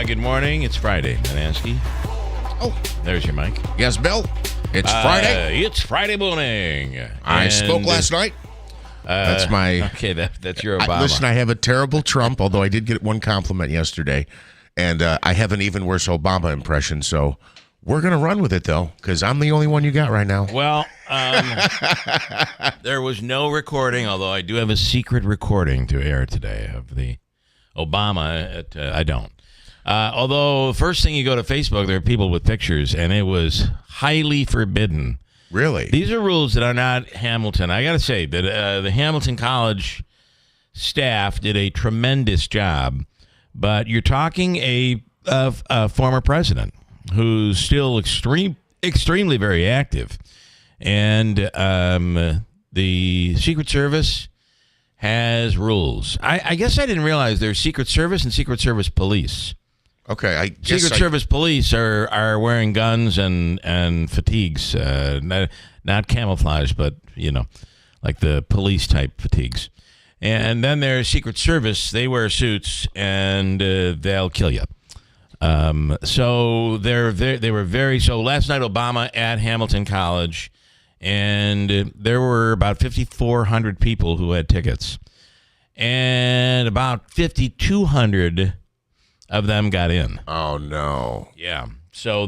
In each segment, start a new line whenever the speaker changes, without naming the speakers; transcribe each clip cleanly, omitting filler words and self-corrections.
Good morning. It's Friday, Manansky.
Oh,
there's your mic.
Yes, Bill. It's Friday.
It's Friday morning.
I spoke last night. That's my...
Okay, that's your Obama.
Listen, I have a terrible Trump, although I did get one compliment yesterday. And I have an even worse Obama impression, so we're going to run with it, though, because I'm the only one you got right now.
Well, there was no recording, although I do have a secret recording to air today of the Obama. I don't. Although, first thing you go to Facebook, there are people with pictures, and it was highly forbidden.
Really?
These are rules that are not Hamilton. I got to say that the Hamilton College staff did a tremendous job, but you're talking a former president who's still extremely very active. And the Secret Service has rules. I guess I didn't realize there's Secret Service and Secret Service police.
Okay, I guess
Secret Service police are wearing guns and fatigues, not camouflage, but, like the police type fatigues. And then there's Secret Service. They wear suits, and they'll kill you. So they were very... So last night, Obama at Hamilton College, and there were about 5,400 people who had tickets. And about 5,200 of them got in.
Oh, no.
Yeah. So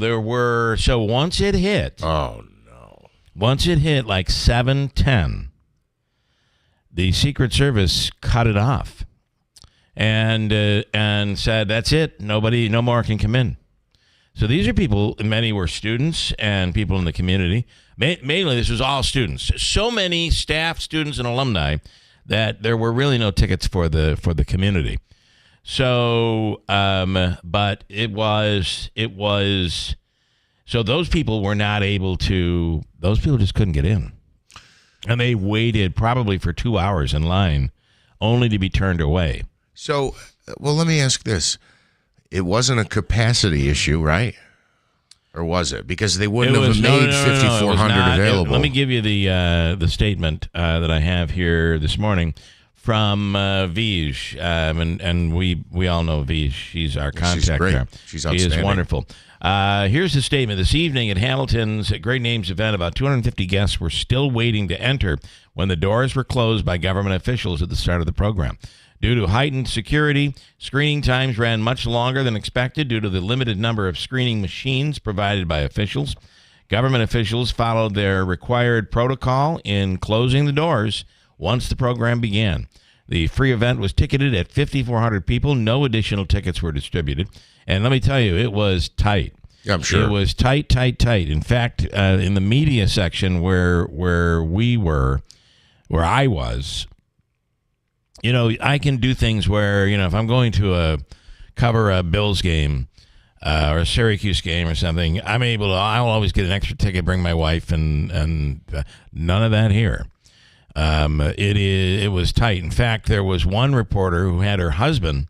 once it hit...
Oh, no.
Once it hit like 7:10, the Secret Service cut it off and said, that's it. No more can come in. So these are people, many were students and people in the community. Mainly, this was all students. So many staff, students, and alumni that there were really no tickets for the community. So, but it was, so those people were not able to, those people just couldn't get in. And they waited probably for 2 hours in line only to be turned away.
So, well, let me ask this. It wasn't a capacity issue, right? Or was it? Because they wouldn't have made 5,400 available.
Let me give you the statement that I have here this morning from Vij, and we all know Vij. She's our contact.
She's great.
There.
She's outstanding.
She is wonderful. Here's the statement. This evening at Hamilton's Great Names event, about 250 guests were still waiting to enter when the doors were closed by government officials at the start of the program. Due to heightened security, screening times ran much longer than expected due to the limited number of screening machines provided by officials. Government officials followed their required protocol in closing the doors once the program began. The free event was ticketed at 5,400 people. No additional tickets were distributed. And let me tell you, it was tight.
Yeah, I'm sure.
It was tight. In fact, in the media section where I was, I can do things where, if I'm going to cover a Bills game or a Syracuse game or something, I'll always get an extra ticket, bring my wife, and none of that here. It was tight. In fact, there was one reporter who had her husband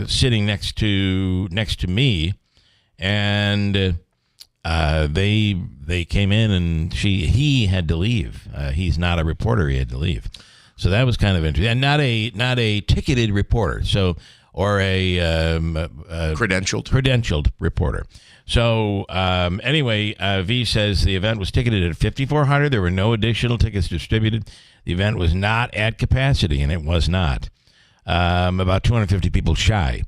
sitting next to me, and they came in, and he had to leave. He's not a reporter; he had to leave. So that was kind of interesting, and not a ticketed reporter. Or a credentialed reporter. So anyway, V says the event was ticketed at 5,400. There were no additional tickets distributed. The event was not at capacity, and it was not. About 250 people shy.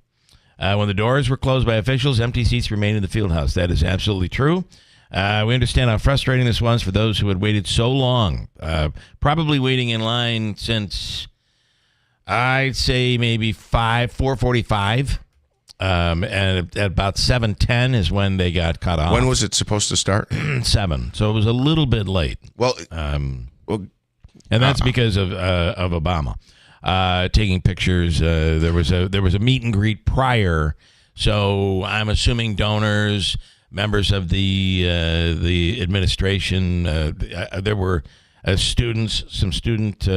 When the doors were closed by officials, empty seats remained in the field house. That is absolutely true. We understand how frustrating this was for those who had waited so long, probably waiting in line since, I'd say maybe 4:45. And at about 7:10 is when they got cut off.
When was it supposed to start?
7. So it was a little bit late.
Well,
and that's because of Obama taking pictures. There was a meet and greet prior. So I'm assuming donors, members of the administration. There were students, some student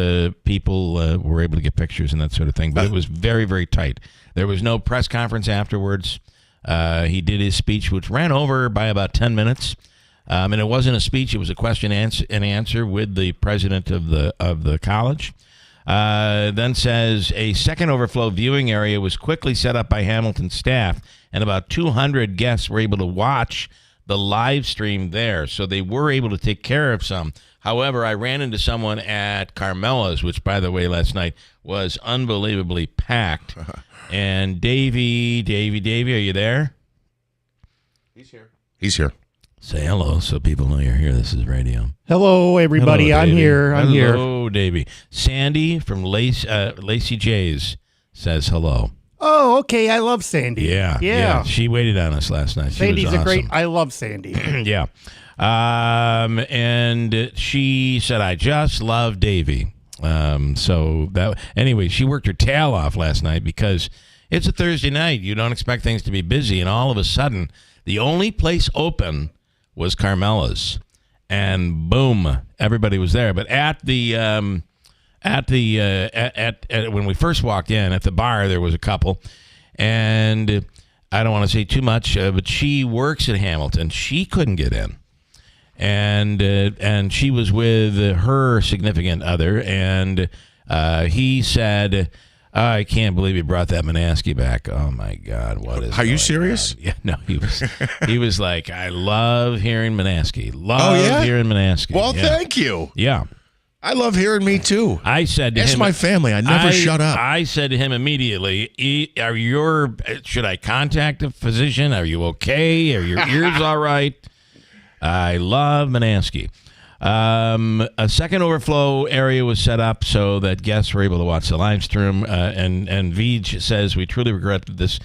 people were able to get pictures and that sort of thing. But it was very, very tight. There was no press conference afterwards. He did his speech, which ran over by about 10 minutes. And it wasn't a speech; it was a question and answer with the president of the college. Then says a second overflow viewing area was quickly set up by Hamilton staff, and about 200 guests were able to watch the live stream there. So they were able to take care of some. However, I ran into someone at Carmela's, which, by the way, last night was unbelievably packed. And Davey, are you there?
He's here.
Say hello so people know you're here. This is radio.
Hello, everybody.
Hello,
I'm
Davey.
here.
Hello, Davey. Sandy from Lacey J's says hello.
Oh, okay. I love Sandy.
Yeah. She waited on us last night.
Sandy's
she was awesome.
a great. I love Sandy.
Yeah. And she said, I just love Davey. So that anyway, she worked her tail off last night because it's a Thursday night. You don't expect things to be busy, and all of a sudden, the only place open was Carmela's, and boom, everybody was there. But at when we first walked in at the bar, there was a couple, and I don't want to say too much, but she works at Hamilton. She couldn't get in, and she was with her significant other, and he said, I can't believe he brought that Manaski back. Oh my God, what is?
Are you serious?
On? Yeah, no, he was like, I love hearing Manaski. Hearing Manaski.
Well, thank you.
Yeah,
I love hearing me too.
I said to him,
it's my family. I never shut up.
I said to him immediately, should I contact a physician? Are you okay? Are your ears all right? I love Manaski. A second overflow area was set up so that guests were able to watch the live stream. And Veej says, we truly regret that this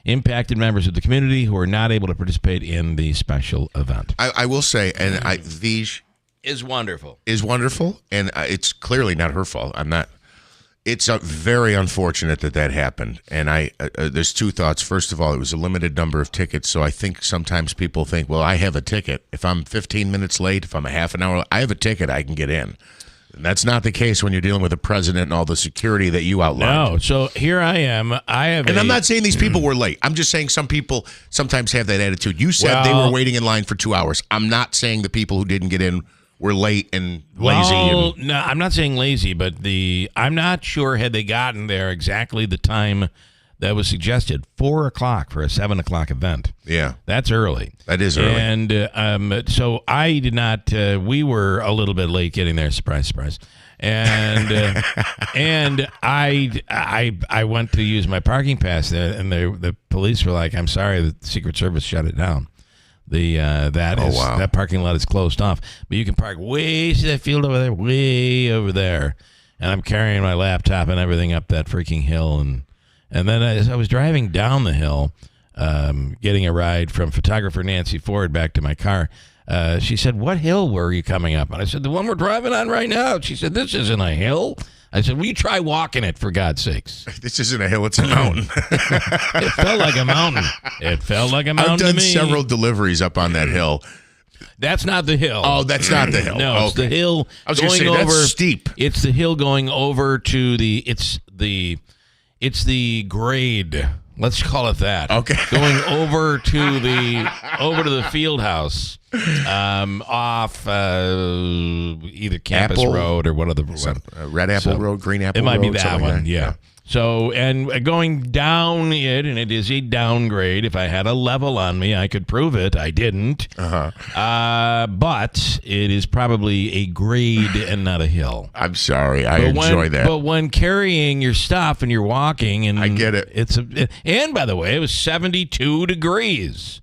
impacted members of the community who are not able to participate in the special event.
I will say, and Veej
is wonderful.
And it's clearly not her fault. It's very unfortunate that happened. And there's two thoughts. First of all, it was a limited number of tickets, so I think sometimes people think, well, I have a ticket. If I'm 15 minutes late, if I'm a half an hour, I have a ticket, I can get in. And that's not the case when you're dealing with the president and all the security that you outlined.
No, so here I am.
I'm not saying these people were late. I'm just saying some people sometimes have that attitude. You said they were waiting in line for 2 hours. I'm not saying the people who didn't get in were late and lazy.
No, I'm not saying lazy, but I'm not sure had they gotten there exactly the time that was suggested, 4 o'clock for a 7 o'clock event.
Yeah.
That's early.
That is early.
And so I did not, we were a little bit late getting there. Surprise, surprise. And and I went to use my parking pass there, and the police were like, I'm sorry, the Secret Service shut it down. That parking lot is closed off, but you can park see that field over there, way over there. And I'm carrying my laptop and everything up that freaking hill, and then as I was driving down the hill, getting a ride from photographer Nancy Ford back to my car, she said, "What hill were you coming up?" And I said, "The one we're driving on right now." She said, "This isn't a hill." I said, "Will you try walking it, for God's sakes?"
This isn't a hill, it's a mountain.
It felt like a mountain. It felt like a mountain
I've done
to me.
several deliveries up on that hill.
That's not the hill.
Oh, that's not the hill.
No, it's the hill.
I was going to say, that's steep.
It's the hill going over to it's the grade. Let's call it that.
Okay.
Going over to the field house, off either Campus Road or one of the
Red Apple Road, Green Apple Road.
It might be that one.
Like
Yeah. So, and going down it, and it is a downgrade. If I had a level on me, I could prove it. I didn't. But it is probably a grade and not a hill.
I'm sorry. I enjoy that.
But when carrying your stuff and you're walking, and
I get it.
And by the way, it was 72 degrees.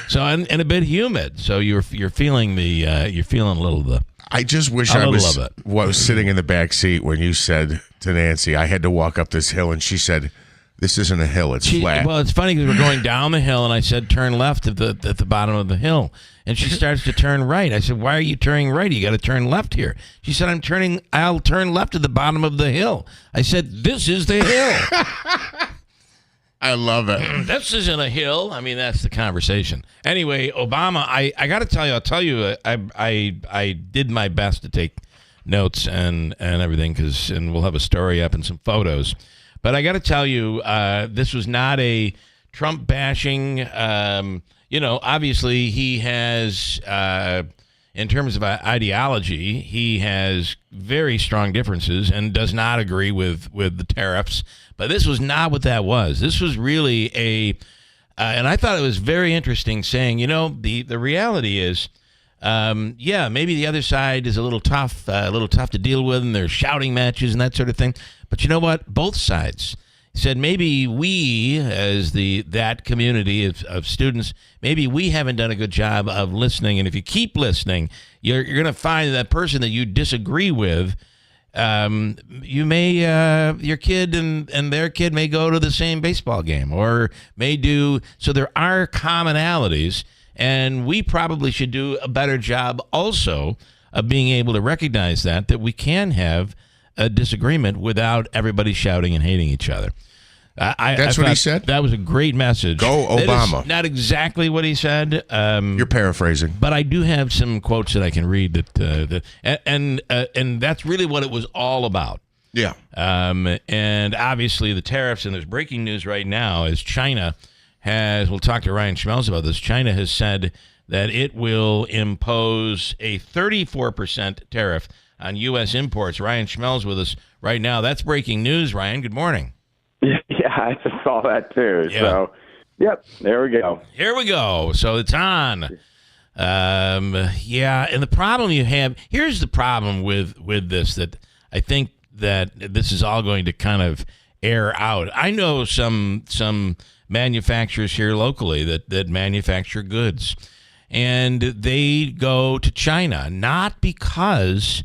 So and a bit humid. So you're feeling you're feeling a little of the.
I just wish I was sitting in the back seat when you said to Nancy, I had to walk up this hill, and she said, "This isn't a hill; it's flat."
Well, it's funny because we're going down the hill, and I said, "Turn left at the bottom of the hill," and she starts to turn right. I said, "Why are you turning right? You got to turn left here." She said, I'll turn left at the bottom of the hill." I said, "This is the hill."
I love it.
This isn't a hill. I mean, that's the conversation. Anyway, Obama, I got to tell you, I did my best to take notes and everything, and we'll have a story up and some photos. But I got to tell you, this was not a Trump bashing. Obviously he has, in terms of ideology, he has very strong differences and does not agree with the tariffs. But this was not what that was. This was really and I thought it was very interesting saying, the reality is, maybe the other side is a little tough to deal with, and there's shouting matches and that sort of thing. But you know what? Both sides said maybe we, as that community of students, maybe we haven't done a good job of listening. And if you keep listening, you're going to find that person that you disagree with, you may your kid and their kid may go to the same baseball game or may do. So there are commonalities, and we probably should do a better job also of being able to recognize that we can have a disagreement without everybody shouting and hating each other.
That's what he said?
That was a great message.
Go Obama.
That is not exactly what he said.
You're paraphrasing.
But I do have some quotes that I can read and that's really what it was all about.
Yeah.
And obviously the tariffs, and there's breaking news right now as China we'll talk to Ryan Schmelz about this. China has said that it will impose a 34% tariff on U.S. imports. Ryan Schmelz with us right now. That's breaking news, Ryan. Good morning.
Yeah, I just saw that too.
Yeah.
So, yep, there we go.
Here we go. So it's on. And the problem you have, here's the problem with this, that I think that this is all going to kind of air out. I know some manufacturers here locally that manufacture goods, and they go to China, not because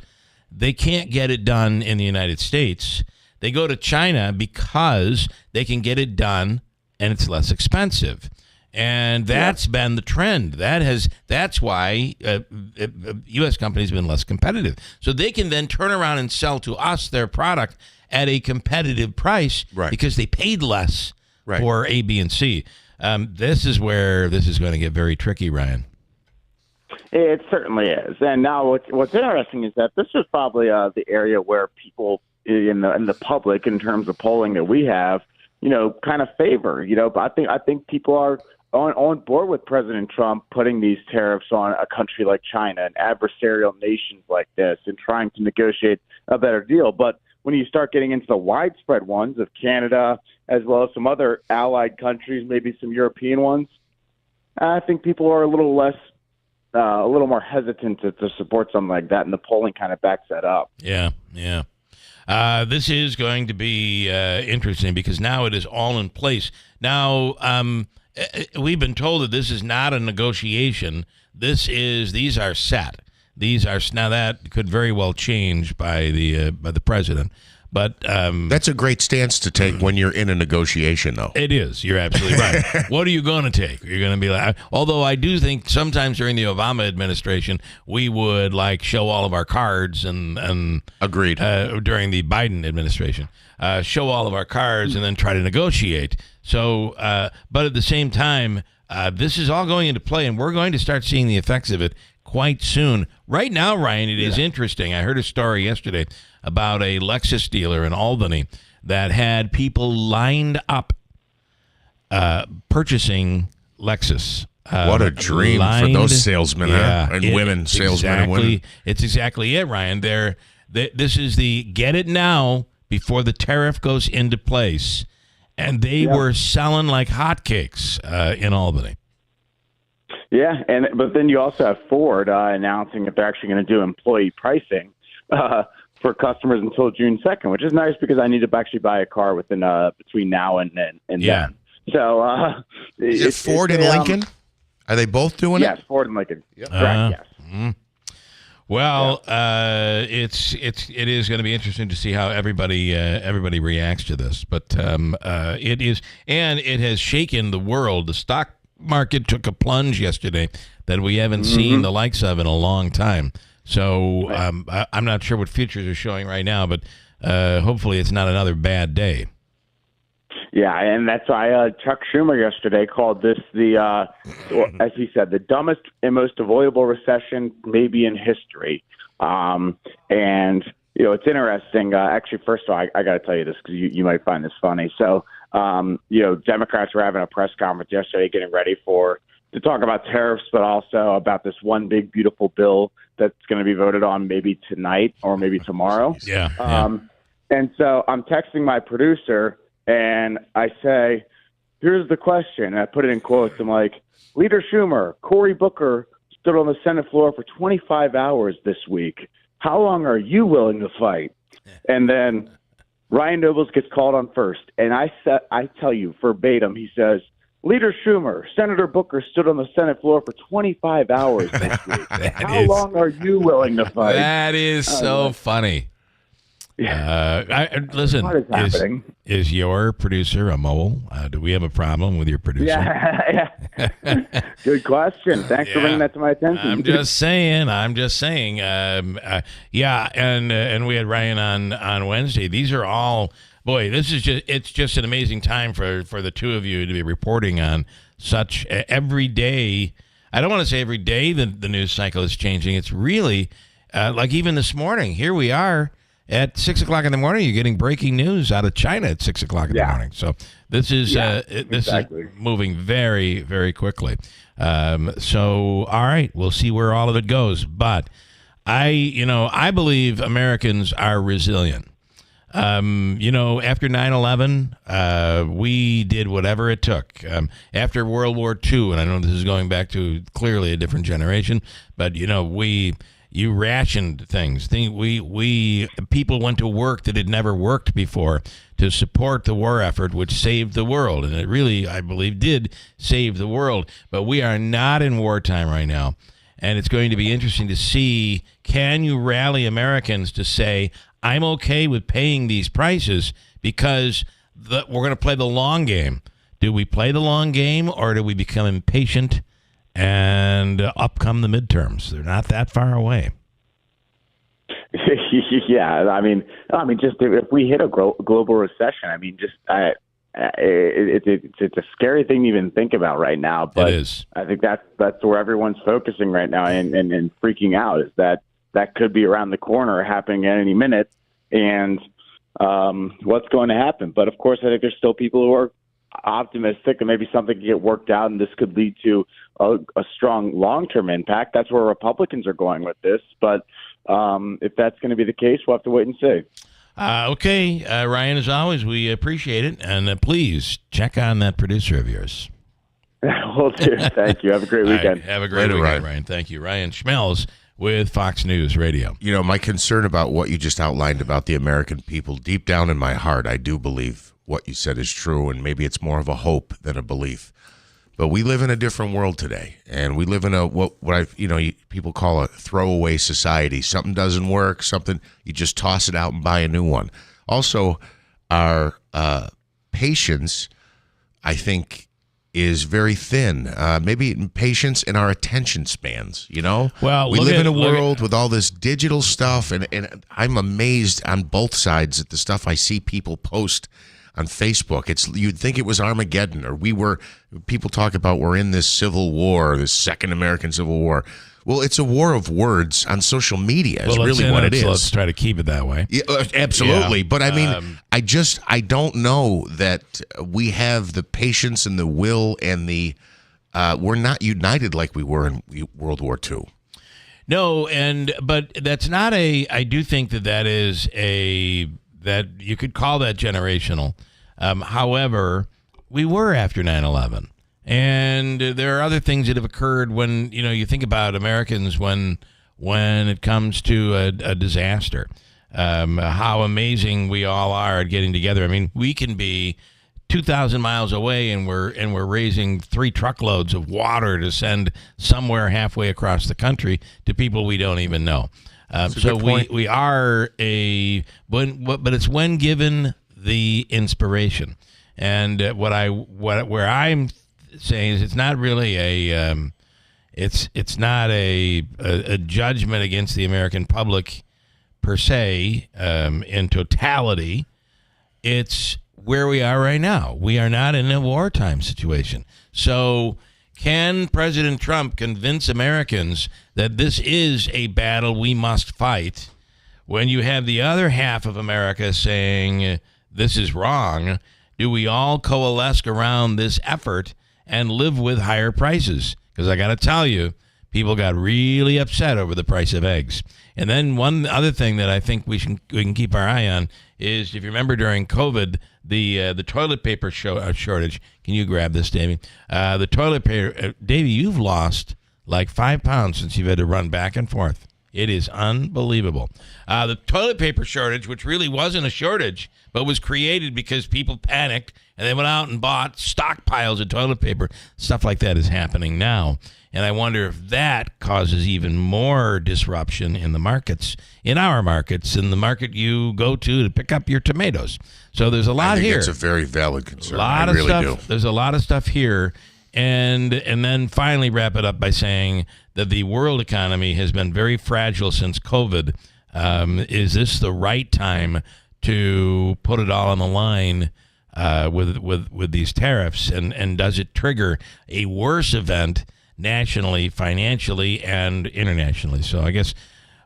they can't get it done in the United States. They go to China because they can get it done and it's less expensive. And that's been the trend. That's why U.S. companies have been less competitive. So they can then turn around and sell to us their product at a competitive price because they paid less for A, B, and C. This is where this is going to get very tricky, Ryan.
It certainly is. And now what's interesting is that this is probably the area where people in the public, in terms of polling that we have, kind of favor. But I think people are on board with President Trump putting these tariffs on a country like China and adversarial nations like this and trying to negotiate a better deal. But when you start getting into the widespread ones of Canada, as well as some other allied countries, maybe some European ones, I think people are a little more hesitant to support something like that, and the polling kind of backs that up.
Yeah. This is going to be interesting because now it is all in place. Now, we've been told that this is not a negotiation. These are set. Now that could very well change by the president. But
that's a great stance to take when you're in a negotiation, though.
It is. You're absolutely right. What are you going to take? You're going to be like, although I do think sometimes during the Obama administration, we would show all of our cards and
agreed.
During the Biden administration, show all of our cards and then try to negotiate. So, but at the same time, this is all going into play, and we're going to start seeing the effects of it quite soon. Right now, Ryan, it is interesting. I heard a story yesterday about a Lexus dealer in Albany that had people lined up purchasing Lexus.
What a dream for those salesmen and women, salesmen and women.
It's exactly it, Ryan. This is the get it now before the tariff goes into place. And they were selling like hotcakes in Albany.
Yeah, but then you also have Ford announcing that they're actually going to do employee pricing for customers until June 2nd, which is nice because I need to actually buy a car within between now and then. So
is it Ford and Lincoln? Are they both doing it?
Yes, Ford and Lincoln. Yep. Correct. Yes.
Mm-hmm. Well, it is going to be interesting to see how everybody reacts to this, but it is, and it has shaken the world. The stock market took a plunge yesterday that we haven't seen the likes of in a long time. So I'm not sure what futures are showing right now, but hopefully it's not another bad day.
Yeah, and that's why Chuck Schumer yesterday called this as he said, the dumbest and most avoidable recession maybe in history. And it's interesting. Actually, first of all, I got to tell you this because you might find this funny. So, Democrats were having a press conference yesterday, getting ready for to talk about tariffs, but also about this one big, beautiful bill that's going to be voted on maybe tonight or maybe tomorrow.
Yeah.
And so I'm texting my producer, and I say, here's the question. And I put it in quotes. I'm like, Leader Schumer, Cory Booker stood on the Senate floor for 25 hours this week. How long are you willing to fight? And then Ryan Nobles gets called on first. And I tell you verbatim, he says, Leader Schumer, Senator Booker stood on the Senate floor for 25 hours this week. How long are you willing to fight?
That is so funny. Listen,
What is happening?
Is your producer a mole? Do we have a problem with your producer?
Yeah. Good question. Thanks for bringing that to my attention.
I'm just saying. Yeah, and we had Ryan on Wednesday. These are all, boy, it's just an amazing time for the two of you to be reporting on such every day. I don't want to say every day the news cycle is changing. It's really like even this morning. Here we are. At 6 o'clock in the morning, you're getting breaking news out of China at 6 o'clock in the morning. So this is is moving very, very quickly. So all right, we'll see where all of it goes. But I believe Americans are resilient. After 9/11, we did whatever it took. After World War II, and I know this is going back to clearly a different generation, but you rationed things. People went to work that had never worked before to support the war effort, which saved the world. And it really, I believe, did save the world. But we are not in wartime right now. And it's going to be interesting to see, can you rally Americans to say, I'm okay with paying these prices because we're going to play the long game. Do we play the long game, or do we become impatient? And up come the midterms. They're not that far away.
Yeah, I mean, just if we hit a global recession, I mean, it's a scary thing to even think about right now. But
it is.
I think that's where everyone's focusing right now and freaking out, is that could be around the corner, happening at any minute, and what's going to happen. But of course, I think there's still people who are optimistic and maybe something can get worked out, and this could lead to a strong long-term impact. That's where Republicans are going with this. But if that's going to be the case, we'll have to wait and see.
Okay, Ryan, as always, we appreciate it. And please check on that producer of yours.
Will do. Thank you. Have a great weekend.
Right, have a great weekend, Ryan. Thank you. Ryan Schmelz with Fox News Radio.
My concern about what you just outlined about the American people, deep down in my heart, I do believe what you said is true, and maybe it's more of a hope than a belief. But we live in a different world today, and we live in a people call a throwaway society. Something doesn't work, something you just toss it out and buy a new one. Also, our patience, I think, is very thin. Maybe patience in our attention spans.
Well,
we live in a world with all this digital stuff, and I'm amazed on both sides at the stuff I see people post on Facebook. You'd think it was Armageddon, or people talk about we're in this civil war, this second American Civil War. Well, it's a war of words on social media is really what it is.
Let's try to keep it that way.
Yeah, absolutely. Yeah. But I mean, I don't know that we have the patience and the will and we're not united like we were in World War II.
No, but that's not I do think that is that you could call that generational. However, we were after 9/11. And there are other things that have occurred when, you think about Americans when it comes to a disaster, how amazing we all are at getting together. I mean, we can be 2,000 miles away and we're raising 3 truckloads of water to send somewhere halfway across the country to people we don't even know. So we are but it's when given the inspiration. And where I'm saying is it's not really it's not a judgment against the American public per se in totality. It's where we are right now. We are not in a wartime situation. So can President Trump convince Americans that this is a battle we must fight when you have the other half of America saying this is wrong? Do we all coalesce around this effort and live with higher prices? because I got to tell you, people got really upset over the price of eggs. And then one other thing that I think we can keep our eye on is, if you remember during COVID, the toilet paper shortage. Can you grab this, Davey? The toilet paper, Davey, you've lost like 5 pounds since you've had to run back and forth. It is unbelievable. The toilet paper shortage, which really wasn't a shortage, but was created because people panicked and they went out and bought stockpiles of toilet paper. Stuff like that is happening now. And I wonder if that causes even more disruption in the markets, in our markets, in the market you go to pick up your tomatoes. So there's a lot here.
It's a very valid concern.
I
really
stuff,
do.
There's a lot of stuff here. And then finally wrap it up by saying that the world economy has been very fragile since COVID. Is this the right time to put it all on the line with these tariffs? And does it trigger a worse event nationally, financially, and internationally? So I guess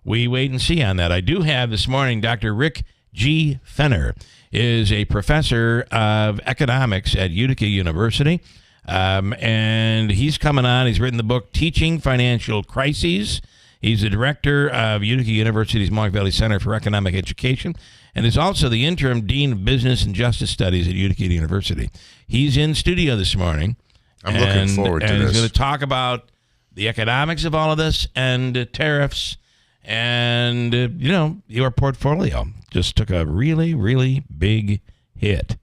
we wait and see on that. I do have this morning Dr. Rick G. Fenner is a professor of economics at Utica University. And he's coming on. He's written the book Teaching Financial Crises. He's the director of Utica University's Mohawk Valley Center for Economic Education, and is also the interim dean of Business and Justice Studies at Utica University. He's in studio this morning.
I'm looking forward to
and
this.
He's going to talk about the economics of all of this and tariffs and, your portfolio just took a really, really big hit.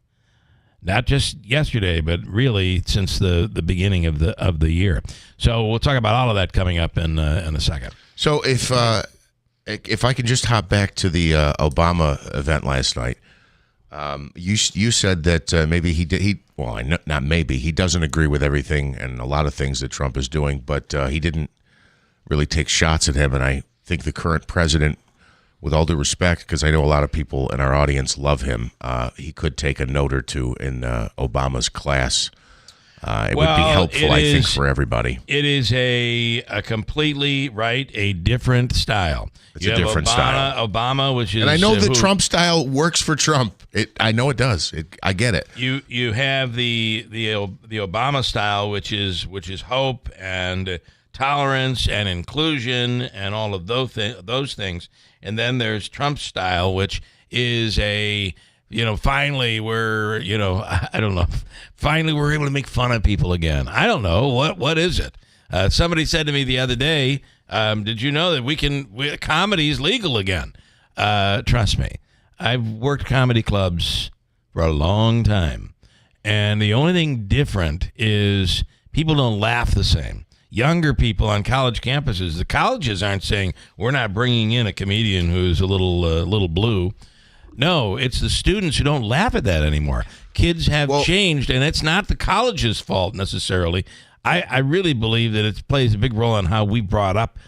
Not just yesterday, but really since the beginning of the year. So we'll talk about all of that coming up in a second.
So if I can just hop back to the Obama event last night, you said that maybe he doesn't agree with everything and a lot of things that Trump is doing, but he didn't really take shots at him. And I think the current president, with all due respect, because I know a lot of people in our audience love him, he could take a note or two in Obama's class. It would be helpful, I think, for everybody.
It is a completely, a different style.
It's a different style.
Obama, which is...
And I know the Trump style works for Trump. I know it does. I get it.
You have the Obama style, which is hope and tolerance and inclusion and all of those things. And then there's Trump's style, which is finally we're, I don't know, finally we're able to make fun of people again. I don't know. What is it? Somebody said to me the other day, did you know that comedy is legal again? Trust me, I've worked comedy clubs for a long time. And the only thing different is people don't laugh the same. Younger people on college campuses, the colleges aren't saying, we're not bringing in a comedian who's a little blue. No, it's the students who don't laugh at that anymore. Kids have changed, and it's not the college's fault necessarily. I really believe that it plays a big role on how we brought up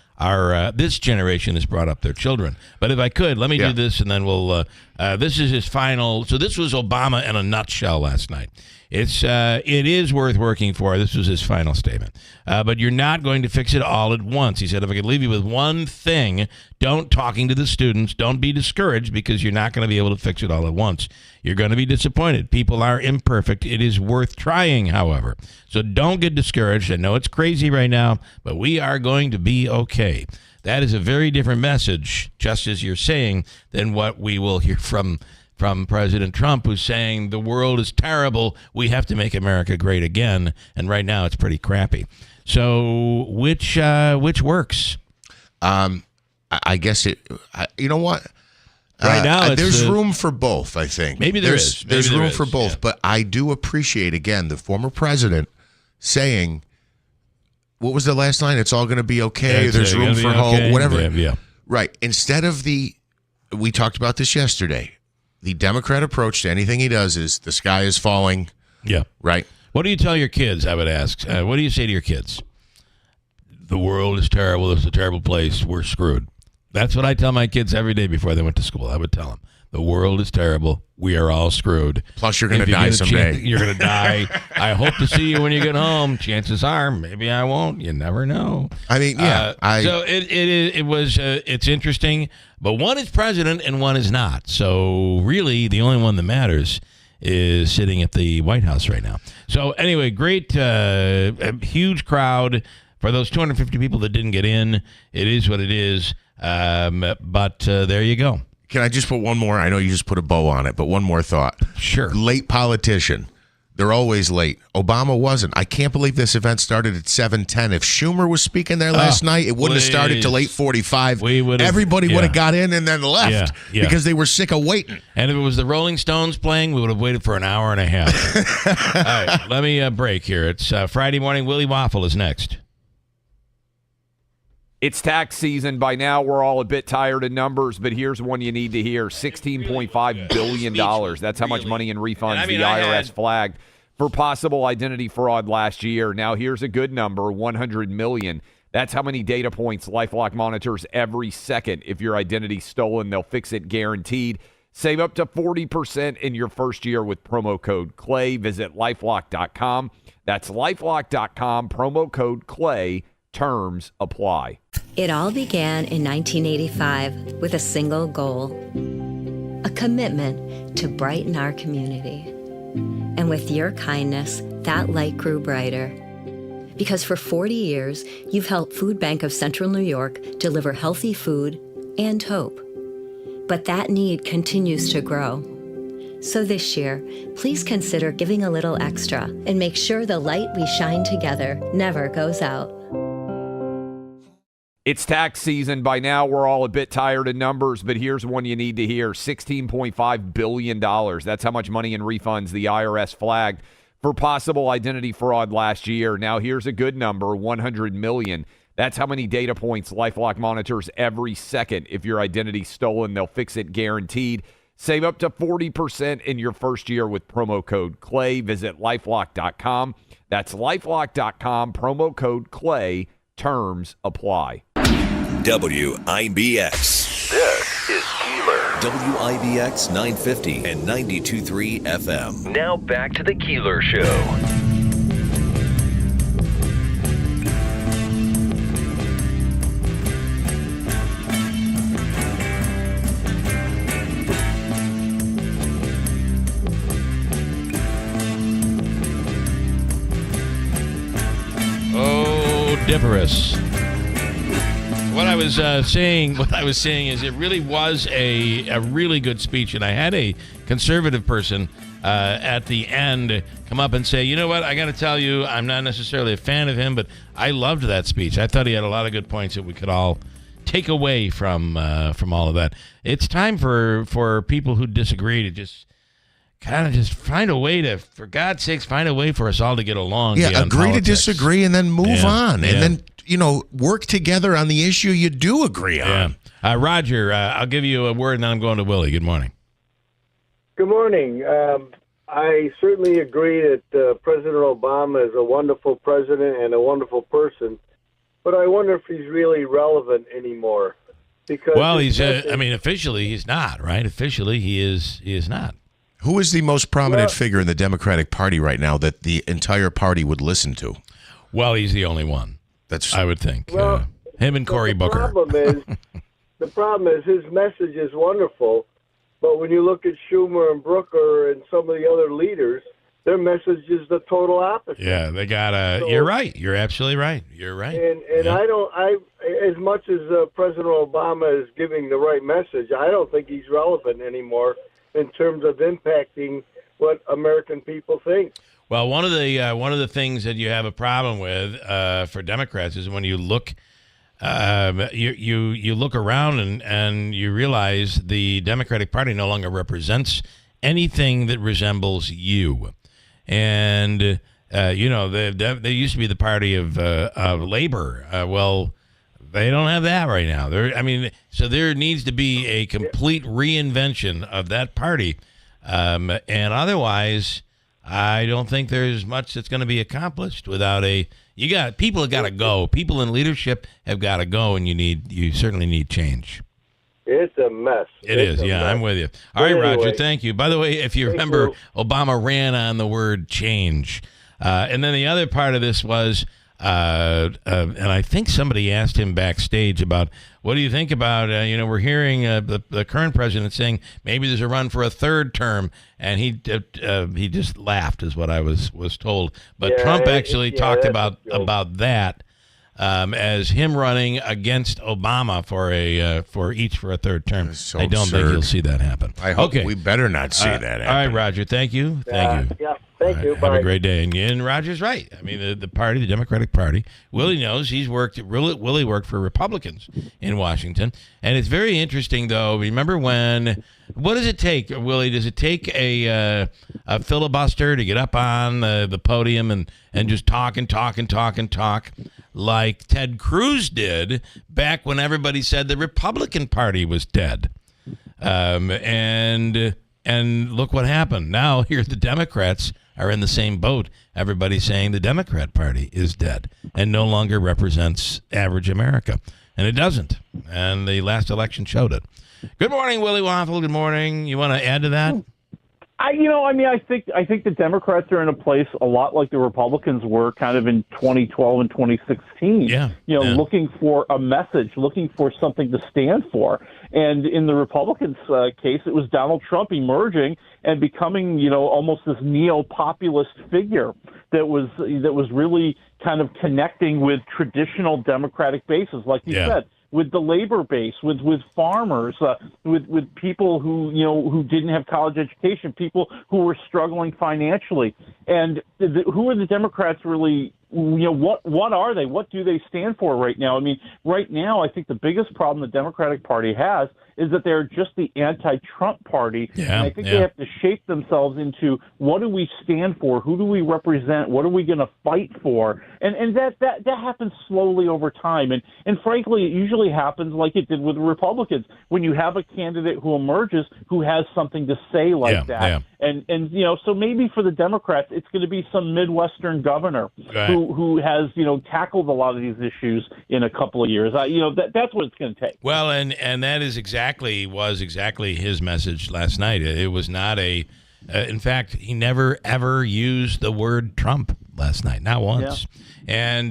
this generation has brought up their children. But if I could, let me do this, and then we'll. This is his final. So this was Obama in a nutshell last night. It is worth working for. This was his final statement. But you're not going to fix it all at once. He said, if I could leave you with one thing, talking to the students, don't be discouraged because you're not going to be able to fix it all at once. You're going to be disappointed. People are imperfect. It is worth trying, however. So don't get discouraged. I know it's crazy right now, but we are going to be okay. That is a very different message, just as you're saying, than what we will hear from President Trump, who's saying the world is terrible. We have to make America great again. And right now it's pretty crappy. So which works?
I guess you know what?
Right now,
there's room for both, I think.
Maybe there's
room for both. Yeah. But I do appreciate, again, the former president saying, what was the last line? It's all going to be okay. Yeah, there's room for hope, whatever.
Yeah.
Right. Instead of we talked about this yesterday. The Democrat approach to anything he does is the sky is falling.
Yeah.
Right.
What do you tell your kids, I would ask? What do you say to your kids? The world is terrible. It's a terrible place. We're screwed. That's what I tell my kids every day before they went to school. I would tell them, the world is terrible. We are all screwed.
Plus, you're going to die someday.
You're going to die. I hope to see you when you get home. Chances are, maybe I won't. You never know.
I mean, yeah.
So it's interesting, but one is president and one is not. So really, the only one that matters is sitting at the White House right now. So anyway, great, huge crowd. for those 250 people that didn't get in, it is what it is. But there you go.
Can I just put one more? I know you just put a bow on it, but one more thought.
Sure.
Late politician. They're always late. Obama wasn't. I can't believe this event started at 7:10. If Schumer was speaking there last night, it wouldn't have started till 8:45. Everybody would have got in and then left because they were sick of waiting.
And if it was the Rolling Stones playing, we would have waited for an hour and a half. All right, let me break here. It's Friday morning. Willie Waffle is next.
It's tax season. By now, we're all a bit tired of numbers, but here's one you need to hear. $16.5 billion. That's how much money in refunds the IRS flagged for possible identity fraud last year. Now, here's a good number, $100 million. That's how many data points LifeLock monitors every second. If your identity's stolen, they'll fix it guaranteed. Save up to 40% in your first year with promo code CLAY. Visit LifeLock.com. That's LifeLock.com, promo code CLAY. Terms apply.
It all began in 1985 with a single goal, a commitment to brighten our community. And with your kindness, that light grew brighter. Because for 40 years, you've helped Food Bank of Central New York deliver healthy food and hope. But that need continues to grow. So this year, please consider giving a little extra and make sure the light we shine together never goes out.
It's tax season. By now, we're all a bit tired of numbers, but here's one you need to hear. $16.5 billion. That's how much money in refunds the IRS flagged for possible identity fraud last year. Now, here's a good number, $100 million. That's how many data points LifeLock monitors every second. If your identity's stolen, they'll fix it guaranteed. Save up to 40% in your first year with promo code CLAY. Visit LifeLock.com. That's LifeLock.com, promo code CLAY. Terms apply.
WIBX. This is Keeler. WIBX 950 and 92.3 FM. Now back to the Keeler Show.
Oh, Divorce. What I was saying is it really was a really good speech, and I had a conservative person at the end come up and say, you know what, I got to tell you, I'm not necessarily a fan of him, but I loved that speech. I thought he had a lot of good points that we could all take away from all of that. It's time for people who disagree to just kind of just find a way to, for God's sakes, find a way for us all to get along.
Yeah, agree
politics.
to disagree and then move on. And then, work together on the issue you do agree on.
Roger, I'll give you a word and then I'm going to Willie. Good morning.
Good morning. I certainly agree that President Obama is a wonderful president and a wonderful person, but I wonder if he's really relevant anymore. Because
he's officially he's not, right? Officially he is not.
Who is the most prominent figure in the Democratic Party right now that the entire party would listen to?
Well, he's the only one. I would think. Him and Cory Booker.
The problem is his message is wonderful, but when you look at Schumer and Booker and some of the other leaders, their message is the total opposite.
Yeah, they got you're right. You're absolutely right. You're right.
And as much as President Obama is giving the right message, I don't think he's relevant anymore in terms of impacting what American people think.
Well, one of the things that you have a problem with for Democrats is when you look you look around and you realize the Democratic Party no longer represents anything that resembles you, and they used to be the party of labor. Well, they don't have that right now. So there needs to be a complete reinvention of that party, and otherwise, I don't think there's much that's going to be accomplished without people have got to go. People in leadership have got to go, and you certainly need change.
It's a mess.
It is. Yeah, I'm with you. All right, Roger, thank you. By the way, if you remember, Obama ran on the word change. And then the other part of this was, and I think somebody asked him backstage about, what do you think about, we're hearing the current president saying maybe there's a run for a third term, and he just laughed is what I was told. But Trump actually talked about that. as him running against Obama for a third term.
So
I don't think
absurd.
you'll see that happen.
I hope
okay.
we better not see that happen.
All right, Roger. Thank you. Thank you.
Yeah, thank you.
Have
Bye.
a great day. And Roger's right. I mean, the party, the Democratic Party, Willie knows Willie worked for Republicans in Washington. And it's very interesting, though. Remember what does it take, Willie? Does it take a filibuster to get up on the podium and just talk like Ted Cruz did back when everybody said the Republican Party was dead? And look what happened. Now here the Democrats are in the same boat. Everybody's saying the Democrat Party is dead and no longer represents average America. And it doesn't. And the last election showed it. Good morning, Willie Waffle. Good morning. You want to add to that?
I think the Democrats are in a place a lot like the Republicans were kind of in 2012 and 2016.
Yeah.
Looking for a message, looking for something to stand for. And in the Republicans' case, it was Donald Trump emerging and becoming, almost this neo-populist figure that was really kind of connecting with traditional Democratic bases, like you said. With the labor base, with farmers, with people who didn't have college education, people who were struggling financially, and who are the Democrats really? What are they? What do they stand for right now? I mean, right now, I think the biggest problem the Democratic Party has is that they're just the anti-Trump party. And I think they have to shape themselves into what do we stand for? Who do we represent? What are we going to fight for? And that happens slowly over time. And frankly, it usually happens like it did with the Republicans when you have a candidate who emerges who has something to say like that.
Yeah.
And so maybe for the Democrats, it's going to be some Midwestern governor who has tackled a lot of these issues in a couple of years. That's what it's going to take.
Well, and that is exactly his message last night. It was not in fact, he never ever used the word Trump last night, not once. And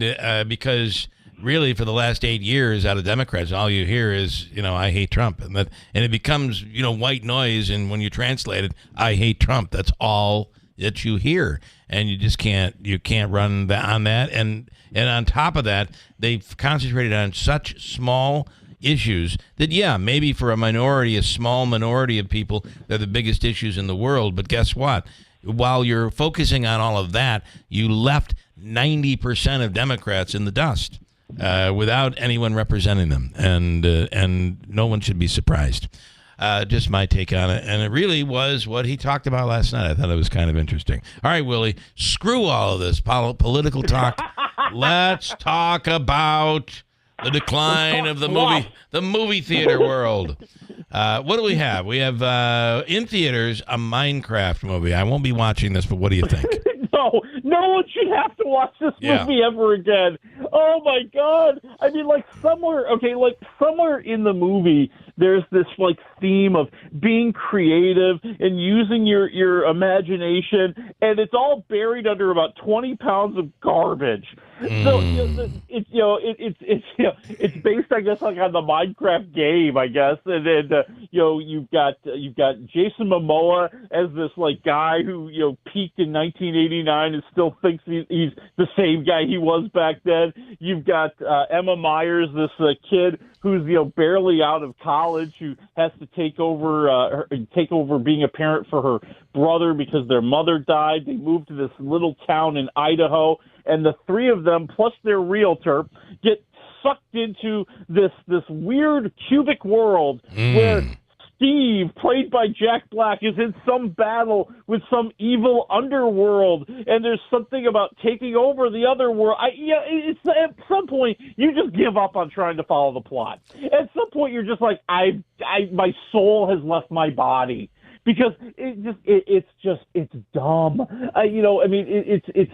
because really for the last 8 years out of Democrats, all you hear is, I hate Trump. And it becomes, white noise. And when you translate it, I hate Trump. That's all that you hear. And you just can't run on that. And on top of that, they've concentrated on such small issues that, maybe for a small minority of people, they're the biggest issues in the world. But guess what? While you're focusing on all of that, you left 90% of Democrats in the dust. Without anyone representing them, and no one should be surprised. Just my take on it, and it really was what he talked about last night. I thought it was kind of interesting. All right, Willie, screw all of this political talk. Let's talk about the decline of the movie theater world. What do we have? We have in theaters a Minecraft movie. I won't be watching this, but what do you think?
No one should have to watch this movie ever again. Oh my God! I mean, somewhere in the movie, there's this theme of being creative and using your imagination, and it's all buried under about 20 pounds of garbage. So it's based, I guess, on the Minecraft game, I guess, and then you've got Jason Momoa as this guy who peaked in 1989 and still thinks he's the same guy he was back then. You've got Emma Myers, this kid who's barely out of college, who has to take over being a parent for her brother because their mother died. They moved to this little town in Idaho, and the three of them plus their realtor get sucked into this weird cubic world where Steve, played by Jack Black, is in some battle with some evil underworld, and there's something about taking over the other world. At some point, you just give up on trying to follow the plot. At some point, you're just like, my soul has left my body. Because it's dumb. It's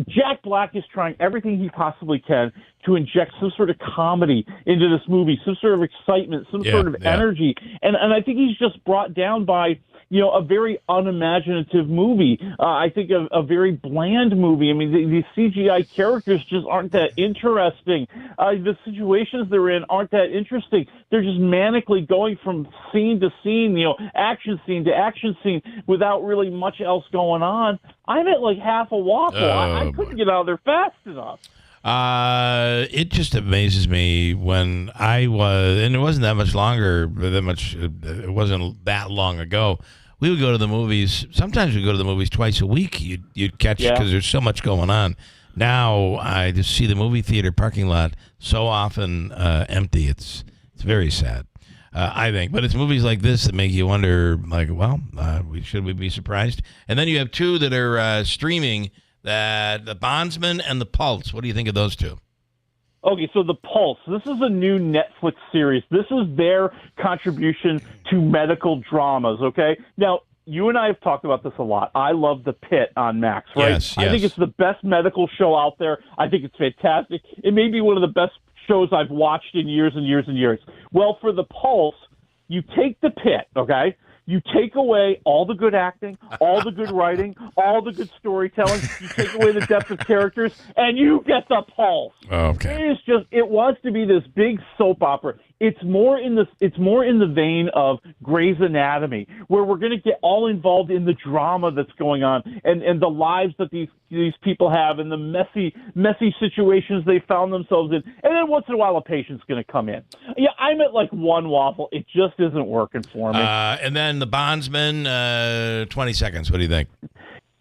Jack Black is trying everything he possibly can to inject some sort of comedy into this movie, some sort of excitement, some sort of energy. And I think he's just brought down by, a very unimaginative movie. I think a very bland movie. I mean, the CGI characters just aren't that interesting. The situations they're in aren't that interesting. They're just manically going from scene to scene, action scene to action scene without really much else going on. I'm at half a waffle. I couldn't get out of there fast enough.
It just amazes me when I was, and it wasn't that much longer, it wasn't that long ago. We would go to the movies. Sometimes we go to the movies twice a week. You'd catch because there's so much going on. Now I just see the movie theater parking lot so often empty. It's very sad, I think. But it's movies like this that make you wonder, like, well, should we be surprised? And then you have two that are streaming, the Bondsman and the Pulse. What do you think of those two?
Okay, so The Pulse, this is a new Netflix series. This is their contribution to medical dramas, okay? Now, you and I have talked about this a lot. I love The Pit on Max, right?
Yes.
I think it's the best medical show out there. I think it's fantastic. It may be one of the best shows I've watched in years and years and years. Well, for The Pulse, you take The Pit, okay? You take away all the good acting, all the good writing, all the good storytelling. You take away the depth of characters, and you get The Pulse.
Okay.
It wants to be this big soap opera. It's more in the vein of Grey's Anatomy, where we're going to get all involved in the drama that's going on and the lives that these people have and the messy situations they found themselves in. And then once in a while, a patient's going to come in. Yeah, I'm at like one waffle. It just isn't working for me.
And then the Bondsman, 20 seconds. What do you think?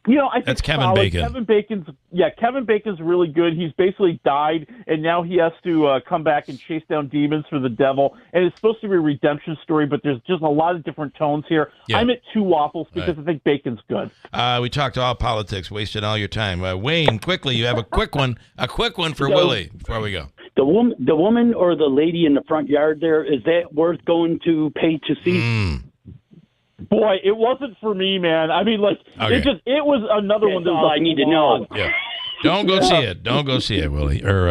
I think
that's Kevin Bacon.
Kevin Bacon's really good. He's basically died, and now he has to come back and chase down demons for the devil. And it's supposed to be a redemption story, but there's just a lot of different tones here. Yeah. I'm at two waffles because I think Bacon's good.
We talked all politics, wasted all your time. Wayne, quickly, you have a quick one for Willie before we go.
The woman or the lady in the front yard there, is that worth going to pay to see?
Boy, it wasn't for me, man. I mean, it was another one that
I need to know.
Yeah. Don't go see it. Don't go see it, Willie or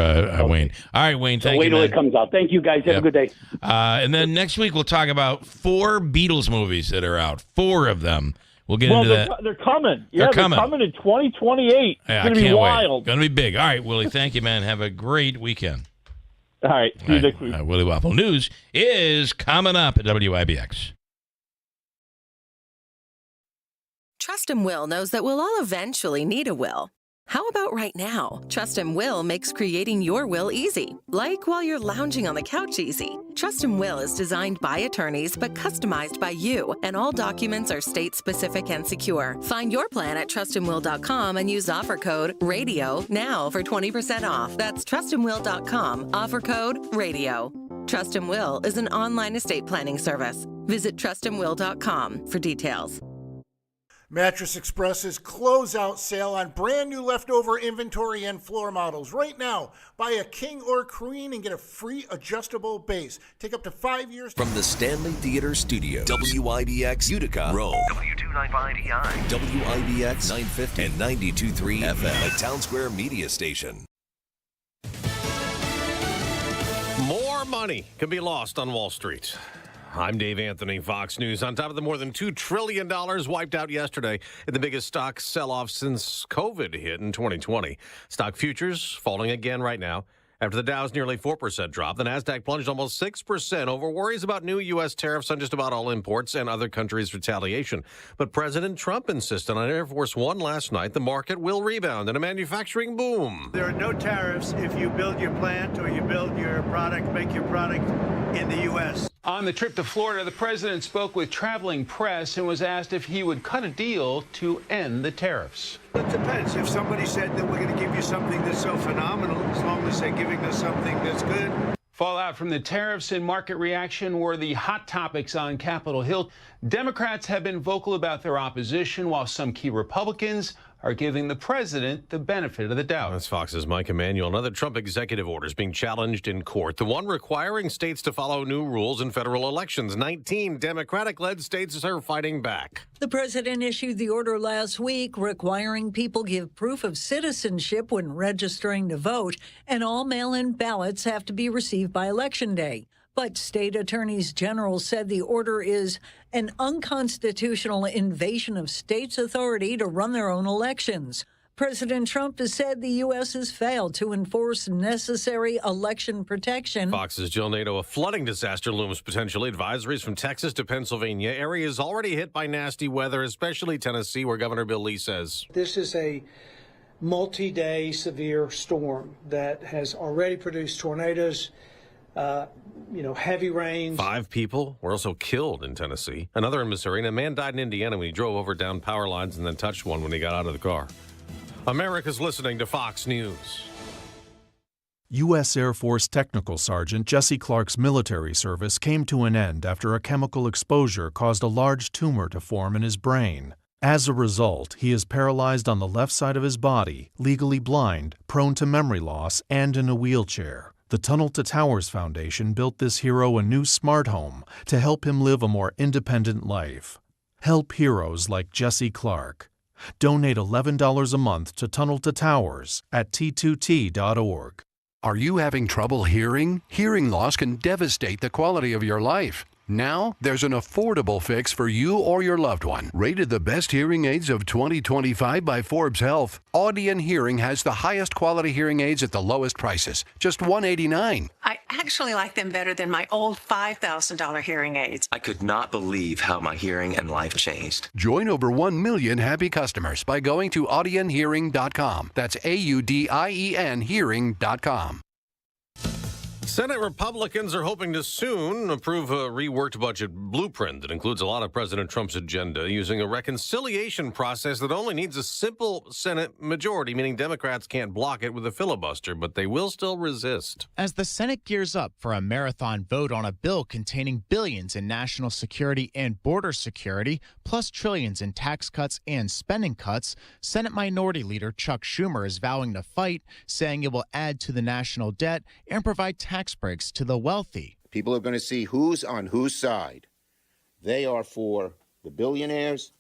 Wayne. All right, Wayne, thank you.
Wait till it comes out. Thank you, guys. Have a good day.
And then next week we'll talk about 4 Beatles movies that are out. 4 of them. We'll get into that.
They're coming. They're coming in 2028.
Yeah,
it's going to be wild.
Going to be big. All right, Willie, thank you, man. Have a great weekend.
All right, see you next week.
Willie Waffle News is coming up at WIBX.
Trust and Will knows that we'll all eventually need a will. How about right now? Trust and Will makes creating your will easy, like while you're lounging on the couch easy. Trust and Will is designed by attorneys but customized by you, and all documents are state-specific and secure. Find your plan at trustandwill.com and use offer code RADIO now for 20% off. That's trustandwill.com, offer code RADIO. Trust and Will is an online estate planning service. Visit trustandwill.com for details.
Mattress Express's closeout sale on brand new leftover inventory and floor models. Right now, buy a king or queen and get a free adjustable base. Take up to 5 years.
From the Stanley Theater Studio, WIBX Utica, Rome, W295EI, WIBX 950 and 92.3 FM, a Town Square media station.
More money can be lost on Wall Street. I'm Dave Anthony, Fox News. On top of the more than $2 trillion wiped out yesterday in the biggest stock sell-off since COVID hit in 2020. Stock futures falling again right now. After the Dow's nearly 4% drop, the Nasdaq plunged almost 6% over worries about new U.S. tariffs on just about all imports and other countries' retaliation. But President Trump insisted on Air Force One last night the market will rebound in a manufacturing boom.
There are no tariffs if you build your plant or you build your product, make your product in the U.S.
On the trip to Florida, the president spoke with traveling press and was asked if he would cut a deal to end the tariffs.
It depends. If somebody said that we're going to give you something that's so phenomenal, as long as they're giving us something that's good.
Fallout from the tariffs and market reaction were the hot topics on Capitol Hill. Democrats have been vocal about their opposition, while some key Republicans are giving the president the benefit of the doubt.
That's Fox's Mike Emanuel. Another Trump executive order is being challenged in court. The one requiring states to follow new rules in federal elections. 19 Democratic-led states are fighting back.
The president issued the order last week requiring people give proof of citizenship when registering to vote, and all mail-in ballots have to be received by Election Day. But state attorneys general said the order is an unconstitutional invasion of states' authority to run their own elections. President Trump has said the U.S. has failed to enforce necessary election protection.
Fox's Jill Nato. A flooding disaster looms potentially. Advisories from Texas to Pennsylvania. Areas already hit by nasty weather, especially Tennessee, where Governor Bill Lee says.
This is a multi-day severe storm that has already produced tornadoes, heavy rains.
5 people were also killed in Tennessee, another in Missouri, and a man died in Indiana when he drove over down power lines and then touched one when he got out of the car. America's listening to Fox News.
U.S. Air Force Technical Sergeant Jesse Clark's military service came to an end after a chemical exposure caused a large tumor to form in his brain. As a result, he is paralyzed on the left side of his body, legally blind, prone to memory loss, and in a wheelchair. The Tunnel to Towers Foundation built this hero a new smart home to help him live a more independent life. Help heroes like Jesse Clark. Donate $11 a month to Tunnel to Towers at t2t.org.
Are you having trouble hearing? Hearing loss can devastate the quality of your life. Now, there's an affordable fix for you or your loved one. Rated the best hearing aids of 2025 by Forbes Health, Audion Hearing has the highest quality hearing aids at the lowest prices, just $189.
I actually like them better than my old $5,000 hearing aids.
I could not believe how my hearing and life changed.
Join over 1 million happy customers by going to audionhearing.com. That's AUDIEN hearing.com.
Senate Republicans are hoping to soon approve a reworked budget blueprint that includes a lot of President Trump's agenda using a reconciliation process that only needs a simple Senate majority, meaning Democrats can't block it with a filibuster, but they will still resist.
As the Senate gears up for a marathon vote on a bill containing billions in national security and border security, plus trillions in tax cuts and spending cuts, Senate Minority Leader Chuck Schumer is vowing to fight, saying it will add to the national debt and provide tax breaks to the wealthy.
People are going to see who's on whose side. They are for the billionaires.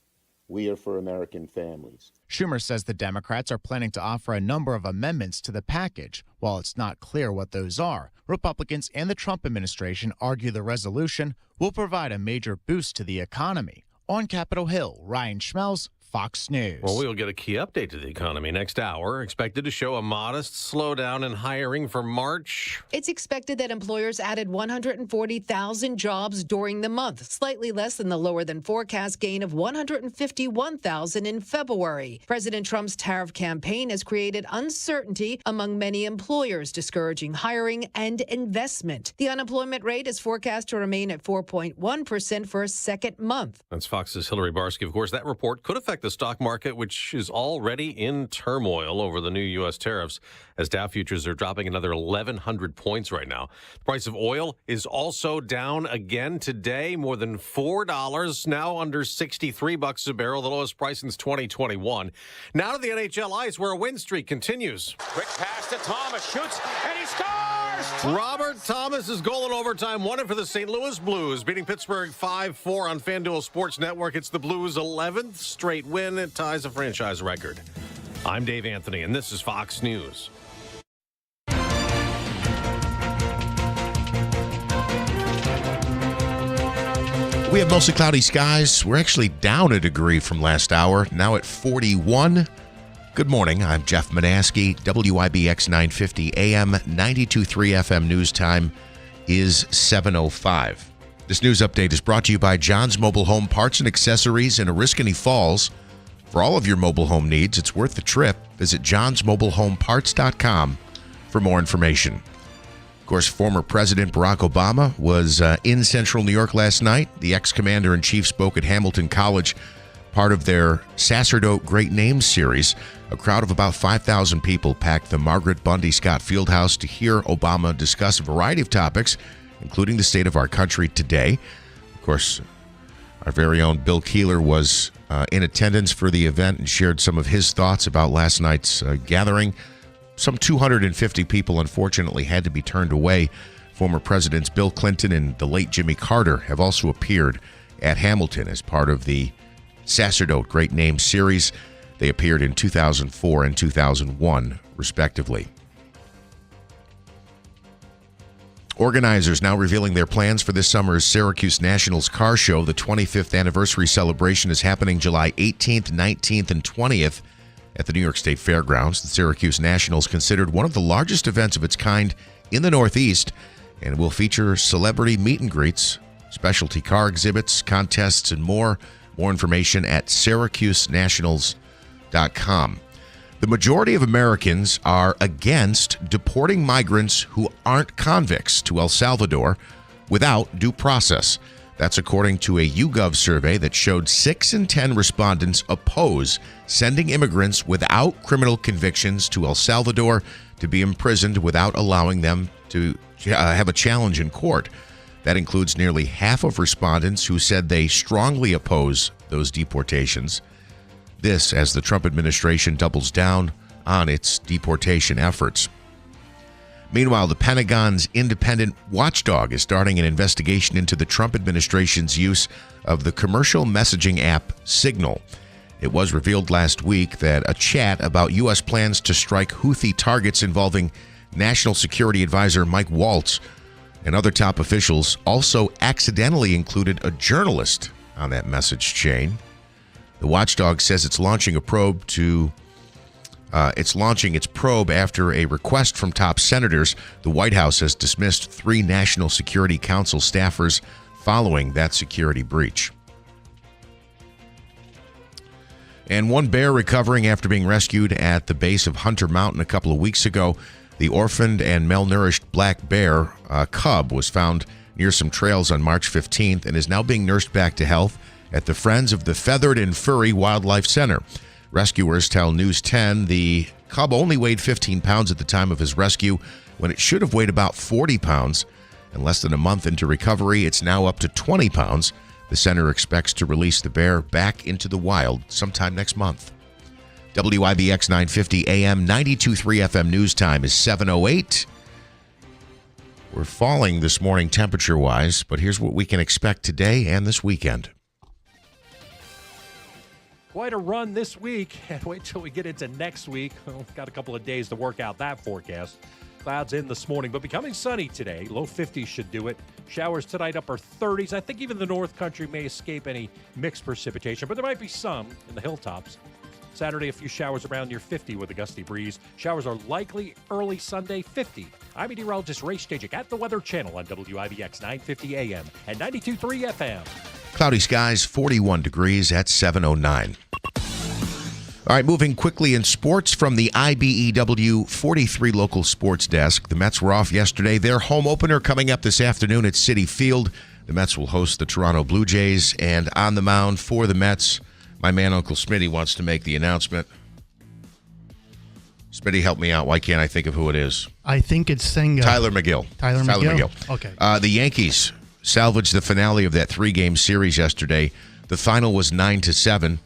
We are for American families.
Schumer says the Democrats are planning to offer a number of amendments to the package. While it's not clear what those are, Republicans and the Trump administration argue the resolution will provide a major boost to the economy. On Capitol Hill, Ryan Schmelz, Fox News.
Well, we'll get a key update to the economy next hour, expected to show a modest slowdown in hiring for March.
It's expected that employers added 140,000 jobs during the month, slightly less than the lower than forecast gain of 151,000 in February. President Trump's tariff campaign has created uncertainty among many employers, discouraging hiring and investment. The unemployment rate is forecast to remain at 4.1% for a second month.
That's Fox's Hillary Barsky. Of course, that report could affect the stock market, which is already in turmoil over the new U.S. tariffs, as Dow futures are dropping another 1,100 points right now. The price of oil is also down again today, more than $4, now under $63 a barrel, the lowest price since 2021. Now to the NHL ice, where a win streak continues.
Quick pass to Thomas, shoots, and he scores!
Robert Thomas's goal in overtime won it for the St. Louis Blues, beating Pittsburgh 5-4 on FanDuel Sports Network. It's the Blues' 11th straight win. It ties a franchise record. I'm Dave Anthony, and this is Fox News.
We have mostly cloudy skies. We're actually down a degree from last hour, now at 41. Good morning. I'm Jeff Manaske. WIBX 950 AM, 92.3 FM news time is 7:05. This news update is brought to you by John's Mobile Home Parts and Accessories in Oriskany Falls. For all of your mobile home needs, it's worth the trip. Visit johnsmobilehomeparts.com for more information. Of course, former President Barack Obama was in central New York last night. The ex-commander-in-chief spoke at Hamilton College, part of their Sacerdote Great Names series. A crowd of about 5,000 people packed the Margaret Bundy Scott Fieldhouse to hear Obama discuss a variety of topics, including the state of our country today. Of course, our very own Bill Keeler was in attendance for the event and shared some of his thoughts about last night's gathering. Some 250 people, unfortunately, had to be turned away. Former Presidents Bill Clinton and the late Jimmy Carter have also appeared at Hamilton as part of the Sacerdote Great Names series. They appeared in 2004 and 2001, respectively. Organizers now revealing their plans for this summer's Syracuse Nationals Car Show. The 25th anniversary celebration is happening July 18th, 19th, and 20th at the New York State Fairgrounds. The Syracuse Nationals, considered one of the largest events of its kind in the Northeast, and will feature celebrity meet and greets, specialty car exhibits, contests, and more. More information at syracusenationals.com. The majority of Americans are against deporting migrants who aren't convicts to El Salvador without due process. That's according to a YouGov survey that showed 6 in 10 respondents oppose sending immigrants without criminal convictions to El Salvador to be imprisoned without allowing them to have a challenge in court. That includes nearly half of respondents who said they strongly oppose those deportations. This as the Trump administration doubles down on its deportation efforts. Meanwhile, the Pentagon's independent watchdog is starting an investigation into the Trump administration's use of the commercial messaging app Signal. It was revealed last week that a chat about U.S. plans to strike Houthi targets involving National Security Advisor Mike Waltz and other top officials also accidentally included a journalist on that message chain. The watchdog says it's launching its probe after a request from top senators. The White House has dismissed 3 National Security Council staffers following that security breach. And one bear recovering after being rescued at the base of Hunter Mountain a couple of weeks ago. The orphaned and malnourished black bear cub was found near some trails on March 15th and is now being nursed back to health at the Friends of the Feathered and Furry Wildlife Center. Rescuers tell News 10 the cub only weighed 15 pounds at the time of his rescue, when it should have weighed about 40 pounds. And less than a month into recovery, it's now up to 20 pounds. The center expects to release the bear back into the wild sometime next month. WIBX 950 AM, 92.3 FM news time is 7:08. We're falling this morning temperature-wise, but here's what we can expect today and this weekend.
Quite a run this week, and wait till we get into next week. Well, got a couple of days to work out that forecast. Clouds in this morning, but becoming sunny today. Low 50s should do it. Showers tonight, upper 30s. I think even the North Country may escape any mixed precipitation, but there might be some in the hilltops. Saturday, a few showers around near 50 with a gusty breeze. Showers are likely early Sunday, 50. I'm meteorologist Ray Stajic at the Weather Channel on WIBX 950 AM and 92.3 FM.
Cloudy skies, 41 degrees at 7:09. All right, moving quickly in sports from the IBEW 43 local sports desk. The Mets were off yesterday. Their home opener coming up this afternoon at Citi Field. The Mets will host the Toronto Blue Jays. And on the mound for the Mets, my man Uncle Smitty wants to make the announcement. Smitty, help me out. Why can't I think of who it is?
I think it's Senga.
Tyler McGill.
Tyler McGill.
Okay. The Yankees salvaged the finale of that 3-game series yesterday. The final was 9-7.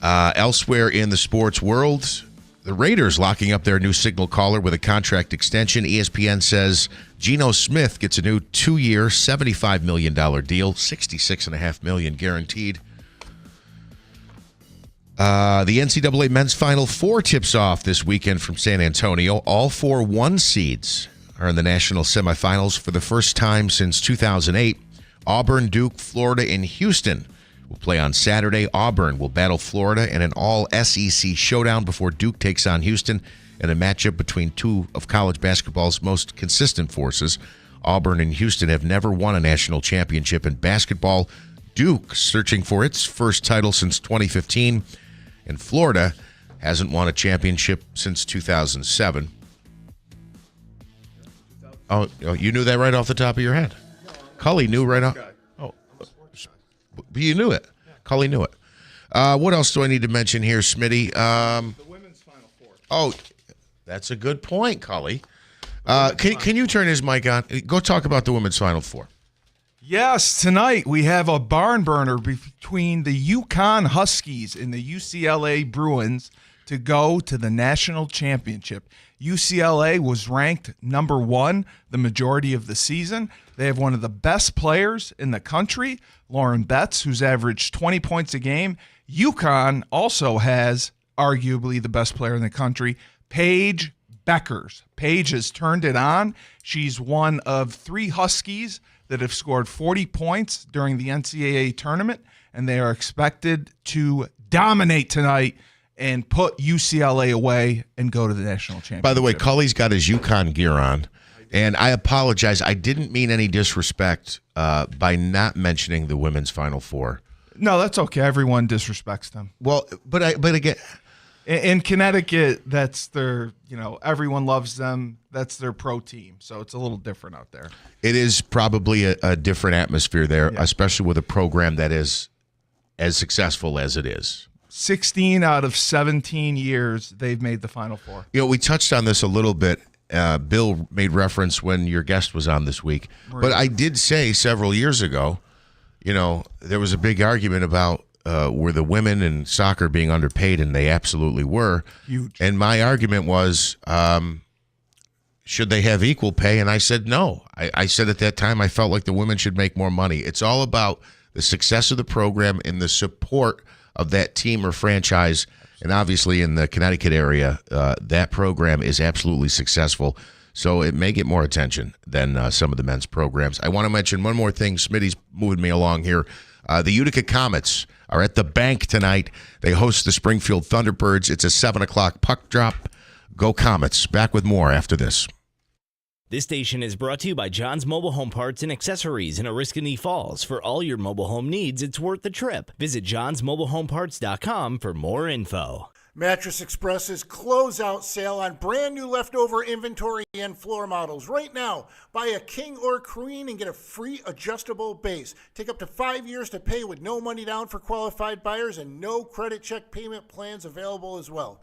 Elsewhere in the sports world, the Raiders locking up their new signal caller with a contract extension. ESPN says Geno Smith gets a new 2-year, $75 million deal, $66.5 million guaranteed. The NCAA Men's Final Four tips off this weekend from San Antonio. All 4 1 seeds are in the national semifinals for the first time since 2008. Auburn, Duke, Florida, and Houston will play on Saturday. Auburn will battle Florida in an all-SEC showdown before Duke takes on Houston in a matchup between two of college basketball's most consistent forces. Auburn and Houston have never won a national championship in basketball. Duke searching for its first title since 2015. And Florida hasn't won a championship since 2007. Oh, you knew that right off the top of your head? Cully knew right off. Oh, but you knew it. Cully knew it. What else do I need to mention here, Smitty? The women's Final Four. Oh, that's a good point, Cully. Can you turn his mic on? Go talk about the women's Final Four.
Yes, tonight we have a barn burner between the UConn Huskies and the UCLA Bruins to go to the national championship. UCLA was ranked number 1 the majority of the season. They have one of the best players in the country, Lauren Betts, who's averaged 20 points a game. UConn also has arguably the best player in the country, Paige Beckers. Paige has turned it on. She's one of 3 Huskies that have scored 40 points during the NCAA tournament, and they are expected to dominate tonight and put UCLA away and go to the national championship.
By the way, Cully's got his UConn gear on, and I apologize. I didn't mean any disrespect by not mentioning the women's Final Four.
No, that's okay. Everyone disrespects them.
Well, but again,
In Connecticut, that's their, everyone loves them. That's their pro team. So it's a little different out there.
It is probably a different atmosphere there, especially with a program that is as successful as it is.
16 out of 17 years, they've made the Final Four.
We touched on this a little bit. Bill made reference when your guest was on this week.
Right.
But I did say several years ago, there was a big argument about were the women in soccer being underpaid, and they absolutely were.
Huge.
And my argument was, should they have equal pay? And I said no. I said at that time I felt like the women should make more money. It's all about the success of the program and the support of that team or franchise. And obviously in the Connecticut area, that program is absolutely successful. So it may get more attention than some of the men's programs. I want to mention one more thing. Smitty's moving me along here. The Utica Comets are at the bank tonight. They host the Springfield Thunderbirds. It's a 7 o'clock puck drop. Go Comets. Back with more after this.
This station is brought to you by John's Mobile Home Parts and Accessories in Oriskany Falls. For all your mobile home needs, it's worth the trip. Visit johnsmobilehomeparts.com for more info.
Mattress Express's closeout sale on brand new leftover inventory and floor models. Right now, buy a king or queen and get a free adjustable base. Take up to 5 years to pay with no money down for qualified buyers and no credit check payment plans available as well.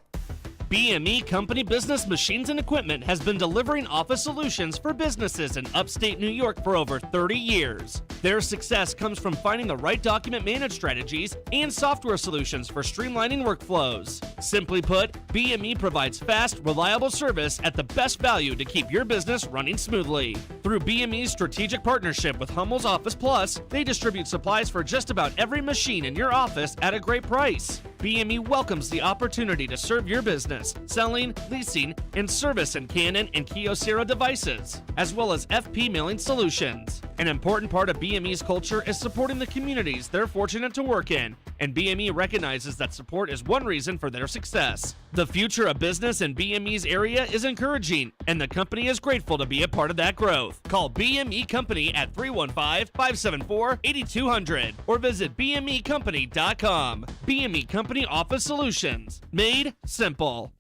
BME Company Business Machines and Equipment has been delivering office solutions for businesses in upstate New York for over 30 years. Their success comes from finding the right document management strategies and software solutions for streamlining workflows. Simply put, BME provides fast, reliable service at the best value to keep your business running smoothly. Through BME's strategic partnership with Hummel's Office Plus, they distribute supplies for just about every machine in your office at a great price. BME welcomes the opportunity to serve your business, selling, leasing, and service in Canon and Kyocera devices, as well as FP mailing solutions. An important part of BME's culture is supporting the communities they're fortunate to work in, and BME recognizes that support is one reason for their success. The future of business in BME's area is encouraging, and the company is grateful to be a part of that growth. Call BME Company at 315-574-8200 or visit BMEcompany.com. BME Company Office Solutions. Made simple.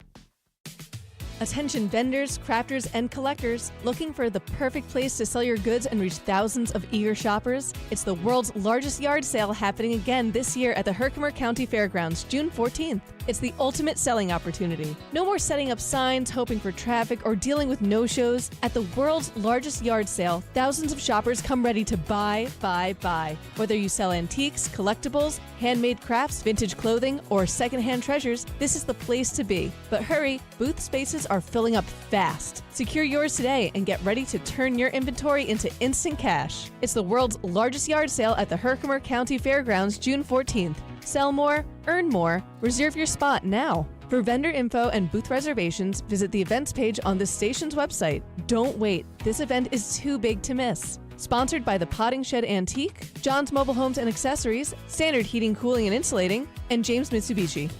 Attention vendors, crafters, and collectors looking for the perfect place to sell your goods and reach thousands of eager shoppers? It's the world's largest yard sale happening again this year at the Herkimer County Fairgrounds, June 14th. It's the ultimate selling opportunity. No more setting up signs, hoping for traffic, or dealing with no-shows. At the world's largest yard sale, thousands of shoppers come ready to buy, buy, buy. Whether you sell antiques, collectibles, handmade crafts, vintage clothing, or secondhand treasures, this is the place to be. But hurry, booth spaces are filling up fast. Secure yours today and get ready to turn your inventory into instant cash. It's the world's largest yard sale at the Herkimer County Fairgrounds, June 14th. Sell more, earn more, reserve your spot now. For vendor info and booth reservations, visit the events page on this station's website. Don't wait, this event is too big to miss. Sponsored by the Potting Shed Antique, John's Mobile Homes and Accessories, Standard Heating, Cooling, and Insulating, and James Mitsubishi.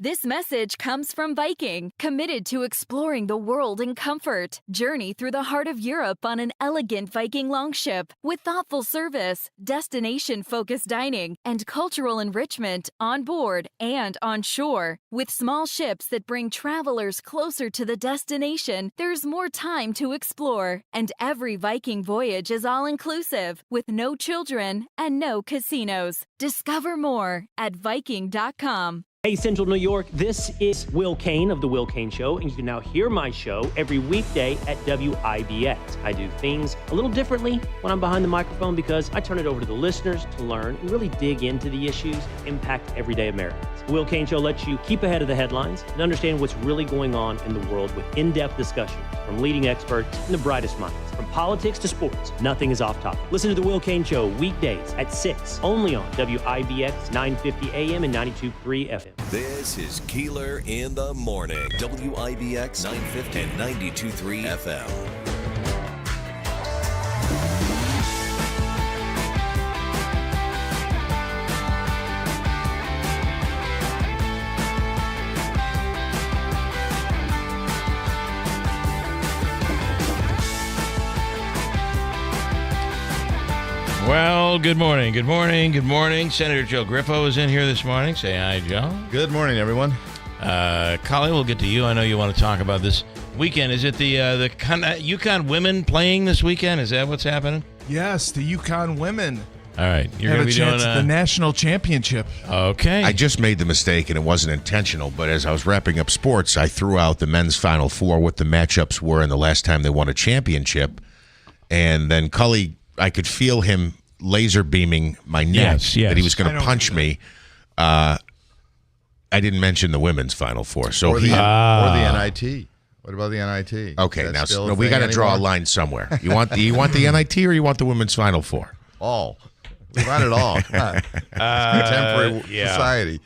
This message comes from Viking, committed to exploring the world in comfort. Journey through the heart of Europe on an elegant Viking longship with thoughtful service, destination-focused dining, and cultural enrichment on board and on shore. With small ships that bring travelers closer to the destination, there's more time to explore. And every Viking voyage is all-inclusive, with no children and no casinos. Discover more at Viking.com.
Hey, Central New York, this is Will Kane of The Will Kane Show, and you can now hear my show every weekday at WIBX. I do things a little differently when I'm behind the microphone because I turn it over to the listeners to learn and really dig into the issues that impact everyday Americans. The Will Kane Show lets you keep ahead of the headlines and understand what's really going on in the world with in-depth discussions from leading experts and the brightest minds. From politics to sports, nothing is off topic. Listen to The Will Kane Show weekdays at 6, only on WIBX 950 AM and 92.3 FM.
This is Keeler in the Morning. WIBX 950 and 92.3 FM.
Well, good morning. Good morning. Good morning. Senator Joe Griffo is in here this morning. Say hi, Joe.
Good morning, everyone.
Collie, we'll get to you. I know you want to talk about this weekend. Is it the UConn women playing this weekend? Is that what's happening?
Yes, the UConn women.
All right. You're
have
going
a
to be
chance
doing
at the national championship.
Okay.
I just made the mistake, and it wasn't intentional, but as I was wrapping up sports, I threw out the men's Final Four, what the matchups were, and the last time they won a championship. And then Cully, I could feel him laser beaming my neck
Yes.
that he was going to punch me. I didn't mention the women's Final Four. So
Or the NIT. What about the NIT?
Okay,
Is that
now
still a
we
thing
got to draw a
anymore?
line somewhere. You want the NIT or you want the women's Final Four?
All. We want it all. Come on. It's contemporary society.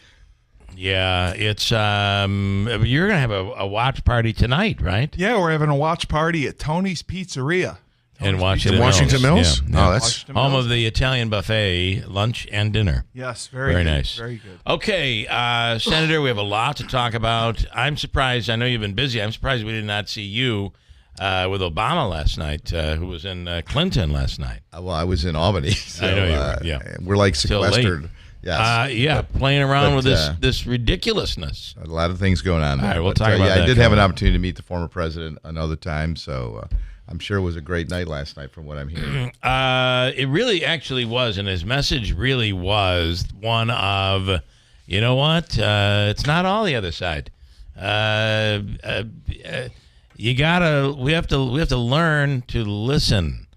Yeah, it's you're gonna have a watch party tonight, right?
Yeah, we're having a watch party at Tony's Pizzeria.
In Washington
Mills?
Yeah.
Oh, that's
home of the Italian buffet, lunch and dinner.
Yes, very good.
nice.
Very good.
Okay, Senator, we have a lot to talk about. I'm surprised. I know you've been busy. I'm surprised we did not see you with Obama last night, who was in Clinton last night.
Well, I was in Albany. So,
I know you were, yeah.
We're like
Till late.
sequestered. Yes.
Playing around
But,
with this ridiculousness.
A lot of things going on there.
All right, we'll
But,
talk about that
I did have an
coming up.
opportunity to meet the former president another time, so I'm sure it was a great night last night from what I'm hearing.
It really actually was, and his message really was one of, you know what? It's not all the other side. We have to learn to listen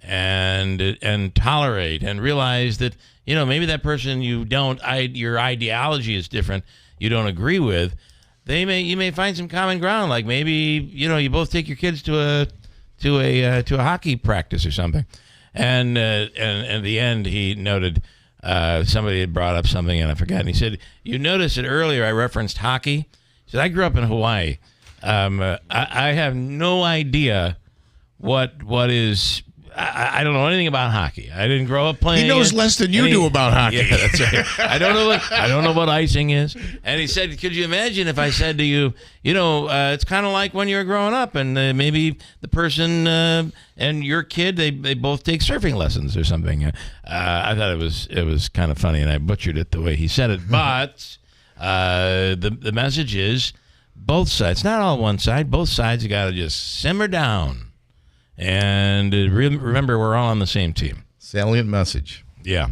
and tolerate and realize that, you know, maybe that person your ideology is different, you don't agree with. You may find some common ground, like maybe, you know, you both take your kids to a hockey practice or something. And at the end, he noted somebody had brought up something, and I forgot. And he said, "You noticed that earlier I referenced hockey." He said, "I grew up in Hawaii. I have no idea what is. I don't know anything about hockey. I didn't grow up playing.
He knows less than you do about hockey.
Yeah, that's right. I don't know what icing is." And he said, "Could you imagine if I said to you, you know, it's kind of like when you were growing up, and maybe the person and your kid, they both take surfing lessons or something." I thought it was kind of funny, and I butchered it the way he said it. But the message is both sides, not all one side. Both sides got to just simmer down. And remember, we're all on the same team.
Salient message.
Yeah.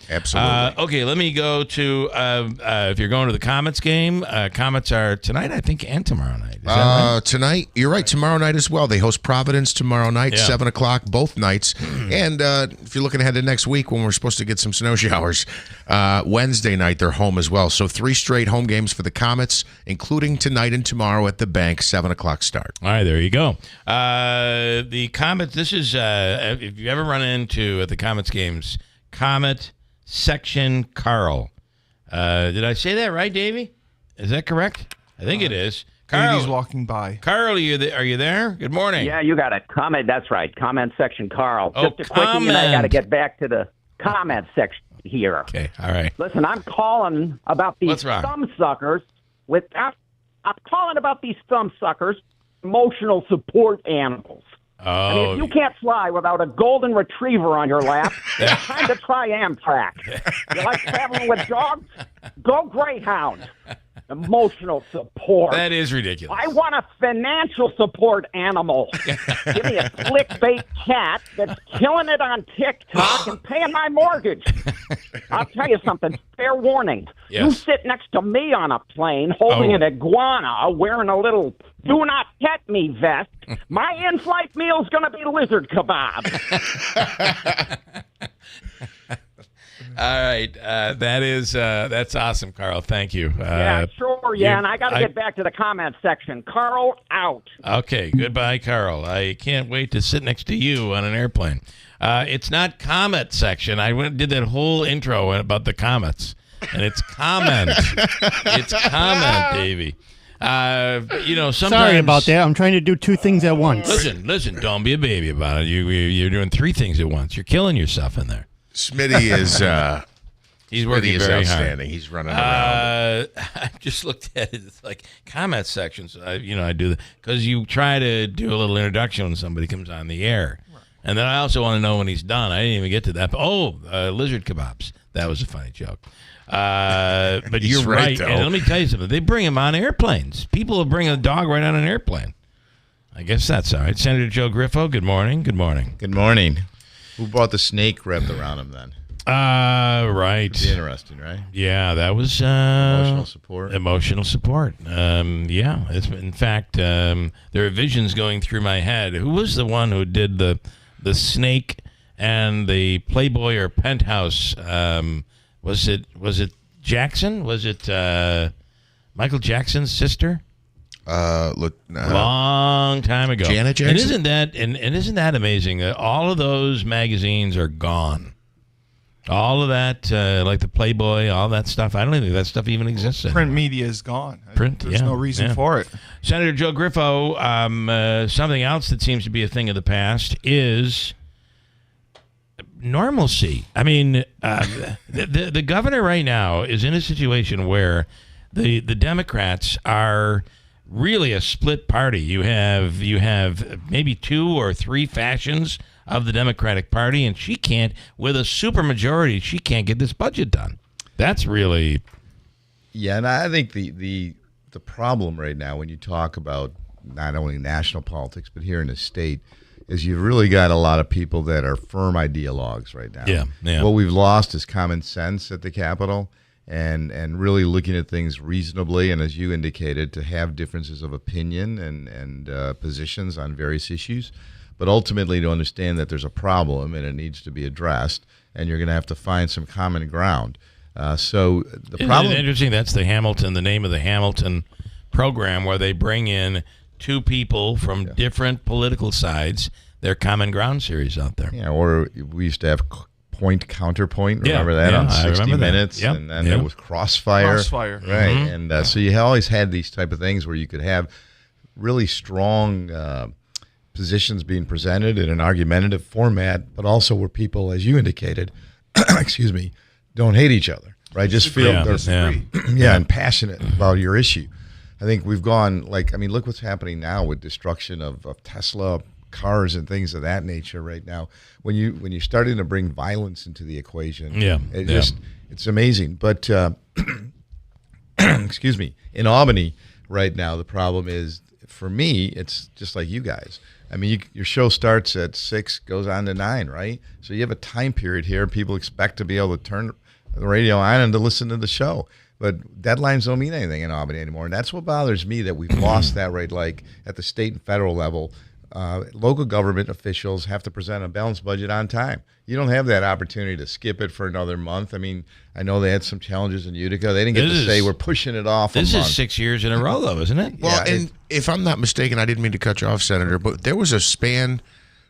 Absolutely.
Okay, let me go to, if you're going to the Comets game, Comets are tonight, I think, and tomorrow night. Is that right?
Tonight, you're right, tomorrow night as well. They host Providence tomorrow night,
Yeah.
7 o'clock, both nights. And if you're looking ahead to next week when we're supposed to get some snow showers, Wednesday night they're home as well. So 3 straight home games for the Comets, including tonight and tomorrow at the Bank, 7 o'clock start.
All right, there you go. The Comets, this is, if you ever run into, at the Comets games, Comet Section Carl. Did I say that right, Davey? Is that correct? I think it is. Carl,
Davey's walking by.
Carl, are you there? Good morning.
Yeah, you got it. Comment. That's right. Comment section, Carl.
Oh,
Just a quickie, and I got to
comment.
get back to the comment section here.
Okay, all right.
Listen, I'm calling about these
What's wrong?
thumb suckers. I'm calling about these thumb suckers, emotional support animals. I mean, if you can't fly without a golden retriever on your lap, it's time to try Amtrak. You like traveling with dogs? Go Greyhound. Emotional support.
That is ridiculous.
I want a financial support animal. Give me a clickbait cat that's killing it on TikTok and paying my mortgage. I'll tell you something. Fair warning.
Yes.
You sit next to me on a plane holding an iguana wearing a little do not pet me vest. My in-flight meal's going to be lizard kebab.
All right. That's awesome, Carl. Thank you.
Yeah, sure, yeah, and I got to get back to the comment section. Carl, out.
Okay, goodbye, Carl. I can't wait to sit next to you on an airplane. It's not comment section. I did that whole intro about the comets, and it's comment. It's comment, Davey. Sometimes.
Sorry about that. I'm trying to do 2 things at once.
Listen. Don't be a baby about it. You're doing 3 things at once. You're killing yourself in there.
Smitty is
he's working very
outstanding.
hard.
He's running around.
I just looked at it. It's like comment sections. I do that because you try to do a little introduction when somebody comes on the air. And then I also want to know when he's done. I didn't even get to that. Lizard kebabs. That was a funny joke. But you're right.
though.
And let me tell you something. They bring him on airplanes. People will bring a dog right on an airplane. I guess that's all right. Senator Joe Griffo, good morning. Good morning.
Good morning. Who brought the snake wrapped around him then?
Right.
That'd be interesting, right?
Yeah, that was
Emotional support.
Emotional support. Yeah. In fact, there are visions going through my head. Who was the one who did the snake and the Playboy or Penthouse? Was it Jackson? Was it Michael Jackson's sister? Long time ago.
Janet Jackson?
And isn't that amazing that all of those magazines are gone? All of that, like the Playboy, all that stuff. I don't even think that stuff even exists anymore.
Print media is gone. There's no reason for it.
Senator Joe Griffo, something else that seems to be a thing of the past is normalcy. I mean, the governor right now is in a situation where the Democrats are really a split party. You have maybe 2 or 3 factions of the Democratic Party, and she can't, with a supermajority, she can't get this budget done. That's really...
Yeah, and I think the problem right now when you talk about not only national politics, but here in the state, is you've really got a lot of people that are firm ideologues right now.
Yeah.
What we've lost is common sense at the Capitol and really looking at things reasonably, and as you indicated, to have differences of opinion and positions on various issues, but ultimately to understand that there's a problem and it needs to be addressed, and you're going to have to find some common ground. So the problem...
Isn't it interesting? That's the name of the Hamilton program, where they bring in 2 people from different political sides. Their Common Ground series out there.
Yeah, or we used to have Point Counterpoint. Remember that on 60 Minutes?
Yep.
And then there was Crossfire.
Crossfire.
Right.
Mm-hmm.
And so you always had these type of things where you could have really strong positions being presented in an argumentative format, but also where people, as you indicated, excuse me, don't hate each other, right? Just feel they're and passionate about your issue. I think we've gone look what's happening now with destruction of Tesla cars and things of that nature right now. When you're starting to bring violence into the equation, it's amazing. But excuse me, in Albany right now, the problem is, for me, it's just like you guys. I mean, your show starts at 6, goes on to 9, right? So you have a time period here. People expect to be able to turn the radio on and to listen to the show. But deadlines don't mean anything in Albany anymore. And that's what bothers me, that we've lost that right, like at the state and federal level. Local government officials have to present a balanced budget on time. You don't have that opportunity to skip it for another month. I mean, I know they had some challenges in Utica. They didn't get to say we're pushing it off.
This is 6 years in a row, though, isn't it?
Well, and if I'm not mistaken, I didn't mean to cut you off, Senator, but there was a span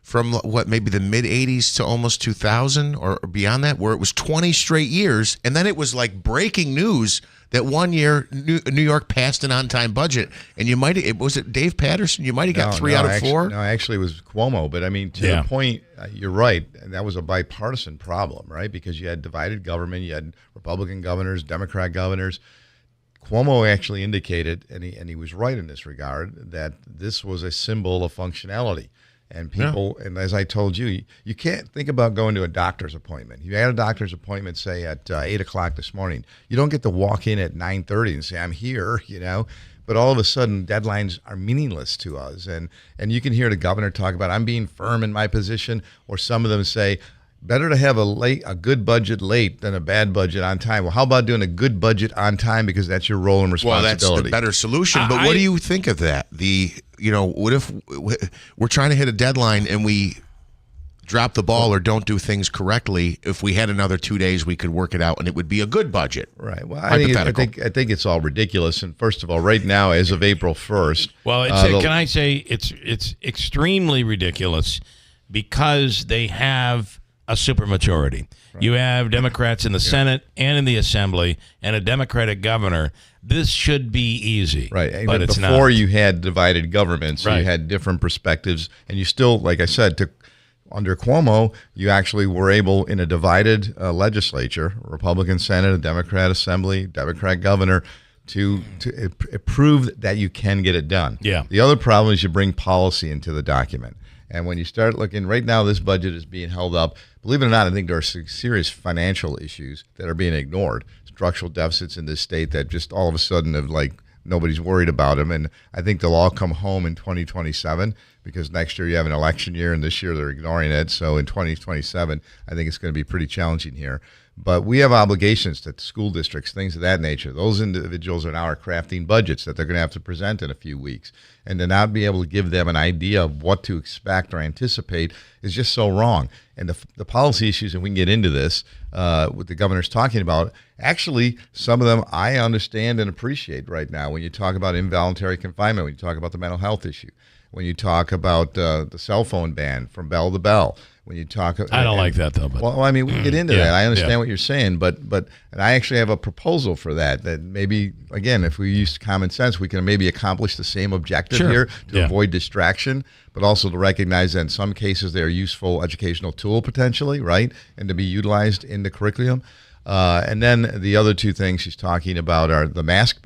from maybe the mid 80s to almost 2000 or beyond that, where it was 20 straight years, and then it was like breaking news that one year New York passed an on-time budget, and was it Dave Patterson? You might have got 3 out of 4.
No, actually, it was Cuomo. But I mean, to the point, you're right, and that was a bipartisan problem, right? Because you had divided government, you had Republican governors, Democrat governors. Cuomo actually indicated, and he was right in this regard, that this was a symbol of functionality. And people, and as I told you, you can't think about going to a doctor's appointment. You had a doctor's appointment, say, at 8 o'clock this morning. You don't get to walk in at 9:30 and say, I'm here, But all of a sudden, deadlines are meaningless to us. And you can hear the governor talk about, I'm being firm in my position, or some of them say, better to have a good budget late than a bad budget on time. Well, how about doing a good budget on time, because that's your role and responsibility?
Well, that's the better solution. But what do you think of that? What if we're trying to hit a deadline and we drop the ball or don't do things correctly? If we had another 2 days, we could work it out, and it would be a good budget.
Right. Well, I think it's all ridiculous. And first of all, right now, as of April 1st,
well, can I say it's extremely ridiculous, because they have a supermajority. Right. You have Democrats in the Senate and in the Assembly, and a Democratic governor. This should be easy,
right?
But it's
before
not.
You had divided governments, so you had different perspectives, and you still, like I said, under Cuomo, you actually were able, in a divided legislature, Republican Senate, a Democrat Assembly, Democrat governor, to prove that you can get it done.
Yeah.
The other problem is you bring policy into the document. And when you start looking, right now this budget is being held up. Believe it or not, I think there are serious financial issues that are being ignored. Structural deficits in this state that just all of a sudden have nobody's worried about them. And I think they'll all come home in 2027 because next year you have an election year and this year they're ignoring it. So in 2027, I think it's going to be pretty challenging here. But we have obligations to school districts, things of that nature. Those individuals are now crafting budgets that they're going to have to present in a few weeks. And to not be able to give them an idea of what to expect or anticipate is just so wrong. And the policy issues, and we can get into this, what the governor's talking about, actually, some of them I understand and appreciate right now. When you talk about involuntary confinement, when you talk about the mental health issue, when you talk about the cell phone ban from bell to bell, when you talk,
I don't like that though. But
well, I mean, we can get into that. I understand what you're saying, but and I actually have a proposal for that. That maybe again, if we use common sense, we can maybe accomplish the same objective here to avoid distraction, but also to recognize that in some cases they're a useful educational tool potentially, right, and to be utilized in the curriculum. And then the other two things she's talking about are the mask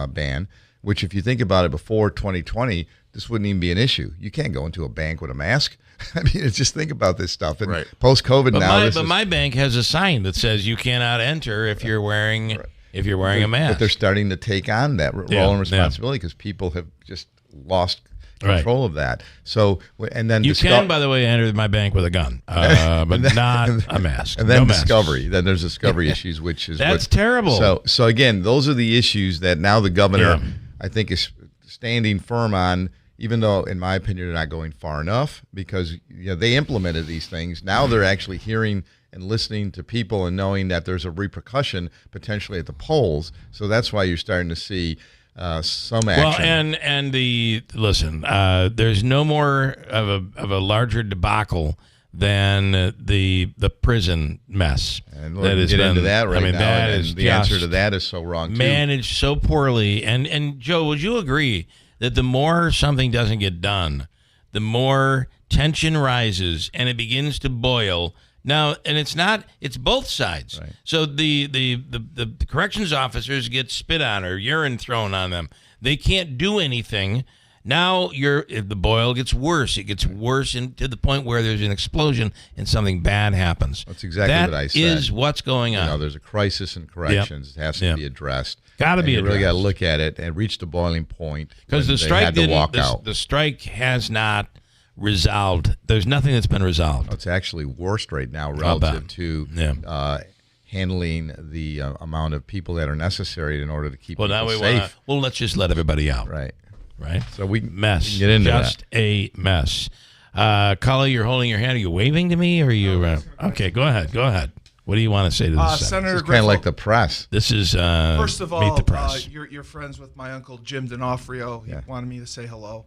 ban, which if you think about it, before 2020, this wouldn't even be an issue. You can't go into a bank with a mask. I mean, just think about this stuff. And post-COVID now,
my bank has a sign that says you cannot enter if you're wearing a mask.
But they're starting to take on that role and responsibility because people have just lost control of that. So, and then
you can, by the way, enter my bank with a gun, but not a mask.
And then
no
discovery.
Masks.
Then there's discovery issues, which is
that's terrible.
So again, those are the issues that now the governor, I think, is standing firm on. Even though, in my opinion, they're not going far enough because they implemented these things. Now they're actually hearing and listening to people and knowing that there's a repercussion potentially at the polls. So that's why you're starting to see some action.
Well, and listen, there's no more of a larger debacle than the prison mess.
And we'll get into that right now.
That is
the answer to that is so wrong too.
Managed so poorly. And Joe, would you agree that the more something doesn't get done, the more tension rises and it begins to boil? Now, and it's both sides. Right. So the corrections officers get spit on or urine thrown on them. They can't do anything. Now the boil gets worse. It gets worse to the point where there's an explosion and something bad happens.
That's exactly what I said.
That is what's going on.
There's a crisis in corrections. It has to be addressed.
Got to be addressed.
You really got to look at it and reach the boiling point
because the strike the strike has not resolved. There's nothing that's been resolved.
It's actually worse right now relative to handling the amount of people that are necessary in order to keep people safe.
Let's just let everybody out.
Right. So we
can get
into
just
that.
A mess. Cully, you're holding your hand. Are you waving to me? Or are you? Okay, go ahead. What do you want to say to this?
Senator
It's kind of like the press.
This is
first of all,
Meet the Press.
You're friends with my uncle Jim D'Onofrio. He wanted me to say hello.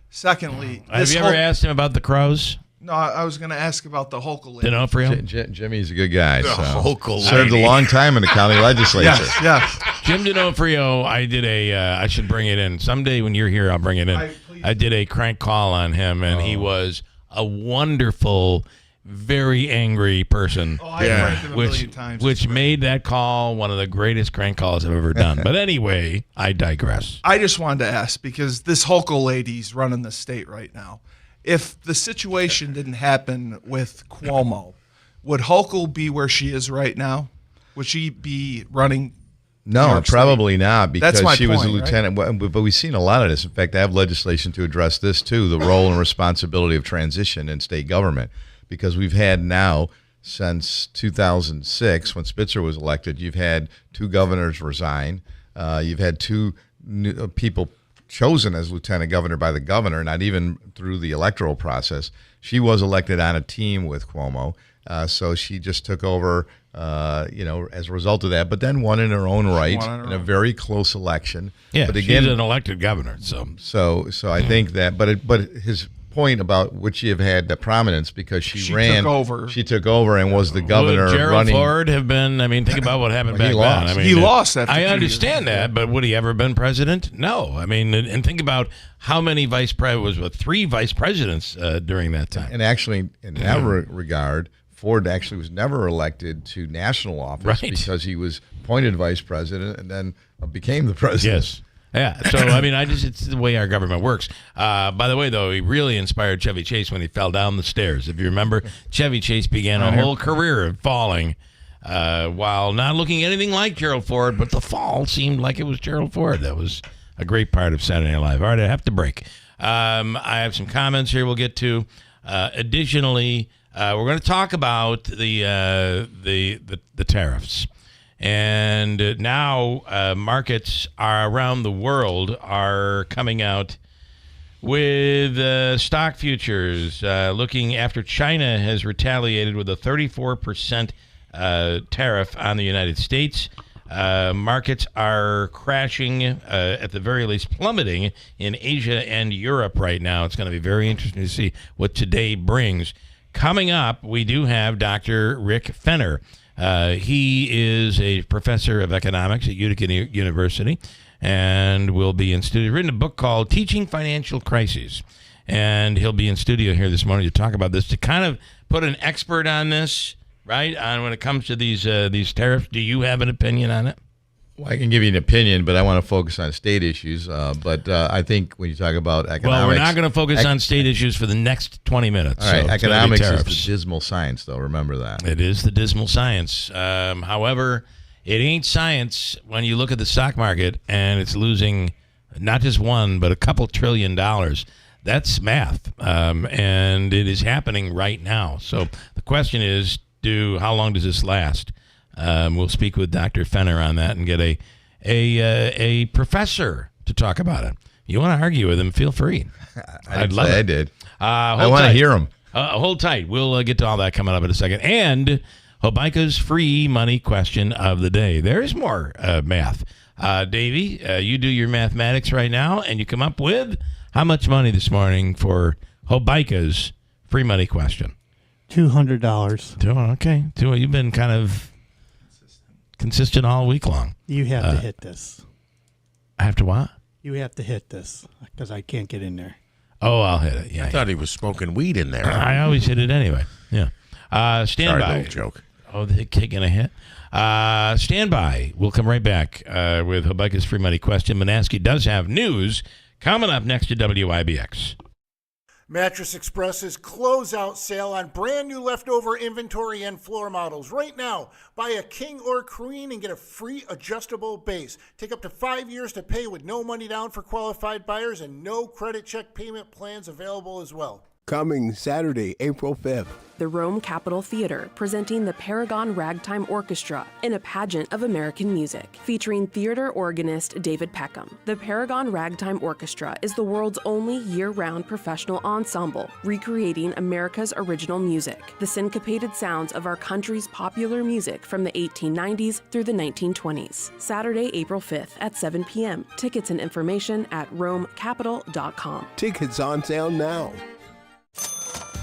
Secondly,
have you ever asked him about the crows?
No, I was going to ask about the Hochul lady.
D'Onofrio?
Jimmy's a good guy.
Hochul
served a long time in the county legislature.
Yes.
Jim D'Onofrio, I did I should bring it in. Someday when you're here, I'll bring it in. I did a crank call on him, and he was a wonderful, very angry person.
I've him a million times.
Which made that call one of the greatest crank calls I've ever done. But anyway, I digress.
I just wanted to ask, because this Hochul lady's running the state right now. If the situation didn't happen with Cuomo, would Hochul be where she is right now? Would she be running?
No, probably not, because she was a lieutenant.
Right?
But we've seen a lot of this. In fact, I have legislation to address this too, the role and responsibility of transition in state government. Because we've had now, since 2006, when Spitzer was elected, you've had 2 governors resign. You've had 2 people chosen as lieutenant governor by the governor, not even through the electoral process. She was elected on a team with Cuomo, so she just took over, as a result of that, but then won in her own right in a very close election.
Yeah,
but again,
she's an elected governor.
So I think that, but his point about would she have had the prominence because she ran. She took over and was the governor.
Would Gerald
running.
Ford have been? I mean, think about what happened back then.
He lost after
I
2
understand
years.
that, but would he ever been president? No. I mean, and think about how many 3 vice presidents during that time.
And actually, in that regard, Ford actually was never elected to national office because he was appointed vice president and then became the president.
Yes. Yeah. So, I mean, it's the way our government works. By the way, though, he really inspired Chevy Chase when he fell down the stairs. If you remember, Chevy Chase began a whole career of falling while not looking anything like Gerald Ford, but the fall seemed like it was Gerald Ford. That was a great part of Saturday Night Live. All right, I have to break. I have some comments here we'll get to. Additionally, we're going to talk about the tariffs. And now markets around the world are coming out with stock futures looking after China has retaliated with a 34% tariff on the United States. Markets are crashing, at the very least plummeting in Asia and Europe right now. It's going to be very interesting to see what today brings. Coming up, we do have Dr. Rick Fenner. He is a professor of economics at Utica University and will be in studio. He's written a book called Teaching Financial Crises. And he'll be in studio here this morning to talk about this, to kind of put an expert on this, right, on when it comes to these tariffs. Do you have an opinion on it?
Well, I can give you an opinion, but I want to focus on state issues. But I think when you talk about economics...
Well, we're not going to focus on state issues for the next 20 minutes.
All right,
so
economics is the dismal science, though. Remember that.
It is the dismal science. However, it ain't science when you look at the stock market and it's losing not just $1, but a couple $1 trillion. That's math, and it is happening right now. So the question is, how long does this last? We'll speak with Dr. Fenner on that and get a professor to talk about it. You want to argue with him, feel free.
I'd love it. I did.
I
want to hear him.
Hold tight. We'll get to all that coming up in a second. And Hobica's free money question of the day. There is more math. Davey, you do your mathematics right now, and you come up with how much money this morning for Hobica's free money question?
$200.
Okay. You've been kind of consistent all week long.
You have to hit this.
I have to what?
You have to hit this because I can't get in there.
Oh, I'll hit it. Yeah.
I thought he was smoking weed in there.
I always hit it anyway. Yeah. Stand
Sorry,
by.
little joke.
Oh, the kick and a hit. Stand by. We'll come right back with Hobica's free money question. Manaski does have news coming up next to WIBX.
Mattress Express's closeout sale on brand new leftover inventory and floor models. Right now, buy a king or queen and get a free adjustable base. Take up to 5 years to pay with no money down for qualified buyers and no credit check payment plans available as well.
Coming Saturday, April 5th.
The Rome Capitol Theater presenting the Paragon Ragtime Orchestra in a pageant of American music, featuring theater organist David Peckham. The Paragon Ragtime Orchestra is the world's only year-round professional ensemble, recreating America's original music, the syncopated sounds of our country's popular music from the 1890s through the 1920s. Saturday, April 5th at 7 p.m. Tickets and information at romecapital.com.
Tickets on sale now.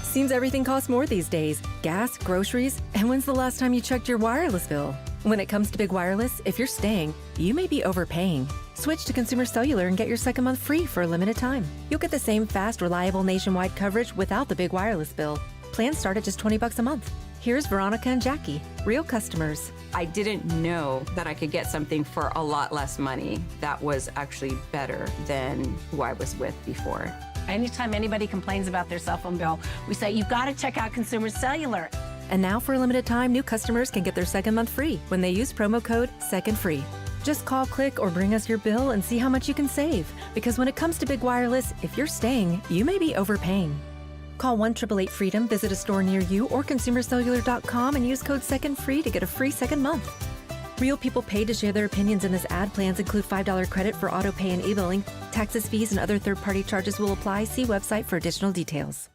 Seems everything costs more these days. Gas, groceries, and when's the last time you checked your wireless bill? When it comes to Big Wireless, if you're staying, you may be overpaying. Switch to Consumer Cellular and get your second month free for a limited time. You'll get the same fast, reliable nationwide coverage without the big wireless bill. Plans start at just $20 a month. Here's Veronica and Jackie, real customers.
I didn't know that I could get something for a lot less money that was actually better than who I was with before.
Anytime anybody complains about their cell phone bill, we say, you've got to check out Consumer Cellular.
And now for a limited time, new customers can get their second month free when they use promo code SECONDFREE. Just call, click, or bring us your bill and see how much you can save. Because when it comes to Big Wireless, if you're staying, you may be overpaying. Call 1-888-FREEDOM, visit a store near you, or consumercellular.com and use code SECONDFREE to get a free second month. Real people paid to share their opinions in this ad. Plans include $5 credit for auto pay and e-billing. Taxes, fees, and other third-party charges will apply. See website for additional details.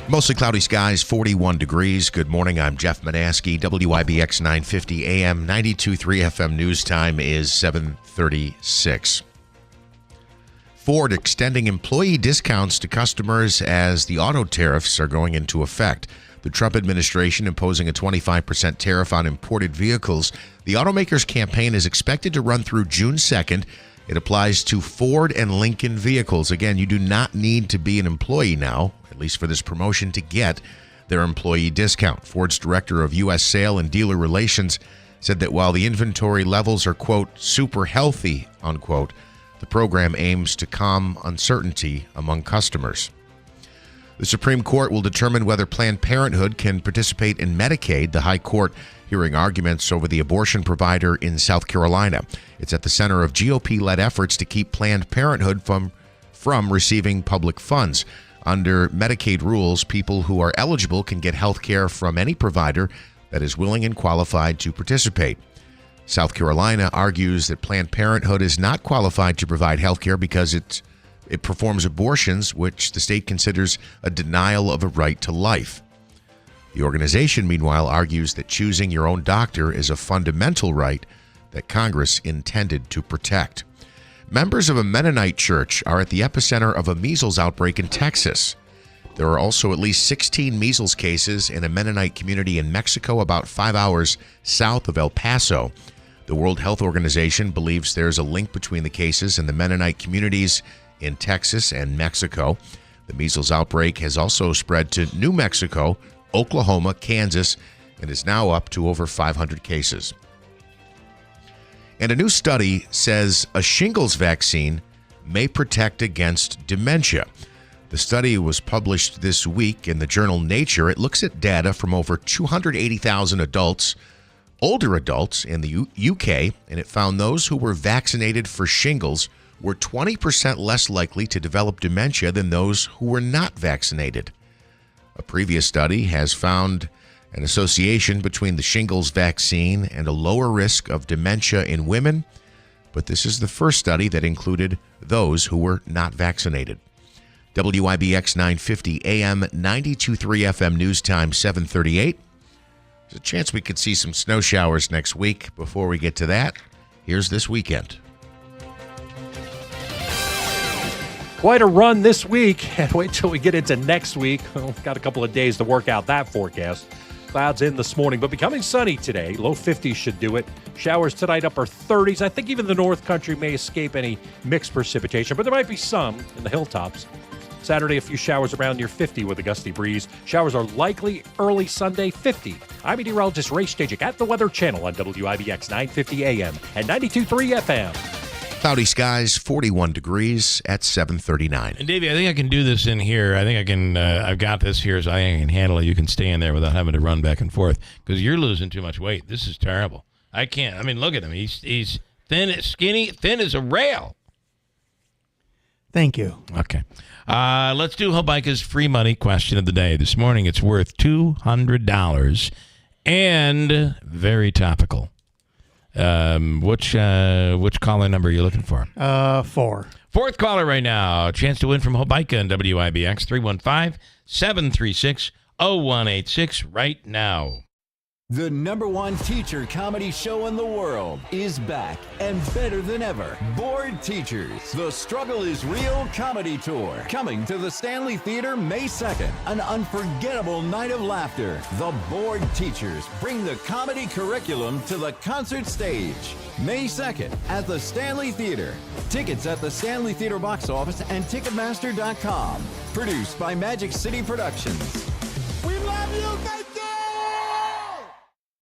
Mostly cloudy skies, 41 degrees. Good morning. I'm Jeff Manaski. WIBX 950 AM, 92.3 FM news time is 7:36. Ford extending employee discounts to customers as the auto tariffs are going into effect. The Trump administration imposing a 25% tariff on imported vehicles. The automaker's campaign is expected to run through June 2nd. It applies to Ford and Lincoln vehicles. Again, you do not need to be an employee now, at least for this promotion, to get their employee discount. Ford's director of U.S. Sale and Dealer Relations said that while the inventory levels are, quote, super healthy, unquote, the program aims to calm uncertainty among customers. The Supreme Court will determine whether Planned Parenthood can participate in Medicaid. The High Court hearing arguments over the abortion provider in South Carolina. It's at the center of GOP-led efforts to keep Planned Parenthood from receiving public funds. Under Medicaid rules, people who are eligible can get health care from any provider that is willing and qualified to participate. South Carolina argues that Planned Parenthood is not qualified to provide health care because it performs abortions, which the state considers a denial of a right to life. The organization, meanwhile, argues that choosing your own doctor is a fundamental right that Congress intended to protect. Members of a Mennonite church are at the epicenter of a measles outbreak in Texas. There are also at least 16 measles cases in a Mennonite community in Mexico, about 5 hours south of El Paso. The World Health Organization believes there's a link between the cases and the Mennonite communities in Texas and Mexico. The measles outbreak has also spread to New Mexico, Oklahoma, Kansas, and is now up to over 500 cases. And a new study says a shingles vaccine may protect against dementia. The study was published this week in the journal Nature. It looks at data from over 280,000 adults, older adults in the UK, and it found those who were vaccinated for shingles were 20% less likely to develop dementia than those who were not vaccinated. A previous study has found an association between the shingles vaccine and a lower risk of dementia in women, but this is the first study that included those who were not vaccinated. WIBX 950 AM 92.3 FM News Time 7:38. There's a chance we could see some snow showers next week. Before we get to that, here's this weekend.
Quite a run this week, and wait till we get into next week. We've got a couple of days to work out that forecast. Clouds in this morning, but becoming sunny today. Low 50s should do it. Showers tonight, upper 30s. I think even the North Country may escape any mixed precipitation, but there might be some in the hilltops. Saturday, a few showers around near 50 with a gusty breeze. Showers are likely early Sunday, 50. I'm meteorologist Ray Stajic at the Weather Channel on WIBX 950 AM and 92.3 FM.
Cloudy skies, 41 degrees at 7:39.
And Davey, I think I can do this in here. I think I can. I've got this here, so I can handle it. You can stay in there without having to run back and forth because you're losing too much weight. This is terrible. I can't. I mean, look at him. He's thin, skinny, thin as a rail.
Thank you.
Okay. Let's do Hobica's free money question of the day. This morning, it's worth $200 and very topical. Which caller number are you looking for?
4.
Fourth caller right now. Chance to win from Hobica and WIBX 315-736-0186 right now.
The #1 teacher comedy show in the world is back and better than ever. Bored Teachers, The Struggle is Real Comedy Tour. Coming to the Stanley Theater May 2nd. An unforgettable night of laughter. The Bored Teachers bring the comedy curriculum to the concert stage. May 2nd at the Stanley Theater. Tickets at the Stanley Theater box office and Ticketmaster.com. Produced by Magic City Productions.
We love you, thank you!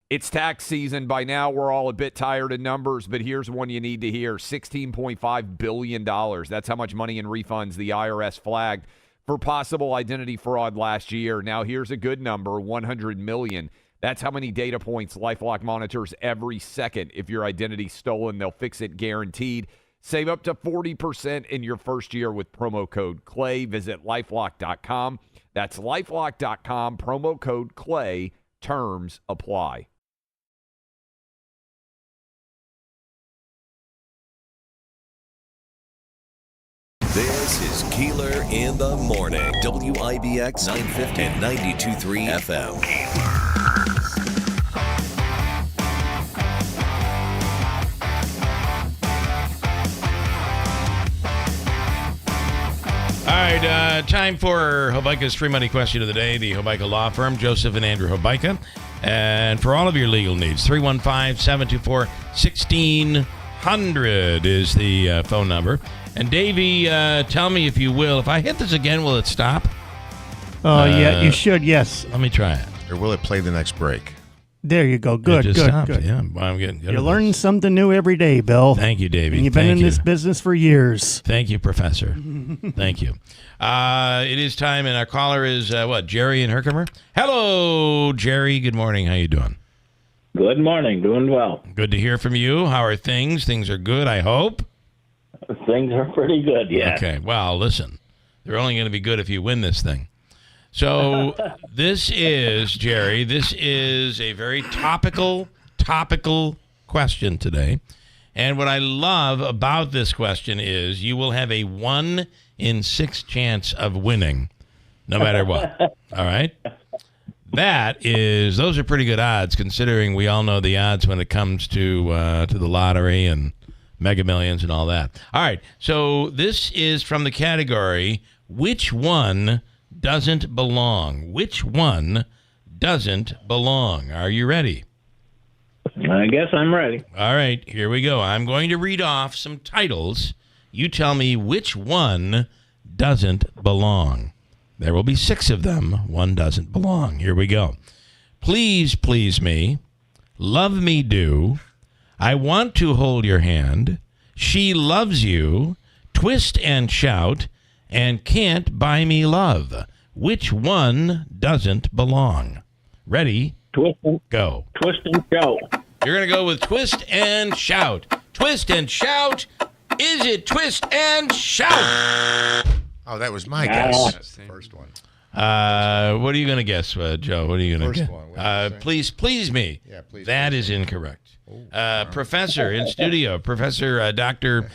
It's tax season. By now, we're all a bit tired of numbers, but here's one you need to hear. $16.5 billion. That's how much money in refunds the IRS flagged for possible identity fraud last year. Now, here's a good number, $100 million. That's how many data points LifeLock monitors every second. If your identity's stolen, they'll fix it guaranteed. Save up to 40% in your first year with promo code CLAY. Visit LifeLock.com. That's LifeLock.com, promo code CLAY. Terms apply.
This is Keeler in the morning. WIBX 950 and 92.3 FM.
All right, time for Hobica's free money question of the day. The Hobica Law Firm, Joseph and Andrew Hobica. And for all of your legal needs, 315-724-1600 is the phone number. And Davey, tell me if you will, if I hit this again, will it stop?
Oh, yeah, you should, yes.
Let me try it.
Or will it play the next break?
There you go. Good,
It just
good,
stopped.
good.
Yeah, well, I'm getting good.
You're
at
learning something new every day, Bill.
Thank you, Davey.
And you've been
Thank
in this business for years.
Thank you, Professor. Thank you. It is time, and our caller is, Jerry in Herkimer? Hello, Jerry. Good morning. How you doing?
Good morning. Doing well.
Good to hear from you. How are things? Things are good, I hope.
Things are pretty good, yeah.
Okay. Well, listen, they're only going to be good if you win this thing. So this is, Jerry, this is a very topical question today. And what I love about this question is you will have a 1 in 6 chance of winning, no matter what. All right? Those are pretty good odds, considering we all know the odds when it comes to the lottery and Mega Millions and all that. All right, so this is from the category, which one doesn't belong? Which one doesn't belong? Are you ready?
I guess I'm ready.
All right, here we go. I'm going to read off some titles. You tell me which one doesn't belong. There will be 6 of them. One doesn't belong. Here we go. Please, Please Me, Love Me Do, I Want to Hold Your Hand, She Loves You, Twist and Shout, and Can't Buy Me Love. Which one doesn't belong? Ready? Go.
Twist and Shout.
You're going to go with Twist and Shout. Twist and Shout. Is it Twist and Shout?
Oh, that was my guess.
That's the first one.
What are you going to guess, Joe? What are you going to
First
guess?
one.
Please, Please Me.
Yeah, please.
That is incorrect. Professor in studio, Professor Dr.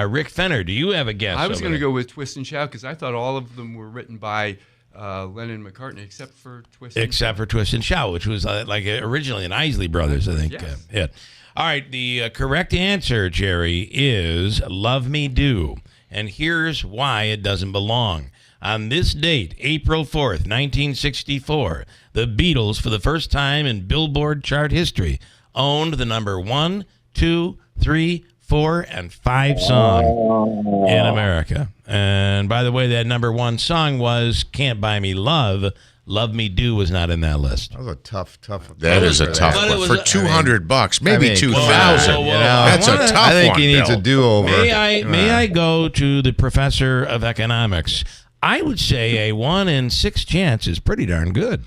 Rick Fenner, do you have a guess?
I was going to go with Twist and Shout because I thought all of them were written by Lennon and McCartney, except for Twist and Shout.
For Twist and Shout, which was originally an Isley Brothers, I think.
Yes.
Hit. All right, the correct answer, Jerry, is Love Me Do. And here's why it doesn't belong. On this date, April 4th, 1964, the Beatles, for the first time in Billboard chart history, owned the number 1, 2, 3, 4, and 5 song in America. And by the way, that number 1 song was Can't Buy Me Love. Love Me Do was not in that list.
That was a tough.
That is a tough one. For $200, maybe 2,000.
Whoa.
That's a tough one.
I think he needs a do-over.
May I go to the professor of economics? I would say a 1 in 6 chance is pretty darn good.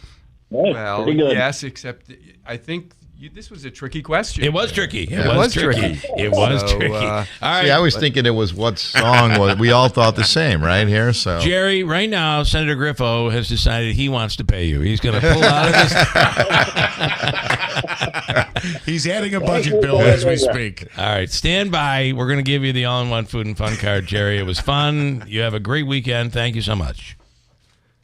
Well, yes, except I think this was a tricky question.
It was tricky. It was tricky. It was tricky. All right.
See, I was thinking it was what song was. We all thought the same, right here. So
Jerry, right now, Senator Griffo has decided he wants to pay you. He's going to pull out of his.
He's adding a budget bill as we speak.
All right, stand by. We're going to give you the all-in-one food and fun card, Jerry. It was fun. You have a great weekend. Thank you so much.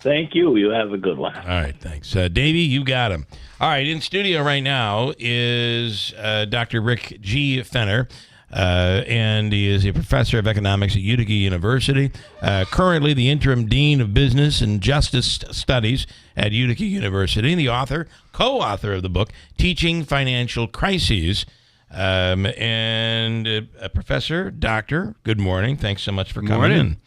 Thank you. You have a good one.
All right, thanks. Davey, you got him. All right, in studio right now is Dr. Rick G. Fenner, and he is a professor of economics at Utica University, currently the interim dean of business and justice studies at Utica University, and the co-author of the book, Teaching Financial Crises. And Professor, Doctor, good morning. Thanks so much for coming in.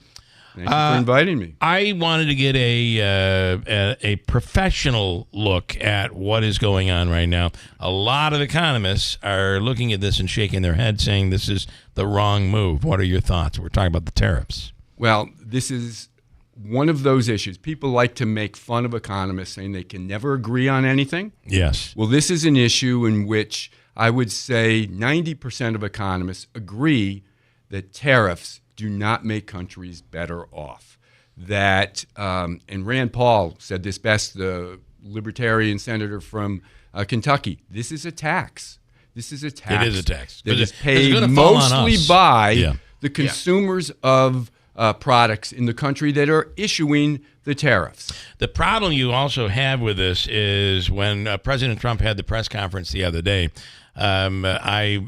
Thank you for inviting me.
I wanted to get a professional look at what is going on right now. A lot of economists are looking at this and shaking their head, saying this is the wrong move. What are your thoughts? We're talking about the tariffs.
Well, this is one of those issues. People like to make fun of economists, saying they can never agree on anything.
Yes.
Well, this is an issue in which I would say 90% of economists agree that tariffs do not make countries better off. That, and Rand Paul said this best, the libertarian senator from Kentucky, this is a tax. This is a tax.
It is a tax.
That is paid mostly by the consumers of products in the country that are issuing the tariffs.
The problem you also have with this is when President Trump had the press conference the other day, I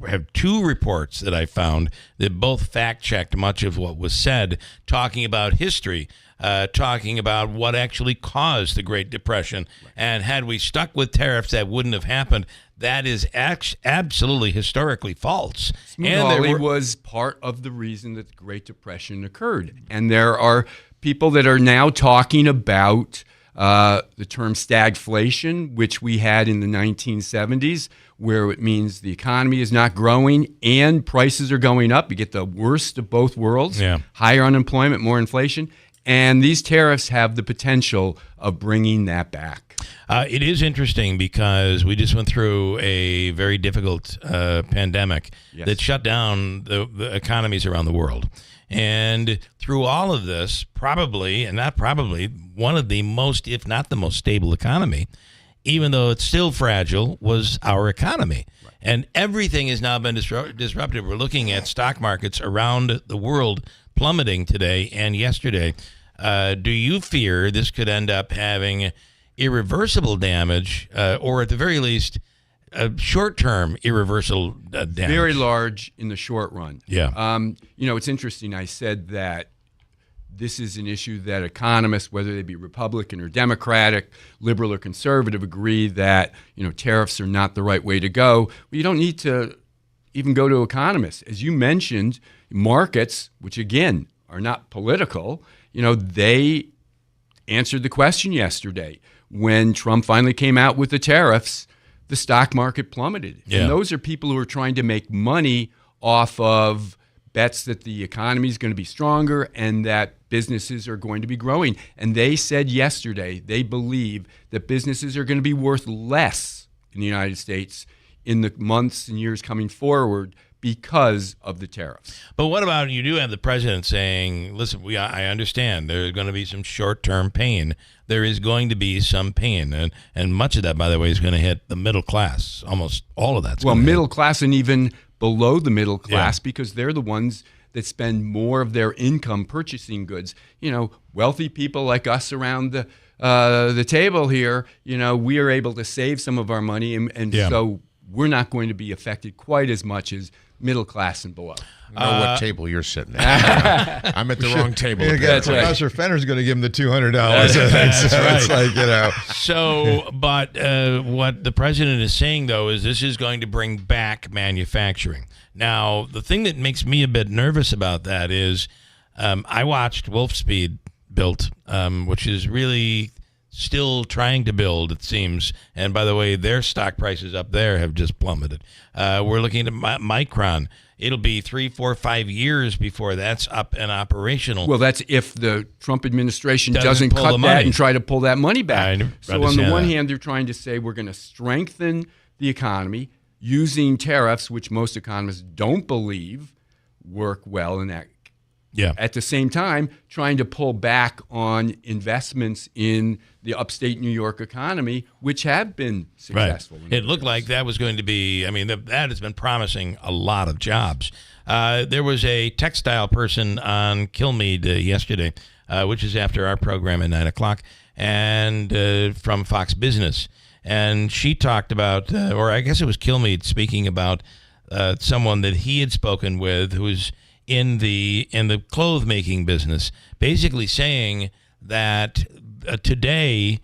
have 2 reports that I found that both fact-checked much of what was said, talking about history, talking about what actually caused the Great Depression. And had we stuck with tariffs, that wouldn't have happened. That is absolutely historically false.
Smoot-Hawley was part of the reason that the Great Depression occurred. And there are people that are now talking about the term stagflation, which we had in the 1970s, where it means the economy is not growing and prices are going up. You get the worst of both worlds, higher unemployment, more inflation. And these tariffs have the potential of bringing that back.
It is interesting because we just went through a very difficult pandemic that shut down the economies around the world. And through all of this, probably, and not probably, one of the most, if not the most stable economy, even though it's still fragile, was our economy. Right. And everything has now been disrupted. We're looking at stock markets around the world plummeting today and yesterday. Do you fear this could end up having irreversible damage, or at the very least, short-term irreversible damage?
Very large in the short run.
Yeah.
It's interesting. I said that this is an issue that economists, whether they be Republican or Democratic, liberal or conservative, agree that tariffs are not the right way to go. Well, you don't need to even go to economists. As you mentioned, markets, which again are not political, they answered the question yesterday. When Trump finally came out with the tariffs, the stock market plummeted.
Yeah.
And those are people who are trying to make money off of bets that the economy is going to be stronger and that businesses are going to be growing. And they said yesterday they believe that businesses are going to be worth less in the United States in the months and years coming forward because of the tariffs.
But what about, you do have the president saying, listen, I understand there's going to be some short-term pain. There is going to be some pain. And much of that, by the way, is going to hit the middle class. Almost all of that's
middle class and even below the middle class, because they're the ones that spend more of their income purchasing goods. Wealthy people like us around the table here, we are able to save some of our money, and so we're not going to be affected quite as much as middle class and below.
I know what table you're sitting at. I'm at the wrong table.
Professor Fenner's going to give him the $200.
That's right.
It's like,
So, but what the president is saying, though, is this is going to bring back manufacturing. Now, the thing that makes me a bit nervous about that is I watched Wolfspeed built, which is really still trying to build, it seems. And by the way, their stock prices up there have just plummeted. We're looking at Micron. It'll be 3, 4, 5 years before that's up and operational.
Well, that's if the Trump administration doesn't cut that and try to pull that money back. So on the one hand, they're trying to say we're going to strengthen the economy using tariffs, which most economists don't believe work well in that.
Yeah.
At the same time, trying to pull back on investments in the upstate New York economy, which have been successful.
Right. It looked like that was going to be, that has been promising a lot of jobs. There was a textile person on Kilmeade yesterday, which is after our program at 9 o'clock, and from Fox Business. And she talked about, or I guess it was Kilmeade speaking about someone that he had spoken with who's in the clothes making business, basically saying that today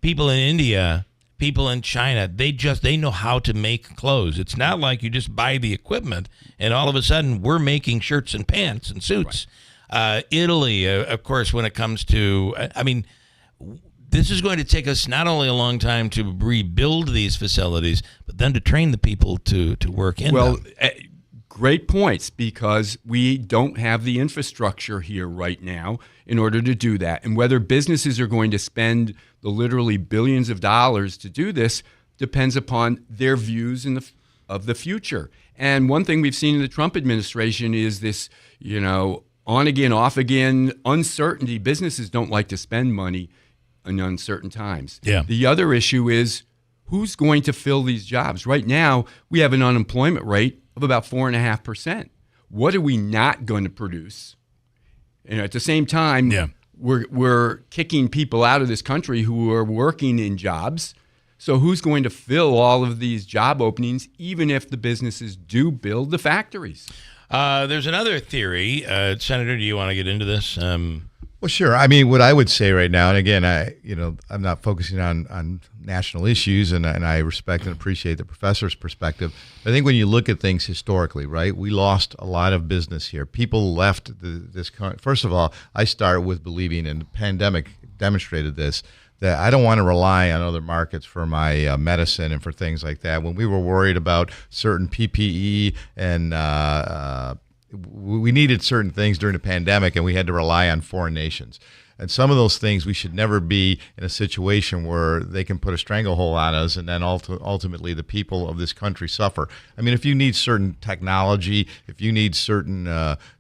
people in India, people in China, they know how to make clothes. It's not like you just buy the equipment and all of a sudden we're making shirts and pants and suits. Right. Italy, of course, when it comes to, this is going to take us not only a long time to rebuild these facilities, but then to train the people to work in them.
Great points, because we don't have the infrastructure here right now in order to do that. And whether businesses are going to spend the literally billions of dollars to do this depends upon their views of the future. And one thing we've seen in the Trump administration is this, on again, off again uncertainty. Businesses don't like to spend money in uncertain times.
Yeah.
The other issue is who's going to fill these jobs? Right now, we have an unemployment rate of about 4.5%. What are we not going to produce? And at the same time, we're kicking people out of this country who are working in jobs. So who's going to fill all of these job openings, even if the businesses do build the factories?
There's another theory. Senator, do you want to get into this?
Well, sure. I mean, what I would say right now, and again, I'm not focusing on national issues, and I respect and appreciate the professor's perspective. I think when you look at things historically, right, we lost a lot of business here. People left this country. First of all, I start with believing, and the pandemic demonstrated this, that I don't want to rely on other markets for my medicine and for things like that. When we were worried about certain PPE and we needed certain things during the pandemic, and we had to rely on foreign nations. And some of those things, we should never be in a situation where they can put a stranglehold on us, and then ultimately the people of this country suffer. I mean, if you need certain technology, if you need certain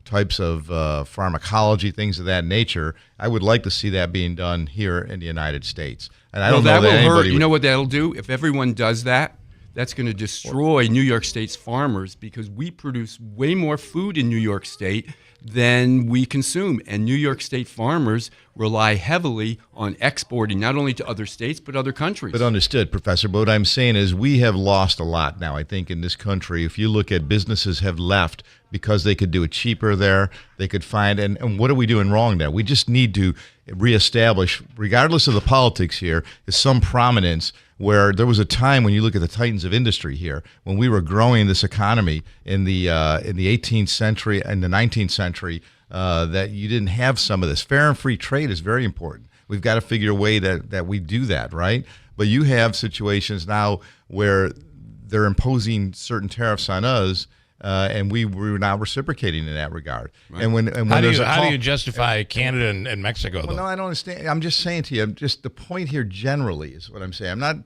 types of pharmacology, things of that nature, I would like to see that being done here in the United States. And I don't know that
will
anybody
hurt. You know what that'll do? If everyone does that, that's going to destroy New York State's farmers, because we produce way more food in New York State than we consume. And New York State farmers rely heavily on exporting, not only to other states, but other countries.
But understood, Professor. But what I'm saying is we have lost a lot now, I think, in this country. If you look at businesses have left because they could do it cheaper there, they could find, and what are we doing wrong there? We just need to reestablish, regardless of the politics here, is some prominence where there was a time when you look at the titans of industry here, when we were growing this economy in the 18th century and the 19th century, that you didn't have some of this. Fair and free trade is very important. We've got to figure a way that we do that, right? But you have situations now where they're imposing certain tariffs on us, and we're not reciprocating in that regard. Right. And when
how do you justify Canada and Mexico?
Well, no, I don't understand. I'm just saying to you, just the point here generally is what I'm saying. I'm not.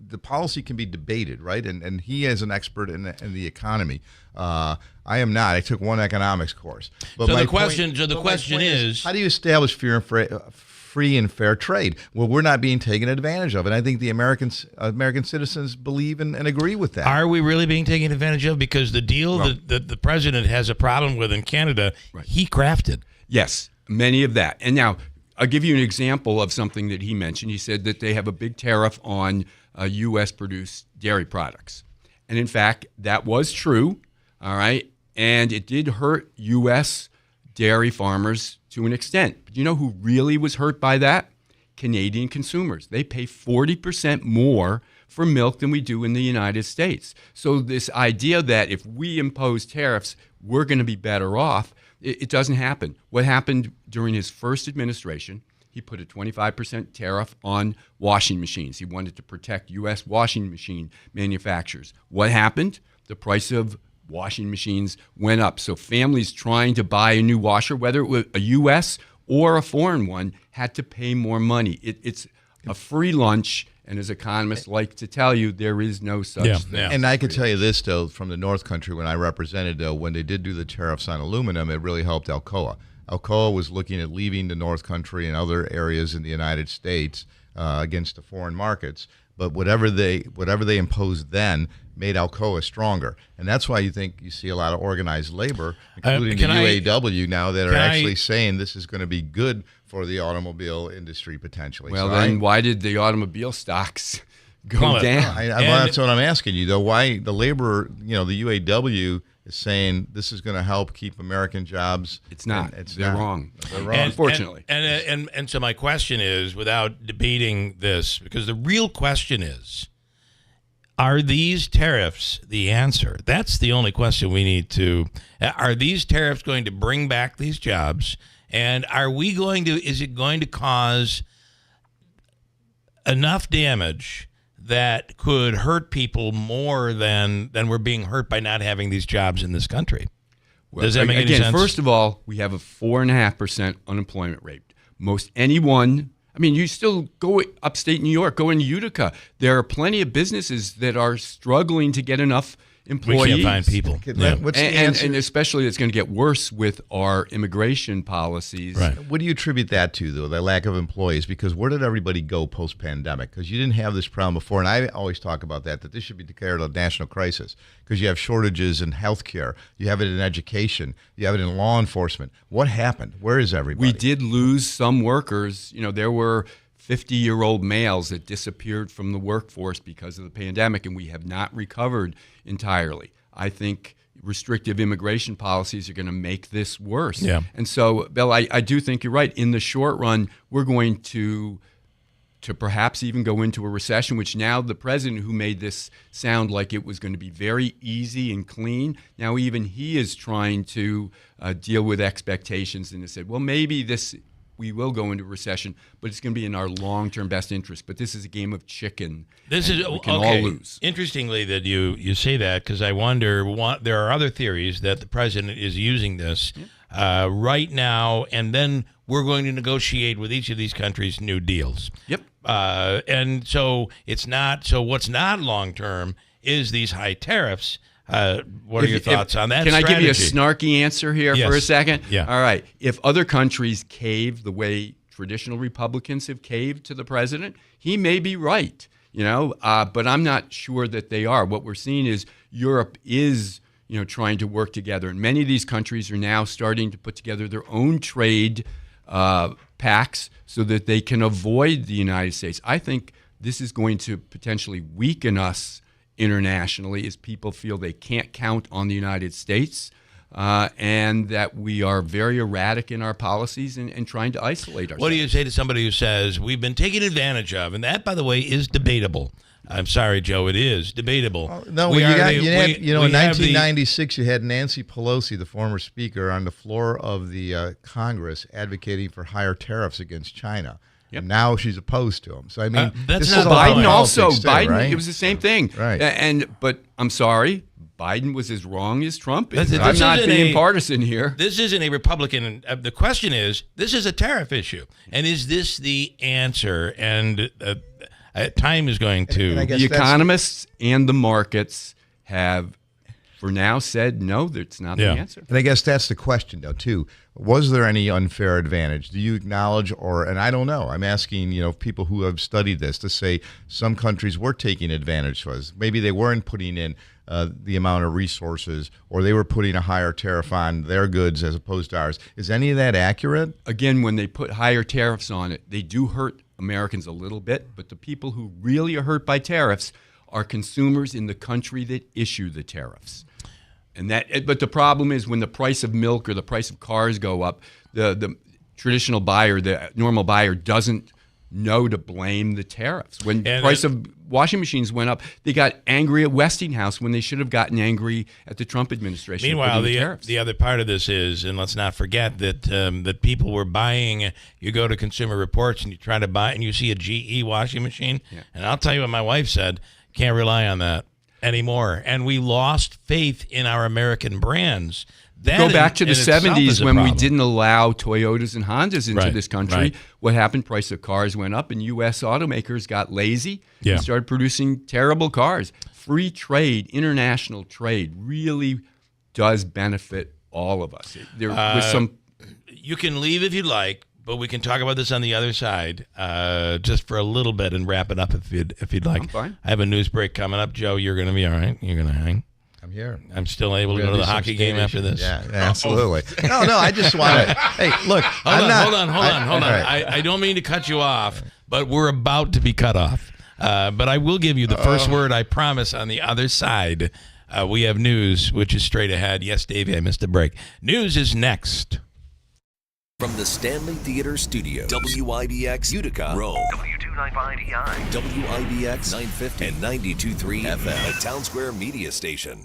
The policy can be debated, right? And he is an expert in the economy. I am not. I took one economics course. But
so the question is,
how do you establish free and fair trade? Well, we're not being taken advantage of, and I think the American citizens believe and agree with that.
Are we really being taken advantage of? Because the deal that the president has a problem with in Canada, he crafted.
Yes, many of that. And now I'll give you an example of something that he mentioned. He said that they have a big tariff on U.S.-produced dairy products. And in fact, that was true, all right? And it did hurt U.S. dairy farmers to an extent. But you know who really was hurt by that? Canadian consumers. They pay 40% more for milk than we do in the United States. So this idea that if we impose tariffs, we're going to be better off, it doesn't happen. What happened during his first administration, he put a 25% tariff on washing machines. He wanted to protect U.S. washing machine manufacturers. What happened? The price of washing machines went up. So families trying to buy a new washer, whether it was a U.S. or a foreign one, had to pay more money. It's a free lunch, and as economists like to tell you, there is no such thing.
And I could tell you this, though, from the North Country, when I represented, though, when they did do the tariffs on aluminum, it really helped Alcoa. Alcoa was looking at leaving the North Country and other areas in the United States against the foreign markets. But whatever they imposed then made Alcoa stronger. And that's why you think you see a lot of organized labor, including the UAW now, that are actually saying this is going to be good for the automobile industry potentially.
Well, so then why did the automobile stocks go down?
That's what I'm asking you, though. Why the labor, the UAW is saying this is going to help keep American jobs.
It's not. They're wrong. They're wrong, unfortunately.
And so my question is, without debating this, because the real question is, are these tariffs the answer? That's the only question we need to. Are these tariffs going to bring back these jobs? And is it going to cause enough damage that could hurt people more than we're being hurt by not having these jobs in this country? Does that make any sense?
First of all, we have a 4.5% unemployment rate. Most anyone, you still go upstate New York, go into Utica. There are plenty of businesses that are struggling to get enough employees.
We can't find people.
What's the answer?
And especially it's going to get worse with our immigration policies.
Right. What do you attribute that to, though, the lack of employees? Because where did everybody go post-pandemic? Because you didn't have this problem before, and I always talk about that this should be declared a national crisis because you have shortages in healthcare, you have it in education, you have it in law enforcement. What happened? Where is everybody?
We did lose some workers. There were 50-year-old males that disappeared from the workforce because of the pandemic, and we have not recovered entirely. I think, restrictive immigration policies are going to make this worse.
Yeah.
And so, Bill, I do think you're right. In the short run, we're going to perhaps even go into a recession, which now the president, who made this sound like it was going to be very easy and clean, now even he is trying to deal with expectations and has said, well, maybe we will go into recession, but it's going to be in our long-term best interest. But this is a game of chicken. We can all lose.
Interestingly that you say that, because I wonder, there are other theories that the president is using this right now, and then we're going to negotiate with each of these countries new deals.
Yep.
And so what's not long-term is these high tariffs. What are your thoughts on that?
Can
strategy?
I give you a snarky answer here for a second?
Yeah.
All right. If other countries cave the way traditional Republicans have caved to the president, he may be right, but I'm not sure that they are. What we're seeing is Europe is, trying to work together. And many of these countries are now starting to put together their own trade pacts so that they can avoid the United States. I think this is going to potentially weaken us internationally as people feel they can't count on the United States and that we are very erratic in our policies and trying to isolate ourselves.
What do you say to somebody who says we've been taken advantage of? And that, by the way, is debatable. I'm sorry, Joe, it is debatable.
In 1996, you had Nancy Pelosi, the former speaker, on the floor of the Congress advocating for higher tariffs against China. Yep. And now she's opposed to them. So, I mean,
that's
not
Biden also.
Biden, right?
It was the same thing.
Right.
But I'm sorry, Biden was as wrong as Trump is. I'm not being partisan here.
This isn't a Republican. The question is, this is a tariff issue. And is this the answer? And time is going to...
The economists and the markets have, for now, said no, that's not the answer.
And I guess that's the question, though, too. Was there any unfair advantage? Do you acknowledge, and I don't know, I'm asking, people who have studied this to say some countries were taking advantage of us. Maybe they weren't putting in the amount of resources, or they were putting a higher tariff on their goods as opposed to ours. Is any of that accurate?
Again, when they put higher tariffs on it, they do hurt Americans a little bit, but the people who really are hurt by tariffs are consumers in the country that issue the tariffs. But the problem is when the price of milk or the price of cars go up, the traditional buyer, the normal buyer, doesn't know to blame the tariffs. When the price of washing machines went up, they got angry at Westinghouse when they should have gotten angry at the Trump administration.
Meanwhile, the other part of this is, and let's not forget that people were buying. You go to Consumer Reports and you try to buy, and you see a GE washing machine, and I'll tell you what my wife said: can't rely on that anymore. And we lost faith in our American brands.
Go back to the 70s when we didn't allow Toyotas and Hondas into this country.
Right.
What happened? Price of cars went up, and U.S. automakers got lazy and started producing terrible cars. Free trade, international trade, really does benefit all of us. There was some.
You can leave if you'd like, but we can talk about this on the other side, just for a little bit, and wrap it up if you'd like.
I'm fine.
I have a news break coming up. Joe, you're going to be all right. You're going to hang.
I'm here.
I'm still able to go to the hockey game after this.
Yeah, absolutely. No, I just want to. Hey, look.
Hold on. I don't mean to cut you off, but we're about to be cut off. But I will give you the first word, I promise, on the other side. We have news, which is straight ahead. Yes, Davey, I missed a break. News is next.
From the Stanley Theater Studio, WIBX Utica, Rome, W295EI, WIBX 950 and 92.3 FM, a Town Square media station.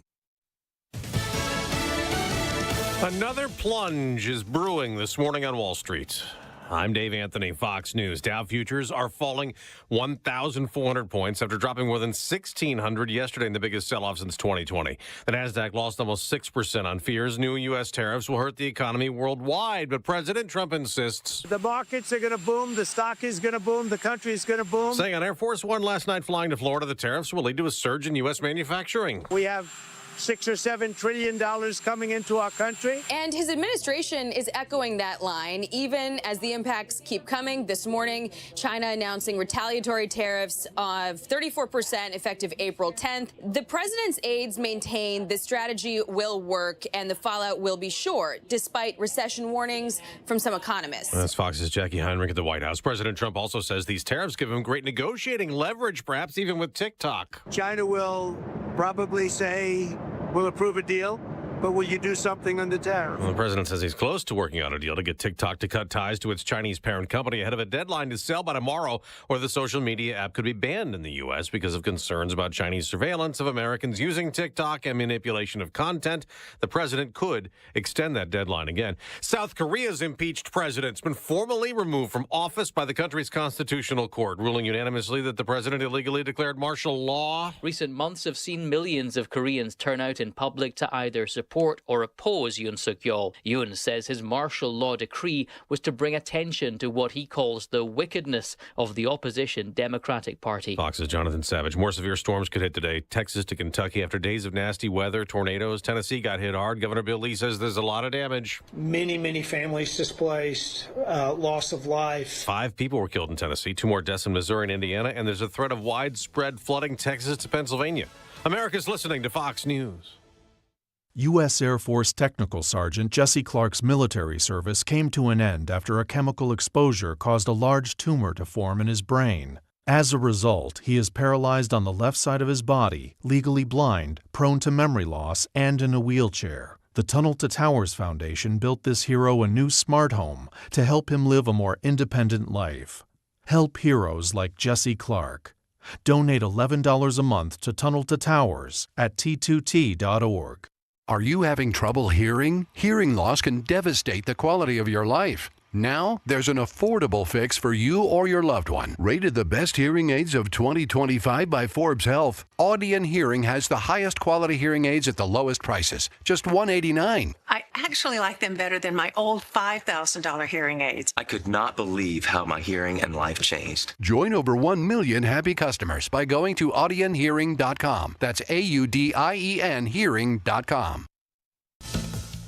Another plunge is brewing this morning on Wall Street. I'm Dave Anthony, Fox News. Dow futures are falling 1,400 points after dropping more than 1,600 yesterday in the biggest sell-off since 2020. The Nasdaq lost almost 6% on fears new U.S. tariffs will hurt the economy worldwide, but President Trump insists
the markets are going to boom, the stock is going to boom, the country is going to boom.
Saying on Air Force One last night flying to Florida, the tariffs will lead to a surge in U.S. manufacturing.
We have $6 or $7 trillion coming into our country.
And his administration is echoing that line, even as the impacts keep coming. This morning, China announcing retaliatory tariffs of 34% effective April 10th. The president's aides maintain this strategy will work and the fallout will be short, despite recession warnings from some economists.
That's Fox's Jackie Heinrich at the White House. President Trump also says these tariffs give him great negotiating leverage, perhaps even with TikTok.
China will probably say, we'll approve a deal. But will you do something on the tariff?
Well, the president says he's close to working out a deal to get TikTok to cut ties to its Chinese parent company ahead of a deadline to sell by tomorrow, or the social media app could be banned in the U.S. because of concerns about Chinese surveillance of Americans using TikTok and manipulation of content. The president could extend that deadline again. South Korea's impeached president's been formally removed from office by the country's constitutional court, ruling unanimously that the president illegally declared martial law.
Recent months have seen millions of Koreans turn out in public to either support or oppose Yoon Suk-yeol. Yoon says his martial law decree was to bring attention to what he calls the wickedness of the opposition Democratic Party.
Fox's Jonathan Savage. More severe storms could hit today. Texas to Kentucky after days of nasty weather, tornadoes. Tennessee got hit hard. Governor Bill Lee says there's a lot of damage.
Many families displaced, loss of life.
5 people were killed in Tennessee, 2 more deaths in Missouri and Indiana, and there's a threat of widespread flooding Texas to Pennsylvania. America's listening to Fox News.
U.S. Air Force Technical Sergeant Jesse Clark's military service came to an end after a chemical exposure caused a large tumor to form in his brain. As a result, he is paralyzed on the left side of his body, legally blind, prone to memory loss, and in a wheelchair. The Tunnel to Towers Foundation built this hero a new smart home to help him live a more independent life. Help heroes like Jesse Clark. Donate $11 a month to Tunnel to Towers at t2t.org.
Are you having trouble hearing? Hearing loss can devastate the quality of your life. Now, there's an affordable fix for you or your loved one. Rated the best hearing aids of 2025 by Forbes Health, Audion Hearing has the highest quality hearing aids at the lowest prices, just $189.
I actually like them better than my old $5,000 hearing aids.
I could not believe how my hearing and life changed.
Join over 1 million happy customers by going to audionhearing.com. That's AUDIEN hearing.com.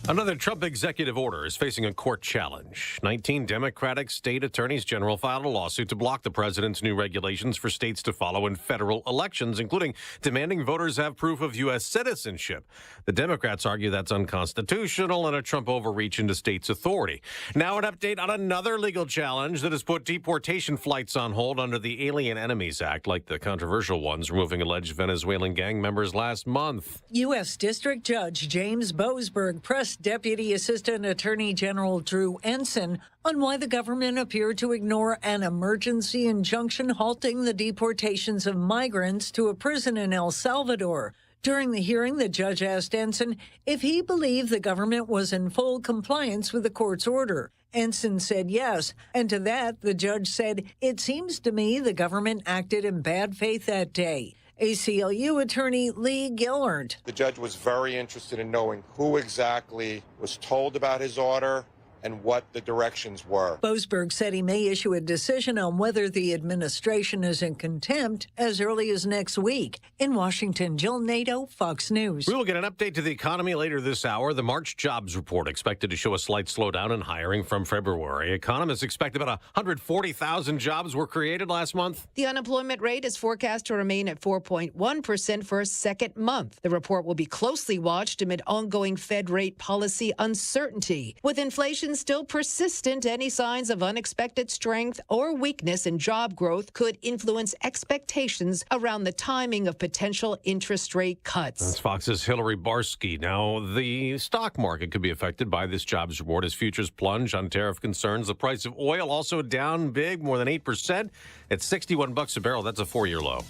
Another Trump executive order is facing a court challenge. 19 Democratic state attorneys general filed a lawsuit to block the president's new regulations for states to follow in federal elections, including demanding voters have proof of U.S. citizenship. The Democrats argue that's unconstitutional and a Trump overreach into states' authority. Now an update on another legal challenge that has put deportation flights on hold under the Alien Enemies Act, like the controversial ones removing alleged Venezuelan gang members last month.
U.S. District Judge James Boasberg pressed Deputy Assistant Attorney General Drew Ensign on why the government appeared to ignore an emergency injunction halting the deportations of migrants to a prison in El Salvador. During the hearing, the judge asked Ensign if he believed the government was in full compliance with the court's order. Ensign said yes, and to that, the judge said, "It seems to me the government acted in bad faith that day." ACLU attorney Lee Gillard.
The judge was very interested in knowing who exactly was told about his order and what the directions were.
Boasberg said he may issue a decision on whether the administration is in contempt as early as next week. In Washington, Jill Nato, Fox News.
We will get an update to the economy later this hour. The March jobs report expected to show a slight slowdown in hiring from February. Economists expect about 140,000 jobs were created last month.
The unemployment rate is forecast to remain at 4.1% for a second month. The report will be closely watched amid ongoing Fed rate policy uncertainty. With inflation still persistent, any signs of unexpected strength or weakness in job growth could influence expectations around the timing of potential interest rate cuts.
That's Fox's Hillary Barsky. Now, the stock market could be affected by this jobs report as futures plunge on tariff concerns. The price of oil also down big, more than 8%. At $61 a barrel. That's a 4-year low.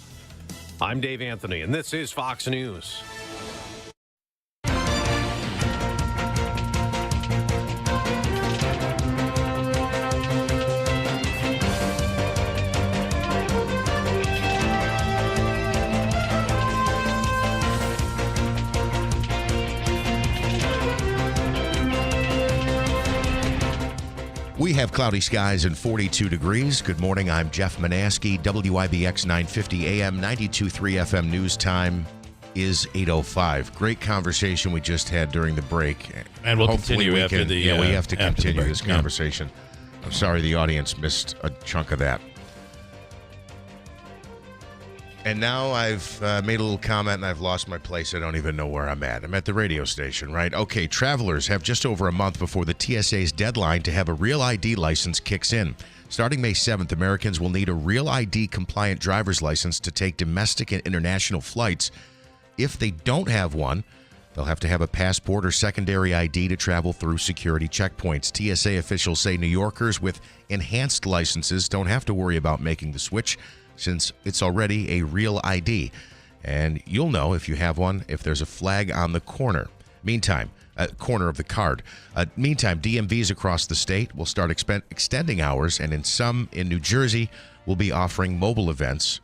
I'm Dave Anthony, and this is Fox News.
We have cloudy skies and 42 degrees. Good morning. I'm Jeff Manaske. WIBX 950 AM, 92.3 FM news time is 8:05. Great conversation we just had during the break.
And we'll
Hopefully
continue
we
after
can,
the
Yeah, we have to
after the
continue
break.
this conversation. I'm sorry the audience missed a chunk of that. And now I've made a little comment and I've lost my place. I don't even know where I'm at. I'm at the radio station, right? Okay, travelers have just over a month before the TSA's deadline to have a Real ID license kicks in. Starting May 7th, Americans will need a Real ID compliant driver's license to take domestic and international flights. If they don't have one, They'll have to have a passport or secondary ID to travel through security checkpoints. TSA officials say New Yorkers with enhanced licenses don't have to worry about making the switch since it's already a real ID. And you'll know if you have one if there's a flag on the corner. Meantime, corner of the card. Meantime, DMVs across the state will start extending hours, and in New Jersey will be offering mobile events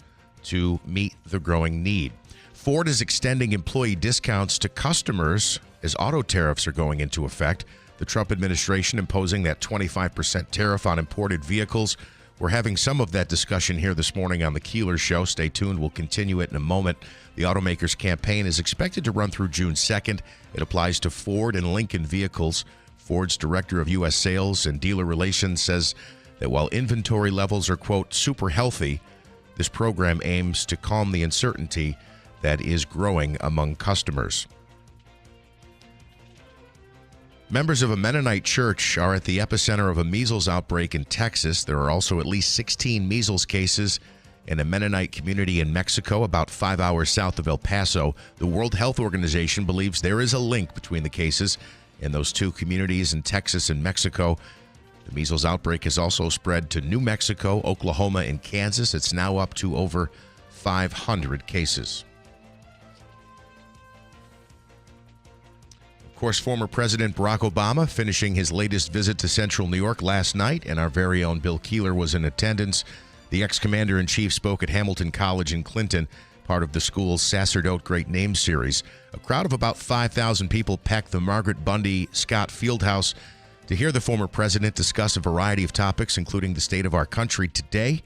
to meet the growing need. Ford is extending employee discounts to customers as auto tariffs are going into effect. The Trump administration imposing that 25% tariff on imported vehicles. We're having some of that discussion here this morning on the Keeler Show. Stay tuned. We'll continue it in a moment. The automaker's campaign is expected to run through June 2nd. It applies to Ford and Lincoln vehicles. Ford's director of U.S. sales and dealer relations says that while inventory levels are, quote, super healthy, this program aims to calm the uncertainty that is growing among customers. Members of a Mennonite church are at the epicenter of a measles outbreak in Texas. There are also at least 16 measles cases in a Mennonite community in Mexico, about 5 hours south of El Paso. The World Health Organization believes there is a link between the cases in those two communities in Texas and Mexico. The measles outbreak has also spread to New Mexico, Oklahoma, and Kansas. It's now up to over 500 cases. Of course, former President Barack Obama finishing his latest visit to Central New York last night, and our very own Bill Keeler was in attendance. The ex-commander-in-chief spoke at Hamilton College in Clinton, part of the school's Sacerdote Great Names series. A crowd of about 5,000 people packed the Margaret Bundy Scott Fieldhouse to hear the former president discuss a variety of topics, including the state of our country today.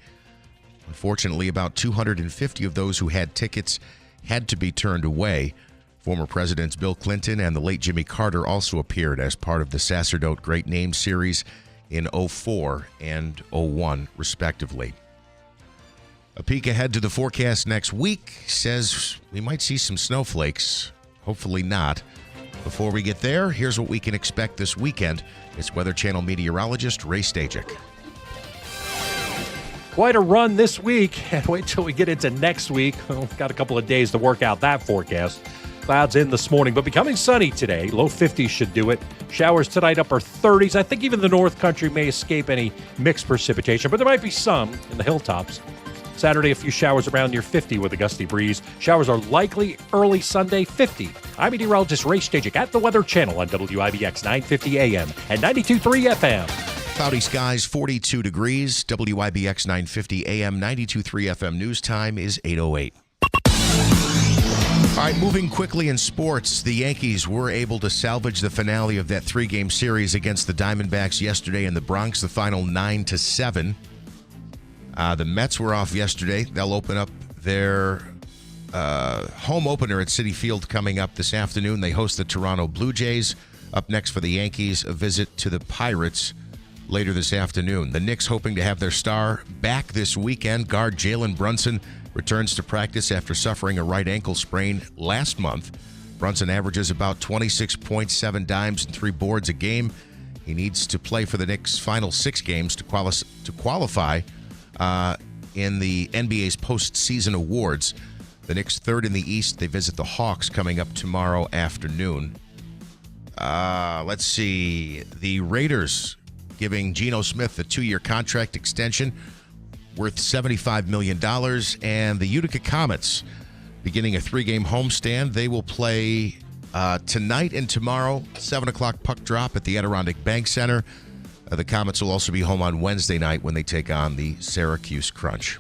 Unfortunately, about 250 of those who had tickets had to be turned away. Former Presidents Bill Clinton and the late Jimmy Carter also appeared as part of the Sacerdote Great Names series in 2004 and 2001, respectively. A peek ahead to the forecast next week says we might see some snowflakes. Hopefully not. Before we get there, here's what we can expect this weekend. It's Weather Channel meteorologist Ray Stajic.
Quite a run this week, and wait till we get into next week. We've got a couple of days to work out that forecast. Clouds in this morning, but becoming sunny today. Low 50s should do it. Showers tonight, upper 30s. I think even the North Country may escape any mixed precipitation, but there might be some in the hilltops. Saturday, a few showers around near 50 with a gusty breeze. Showers are likely early Sunday, 50. I'm meteorologist Ray Stajic at the Weather Channel on WIBX 950 AM and 92.3 FM.
Cloudy skies, 42 degrees. WIBX 950 AM, 92.3 FM news time is 8:08. All right, moving quickly in sports, the Yankees were able to salvage the finale of that three-game series against the Diamondbacks yesterday in the Bronx, the final 9-7. The Mets were off yesterday. They'll open up their home opener at Citi Field coming up this afternoon. They host the Toronto Blue Jays. Up next for the Yankees, a visit to the Pirates later this afternoon. The Knicks hoping to have their star back this weekend. Guard Jalen Brunson returns to practice after suffering a right ankle sprain last month. Brunson averages about 26.7 dimes and 3 boards a game. He needs to play for the Knicks' final 6 games to qualify in the NBA's postseason awards. The Knicks third in the East. They visit the Hawks coming up tomorrow afternoon. Let's see. The Raiders giving Geno Smith a 2-year contract extension worth $75 million. And the Utica Comets beginning a 3-game homestand. They will play tonight and tomorrow, 7 o'clock puck drop at the Adirondack Bank Center. The Comets will also be home on Wednesday night when they take on the Syracuse Crunch.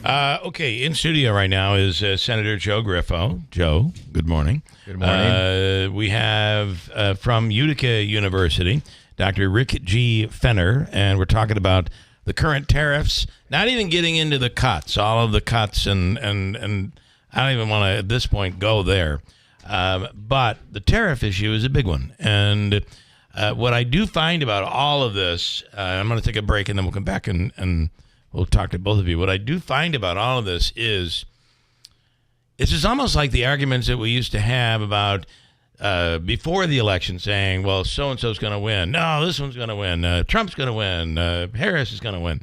Okay, in studio right now is Senator Joe Griffo. Joe, good morning.
Good morning.
We have from Utica University, Dr. Rick G. Fenner, and we're talking about the current tariffs, not even getting into the cuts, all of the cuts, and I don't even want to, at this point, go there. But the tariff issue is a big one. And what I do find about all of this, I'm going to take a break and then we'll come back and we'll talk to both of you. What I do find about all of this is it's just almost like the arguments that we used to have about before the election saying, well, so-and-so's going to win. No, this one's going to win. Trump's going to win. Harris is going to win.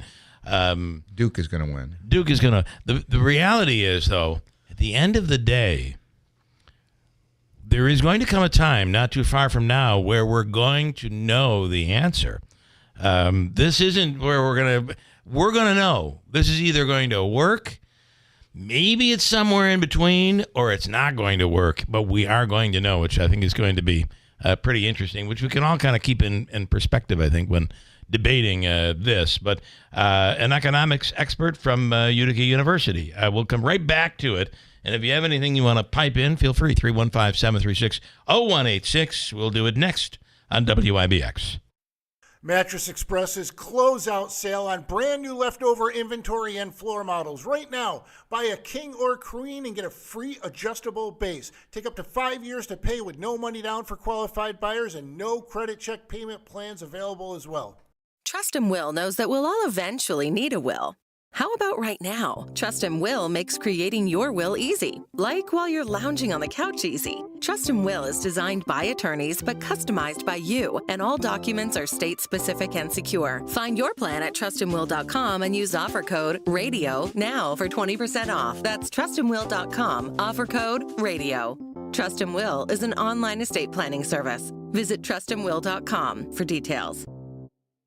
Duke is going to win.
Duke is going to. The reality is, though, at the end of the day, there is going to come a time not too far from now where we're going to know the answer. This isn't where we're going to know. This is either going to work, maybe it's somewhere in between, or it's not going to work, but we are going to know, which I think is going to be pretty interesting, which we can all kind of keep in perspective, I think, when debating this. But an economics expert from Utica University. We'll come right back to it. And if you have anything you want to pipe in, feel free, 315-736-0186. We'll do it next on WIBX.
Mattress Express's closeout sale on brand new leftover inventory and floor models. Right now, buy a king or queen and get a free adjustable base. Take up to 5 years to pay with no money down for qualified buyers and no credit check payment plans available as well.
Trust Will knows that we'll all eventually need a will. How about right now? Trust Will makes creating your will easy, like while you're lounging on the couch easy. Trust Will is designed by attorneys but customized by you, and all documents are state-specific and secure. Find your plan at trustandwill.com and use offer code RADIO now for 20% off. That's trustandwill.com, offer code RADIO. Trust Will is an online estate planning service. Visit trustandwill.com for details.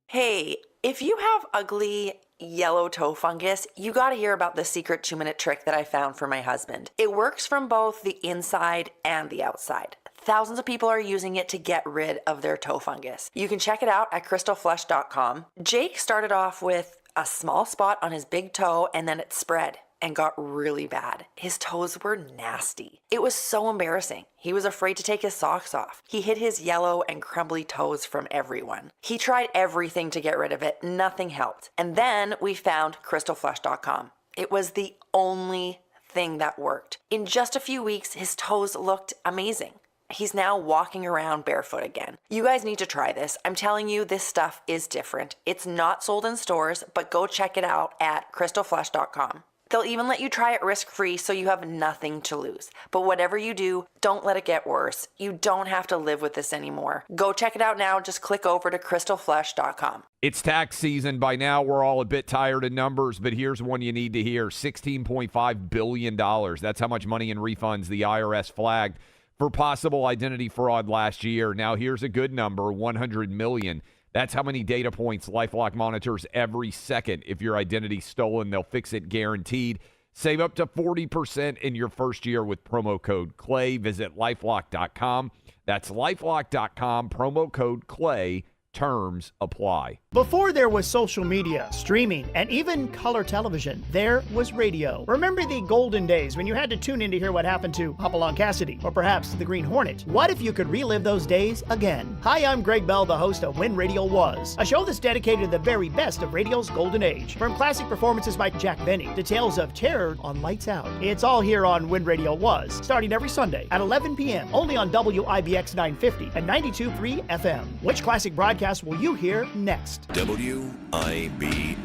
Hey, if you have ugly yellow toe fungus, you got to hear about the secret 2-minute trick that I found for my husband. It works from both the inside and the outside. Thousands of people are using it to get rid of their toe fungus. You can check it out at crystalflesh.com. Jake started off with a small spot on his big toe, and then it spread and got really bad. His toes were nasty. It was so embarrassing. He was afraid to take his socks off. He hid his yellow and crumbly toes from everyone. He tried everything to get rid of it. Nothing helped. And then we found crystalflesh.com. It was the only thing that worked. In just a few weeks, his toes looked amazing. He's now walking around barefoot again. You guys need to try this. I'm telling you, this stuff is different. It's not sold in stores, but go check it out at crystalflesh.com. They'll even let you try it risk-free, so you have nothing to lose. But whatever you do, don't let it get worse. You don't have to live with this anymore. Go check it out now. Just click over to crystalflesh.com.
It's tax season. By now, we're all a bit tired of numbers, but here's one you need to hear. $16.5 billion. That's how much money in refunds the IRS flagged for possible identity fraud last year. Now, here's a good number, $100 million. That's how many data points LifeLock monitors every second. If your identity's stolen, they'll fix it guaranteed. Save up to 40% in your first year with promo code CLAY. Visit LifeLock.com. That's LifeLock.com, promo code CLAY. Terms apply.
Before there was social media, streaming, and even color television, there was radio. Remember the golden days when you had to tune in to hear what happened to Hopalong Cassidy, or perhaps the Green Hornet? What if you could relive those days again? Hi, I'm Greg Bell, the host of When Radio Was, a show that's dedicated to the very best of radio's golden age. From classic performances by Jack Benny to tales of terror on Lights Out. It's all here on When Radio Was, starting every Sunday at 11 p.m., only on WIBX 950 and 92.3 FM. Which classic broadcast will you hear next?
WIBX.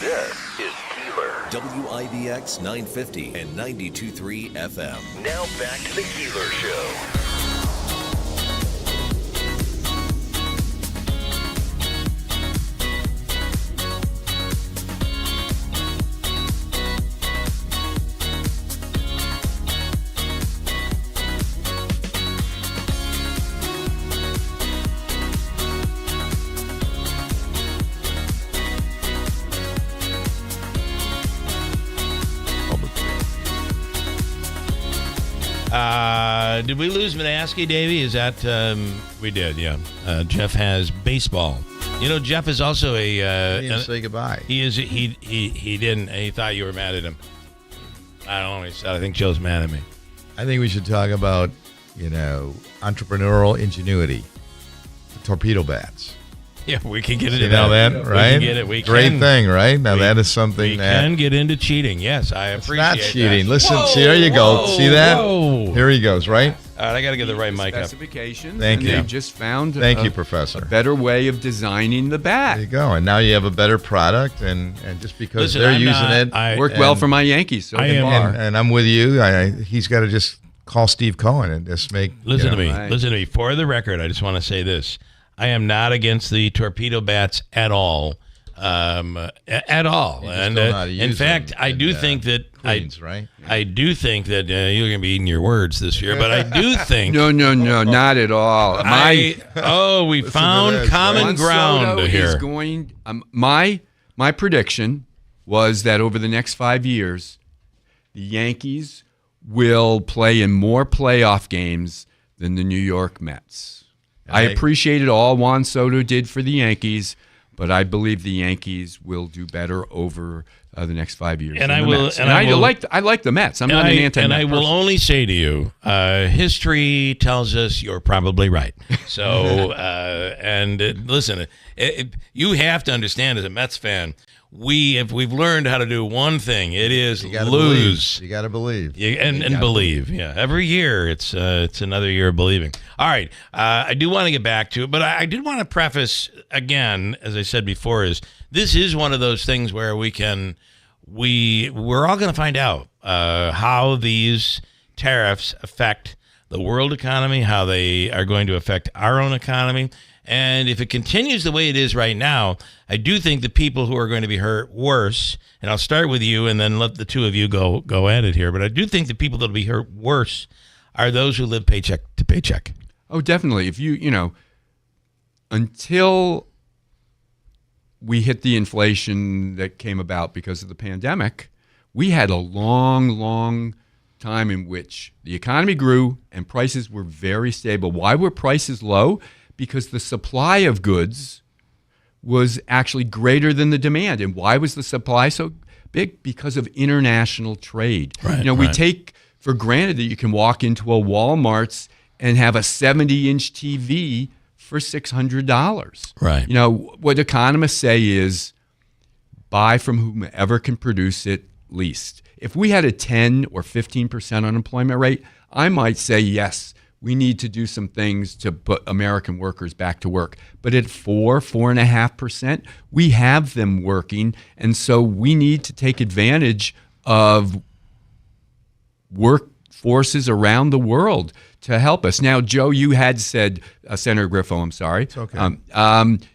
This is Keeler.
WIBX 950 and 92.3 FM.
Now back to the Keeler Show.
Did we lose Manaski, Davey? Is that we did? Yeah. Jeff has baseball. You know, Jeff is also a.
He didn't say goodbye.
He is. He didn't. He thought you were mad at him. I don't know. He said, I think Joe's mad at me.
I think we should talk about entrepreneurial ingenuity. The torpedo bats.
Yeah, we can get into
you know that, right?
We can get it. We
Great
can,
thing, right? Now that is something that
can get into cheating. Yes, I appreciate
it's not cheating.
That.
Listen, see, there you go. See that?
Whoa.
Here he goes, right?
All right, I got to get the right mic up.
Specifications.
Thank you.
They just found
Thank you, Professor.
A better way of designing the bat.
There you go. And now you have a better product, and just because they're using it.
Worked well for my Yankees so far.
And I'm with you. He's got to just call Steve Cohen and just make.
Listen to me. Right. Listen to me. For the record, I just want to say this. I am not against the torpedo bats at all. at all.
You just
And
don't know how to
in
use
fact,
them
I do
in,
think that
Queens, right?
I do think that you're going to be eating your words this year, but I do think
No, not at all.
we found common
Juan
ground
Soto
here.
is going. My prediction was that over the next 5 years, the Yankees will play in more playoff games than the New York Mets. I appreciated all Juan Soto did for the Yankees, but I believe the Yankees will do better over the next 5 years.
And
than
I
the
will.
Mets.
And
I
will,
like the Mets. I'm not an anti-Met
And I will
person.
only say to you, history tells us you're probably right. So, listen, you have to understand as a Mets fan, if we've learned how to do one thing, it is lose.
You got to believe.
And believe. Yeah. Every year, it's another year of believing. All right. I do want to get back to it, but I did want to preface again, as I said before, this is one of those things where we're all going to find out how these tariffs affect the world economy, how they are going to affect our own economy. And if it continues the way it is right now, I do think the people who are going to be hurt worse, and I'll start with you and then let the two of you go at it here, but I do think the people that will be hurt worse are those who live paycheck to paycheck.
Oh, definitely. If until we hit the inflation that came about because of the pandemic, we had a long, long time in which the economy grew and prices were very stable. Why were prices low? Because the supply of goods was actually greater than the demand. And why was the supply so big? Because of international trade.
Right,
we take for granted that you can walk into a Walmart's and have a 70-inch TV for $600.
Right.
What economists say is buy from whomever can produce it least. If we had a 10 or 15% unemployment rate, I might say yes, we need to do some things to put American workers back to work. But at 4.5%, we have them working. And so we need to take advantage of workforces around the world to help us. Now, Joe, you had said, Senator Griffo, I'm sorry.
It's okay.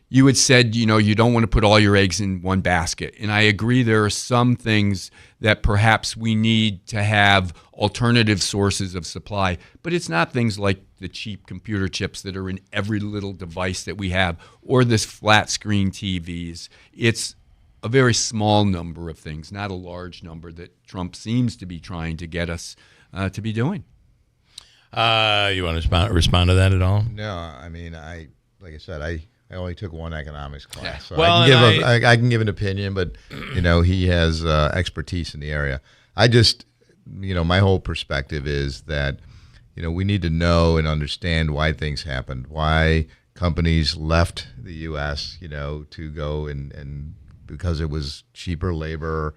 You had said, you don't want to put all your eggs in one basket. And I agree there are some things that perhaps we need to have alternative sources of supply. But it's not things like the cheap computer chips that are in every little device that we have or this flat screen TVs. It's a very small number of things, not a large number that Trump seems to be trying to get us to be doing.
You want to respond to that at all?
No, I mean, like I said, I only took one economics class, so
Well,
I can give an opinion, but he has expertise in the area. I just, my whole perspective is that, we need to know and understand why things happened, why companies left the U.S., to go and because it was cheaper labor.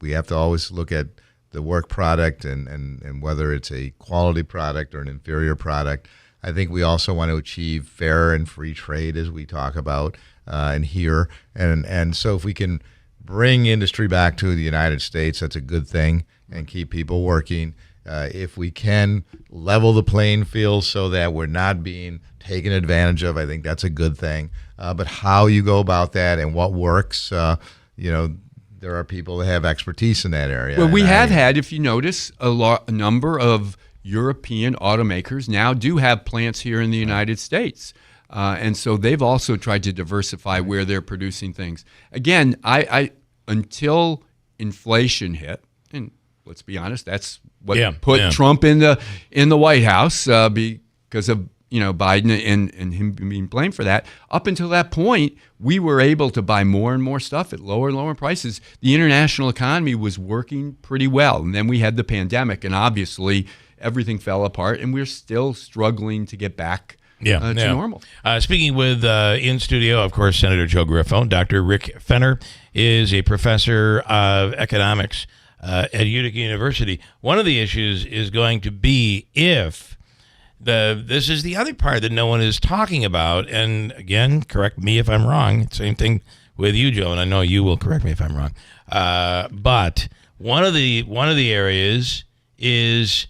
We have to always look at the work product and whether it's a quality product or an inferior product. I think we also want to achieve fair and free trade, as we talk about and here. And so if we can bring industry back to the United States, that's a good thing, and keep people working. If we can level the playing field so that we're not being taken advantage of, I think that's a good thing. But how you go about that and what works, there are people that have expertise in that area.
Well, we have had, if you notice, a number of European automakers now do have plants here in the United States. And so they've also tried to diversify where they're producing things. Again, I until inflation hit, and let's be honest, that's what put Trump in the White House because of Biden and him being blamed for that. Up until that point, we were able to buy more and more stuff at lower and lower prices. The international economy was working pretty well. And then we had the pandemic, and obviously everything fell apart, and we're still struggling to get back to normal.
Speaking with, in studio, of course, Senator Joe Griffo. Dr. Rick Fenner is a professor of economics at Utica University. One of the issues is going to be if this is the other part that no one is talking about. And again, correct me if I'm wrong. Same thing with you, Joe, and I know you will correct me if I'm wrong. But one of the areas is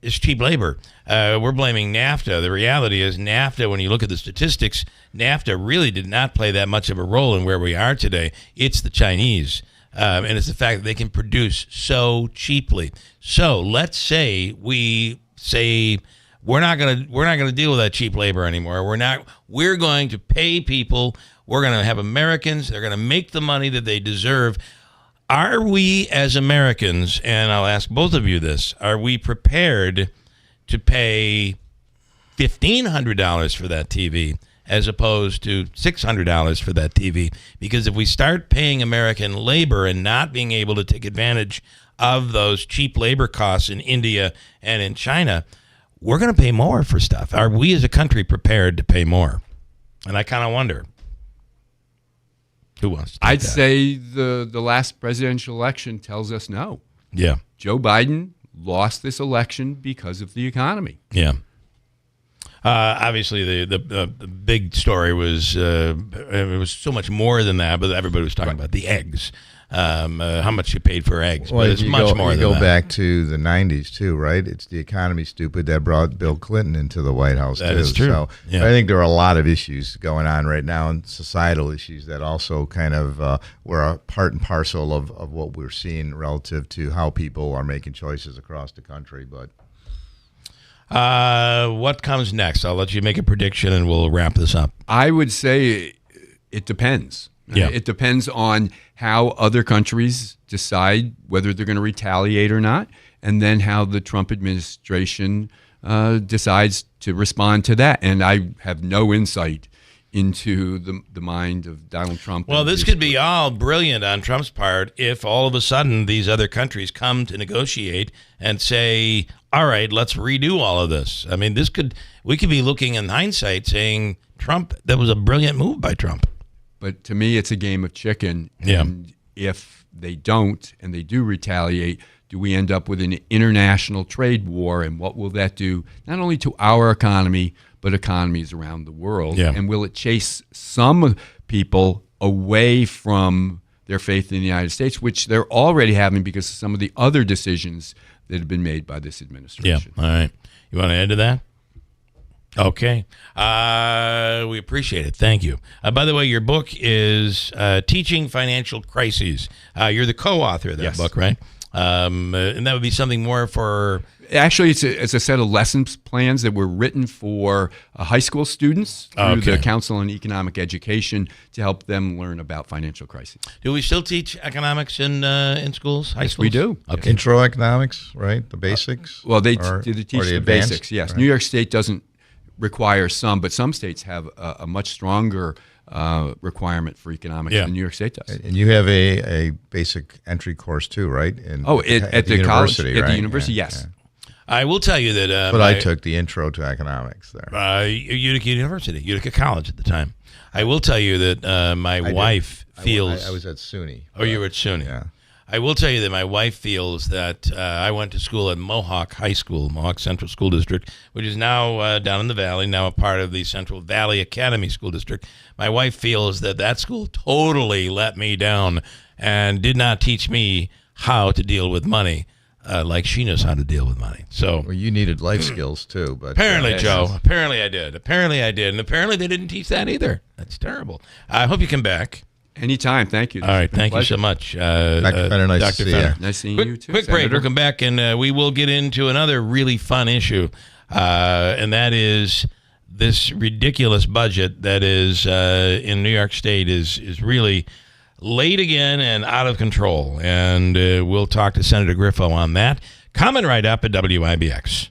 is cheap labor. We're blaming NAFTA. The reality is NAFTA, when you look at the statistics, NAFTA really did not play that much of a role in where we are today. It's the Chinese. And it's the fact that they can produce so cheaply. So let's say we're not gonna deal with that cheap labor anymore. We're going to pay people. We're going to have Americans. They're going to make the money that they deserve. Are we as Americans, and I'll ask both of you this, are we prepared to pay $1,500 for that TV as opposed to $600 for that TV? Because if we start paying American labor and not being able to take advantage of those cheap labor costs in India and in China, we're going to pay more for stuff. Are we as a country prepared to pay more? And I kind of wonder. Who wants to take
I'd
that?
say the last presidential election tells us no.
Yeah.
Joe Biden lost this election because of the economy.
Yeah. Obviously, the big story was it was so much more than that, but everybody was talking about the eggs. How much you paid for eggs,
Well,
but it's much more than that.
You go back to the 90s, too, right? It's the economy, stupid, that brought Bill Clinton into the White House,
That
too.
is true.
So
Yeah.
I think there are a lot of issues going on right now, and societal issues that also kind of were a part and parcel of what we're seeing relative to how people are making choices across the country. But
what comes next? I'll let you make a prediction, and we'll wrap this up.
I would say it depends.
Yeah.
It depends on how other countries decide whether they're going to retaliate or not, and then how the Trump administration decides to respond to that. And I have no insight into the mind of Donald Trump.
Well, this could be all brilliant on Trump's part if all of a sudden these other countries come to negotiate and say, all right, let's redo all of this. I mean, we could be looking in hindsight saying, Trump, that was a brilliant move by Trump.
But to me, it's a game of chicken.
Yeah.
And if they don't and they do retaliate, do we end up with an international trade war? And what will that do not only to our economy, but economies around the world?
Yeah.
And will it chase some people away from their faith in the United States, which they're already having because of some of the other decisions that have been made by this administration?
Yeah. All right. You want to add to that? Okay. We appreciate it. Thank you. By the way, your book is Teaching Financial Crises. You're the co-author of that
Yes.
book, right? And that would be something more for...
Actually, it's a set of lessons plans that were written for high school students through the Council on Economic Education to help them learn about financial crises.
Do we still teach economics in schools, high schools?
We do.
Okay.
intro economics, right? The basics?
Well, they
Or-
teach
or
the
advanced?
basics, yes.
Right.
New York State doesn't require some, but some states have a much stronger requirement for economics than New York State does.
And you have a basic entry course too, right?
At the college,
university,
at
right?
the university,
Yeah,
yes.
yeah.
I will tell you that...
But I took the intro to economics there.
Utica University, Utica College at the time. I will tell you that my wife feels...
I was at SUNY.
Oh, you were at SUNY.
Yeah.
I will tell you that my wife feels that I went to school at Mohawk High School, Mohawk Central School District, which is now down in the valley, now a part of the Central Valley Academy School District. My wife feels that school totally let me down and did not teach me how to deal with money like she knows how to deal with money. So
Well, you needed life skills too, but
apparently, Joe, apparently I did. And apparently they didn't teach that either. That's terrible. I hope you come back.
Anytime. Thank you.
All right. Thank you so much.
Dr. Fenner, nice
Dr.
to see
Fenner.
you.
Nice seeing
Quick,
you too,
quick break.
Senator.
We'll come back and we will get into another really fun issue, and that is this ridiculous budget that is in New York State is really late again and out of control. And we'll talk to Senator Griffo on that. Coming right up at WIBX.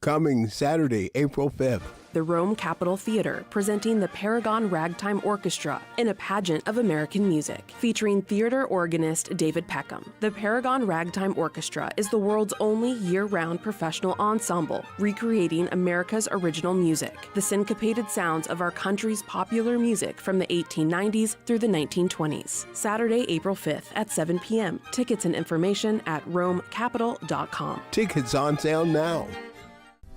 Coming Saturday, April 5th.
The Rome Capitol Theater presenting the Paragon Ragtime Orchestra in a pageant of American music, featuring theater organist David Peckham. The Paragon Ragtime Orchestra is the world's only year-round professional ensemble, recreating America's original music, the syncopated sounds of our country's popular music from the 1890s through the 1920s. Saturday, April 5th at 7 p.m. Tickets and information at romecapital.com.
Tickets on sale now.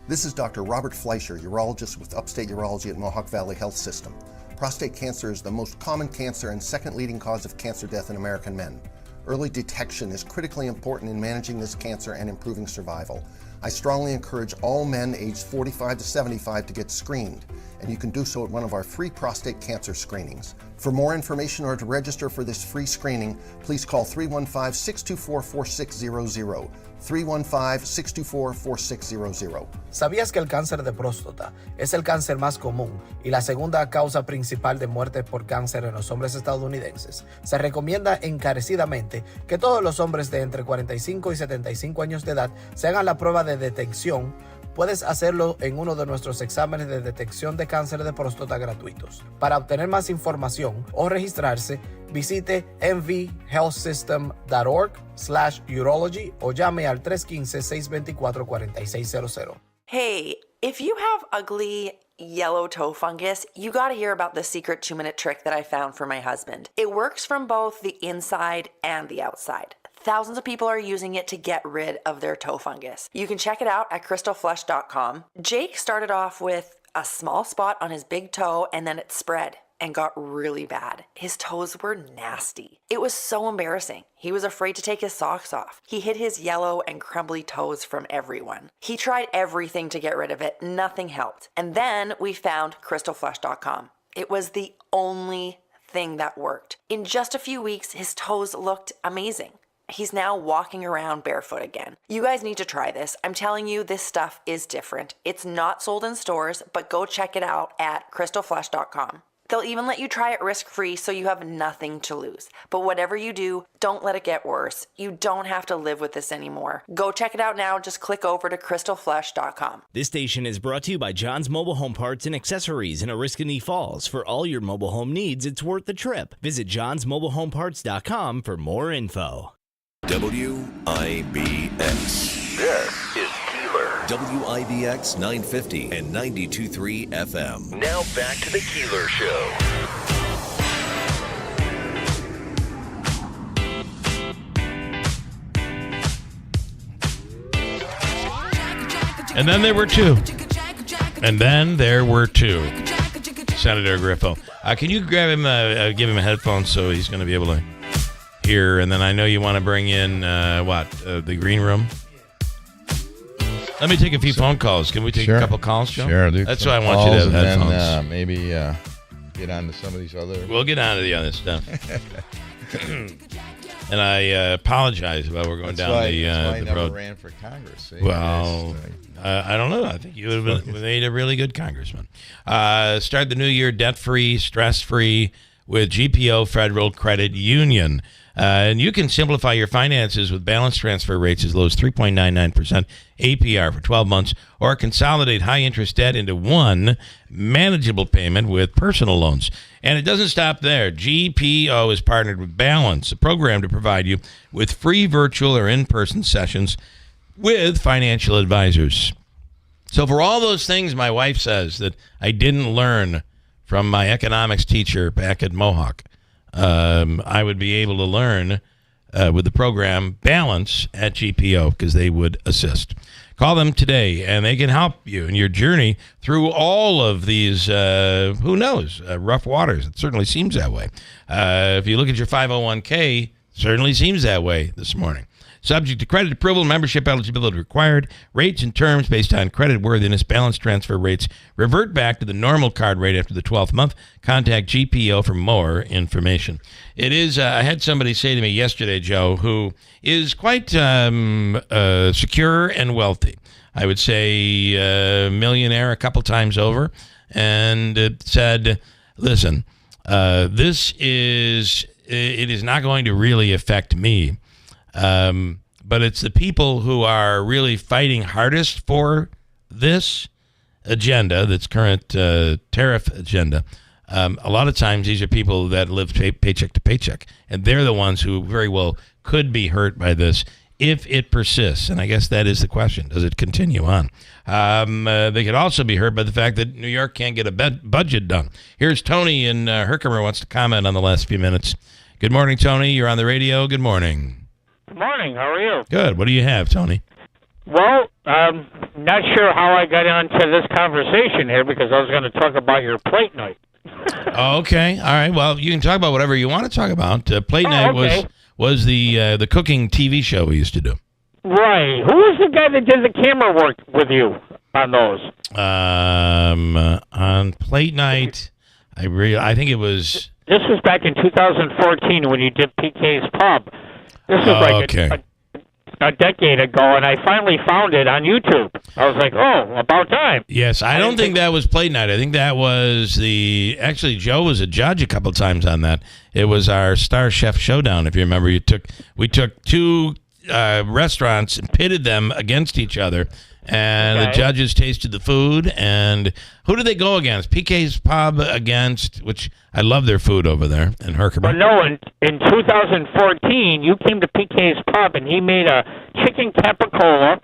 This is Dr. Robert Fleischer, urologist with Upstate Urology at Mohawk Valley Health System. Prostate cancer is the most common cancer and second leading cause of cancer death in American men. Early detection is critically important in managing this cancer and improving survival. I strongly encourage all men aged 45 to 75 to get screened, and you can do so at one of our free prostate cancer screenings. For more information or to register for this free screening, please call 315-624-4600. 315-624-4600.
¿Sabías que el cáncer de próstata es el cáncer más común y la segunda causa principal de muerte por cáncer en los hombres estadounidenses? Se recomienda encarecidamente que todos los hombres de entre 45 y 75 años de edad se hagan la prueba de detección. Puedes hacerlo en uno de nuestros exámenes de detección de cáncer de próstata gratuitos. Para obtener más información o registrarse, visite mvhealthsystem.org/urology o llame al 315-624-4600.
Hey, if you have ugly yellow toe fungus, you gotta hear about the secret 2-minute trick that I found for my husband. It works from both the inside and the outside. Thousands of people are using it to get rid of their toe fungus. You can check it out at crystalflesh.com. Jake started off with a small spot on his big toe and then it spread and got really bad. His toes were nasty. It was so embarrassing. He was afraid to take his socks off. He hid his yellow and crumbly toes from everyone. He tried everything to get rid of it. Nothing helped. And then we found crystalflesh.com. It was the only thing that worked. In just a few weeks, his toes looked amazing. He's now walking around barefoot again. You guys need to try this. I'm telling you, this stuff is different. It's not sold in stores, but go check it out at crystalflesh.com. They'll even let you try it risk-free so you have nothing to lose. But whatever you do, don't let it get worse. You don't have to live with this anymore. Go check it out now. Just click over to crystalflesh.com.
This station is brought to you by John's Mobile Home Parts and Accessories in Oriskany Falls. For all your mobile home needs, it's worth the trip. Visit johnsmobilehomeparts.com for more info.
WIBX.
This is Keeler.
WIBX 950 and 92.3 FM.
Now back to the Keeler Show.
And then there were two. And then there were two. Senator Griffo. Can you grab him, give him a headphone so he's going to be able to hear? And then I know you want to bring in, the green room? Let me take a few phone calls. Can we take a couple calls, Joe?
Sure, dude.
That's why I want you to have headphones.
Then, maybe get on to some of these other...
We'll get on to the other stuff. And I apologize about we're going down the
I never
road.
Ran for Congress. See?
Well, I don't know. I think you would have made a really good congressman. Start the new year debt-free, stress-free with GPO Federal Credit Union. And you can simplify your finances with balance transfer rates as low as 3.99% APR for 12 months, or consolidate high-interest debt into one manageable payment with personal loans. And it doesn't stop there. GPO is partnered with Balance, a program to provide you with free virtual or in-person sessions with financial advisors. So for all those things my wife says that I didn't learn from my economics teacher back at Mohawk, I would be able to learn with the program Balance at GPO, because they would assist. Call them today, and they can help you in your journey through all of these, who knows, rough waters. It certainly seems that way. If you look at your 501k, certainly seems that way this morning. Subject to credit approval, membership eligibility required. Rates and terms based on credit worthiness. Balance transfer rates revert back to the normal card rate after the 12th month. Contact GPO for more information. It is, I had somebody say to me yesterday, Joe, who is quite secure and wealthy. I would say millionaire a couple times over. And it said, listen, it is not going to really affect me. But it's the people who are really fighting hardest for this agenda, that's current tariff agenda. A lot of times these are people that live paycheck to paycheck, and they're the ones who very well could be hurt by this if it persists. And I guess that is the question. Does it continue on? They could also be hurt by the fact that New York can't get a budget done. Here's Tony in Herkimer wants to comment on the last few minutes. Good morning, Tony. You're on the radio. Good morning.
Good morning. How are you?
Good. What do you have, Tony?
Well, not sure how I got onto this conversation here, because I was going to talk about your plate night.
Okay. All right. Well, you can talk about whatever you want to talk about. Plate night
okay.
was the cooking TV show we used to do.
Right. Who was the guy that did the camera work with you on those?
On plate night, I think it was.
This was back in 2014 when you did PK's Pub. This was a decade ago, and I finally found it on YouTube. I was like, oh, about time.
Yes, I don't think that was plate night. I think that was actually, Joe was a judge a couple times on that. It was our Star Chef Showdown, if you remember. We took two restaurants and pitted them against each other, and the judges tasted the food. And who did they go against? PK's Pub against, which I love their food over there in Herkimer.
But no, in 2014, you came to PK's Pub, and he made a chicken capicola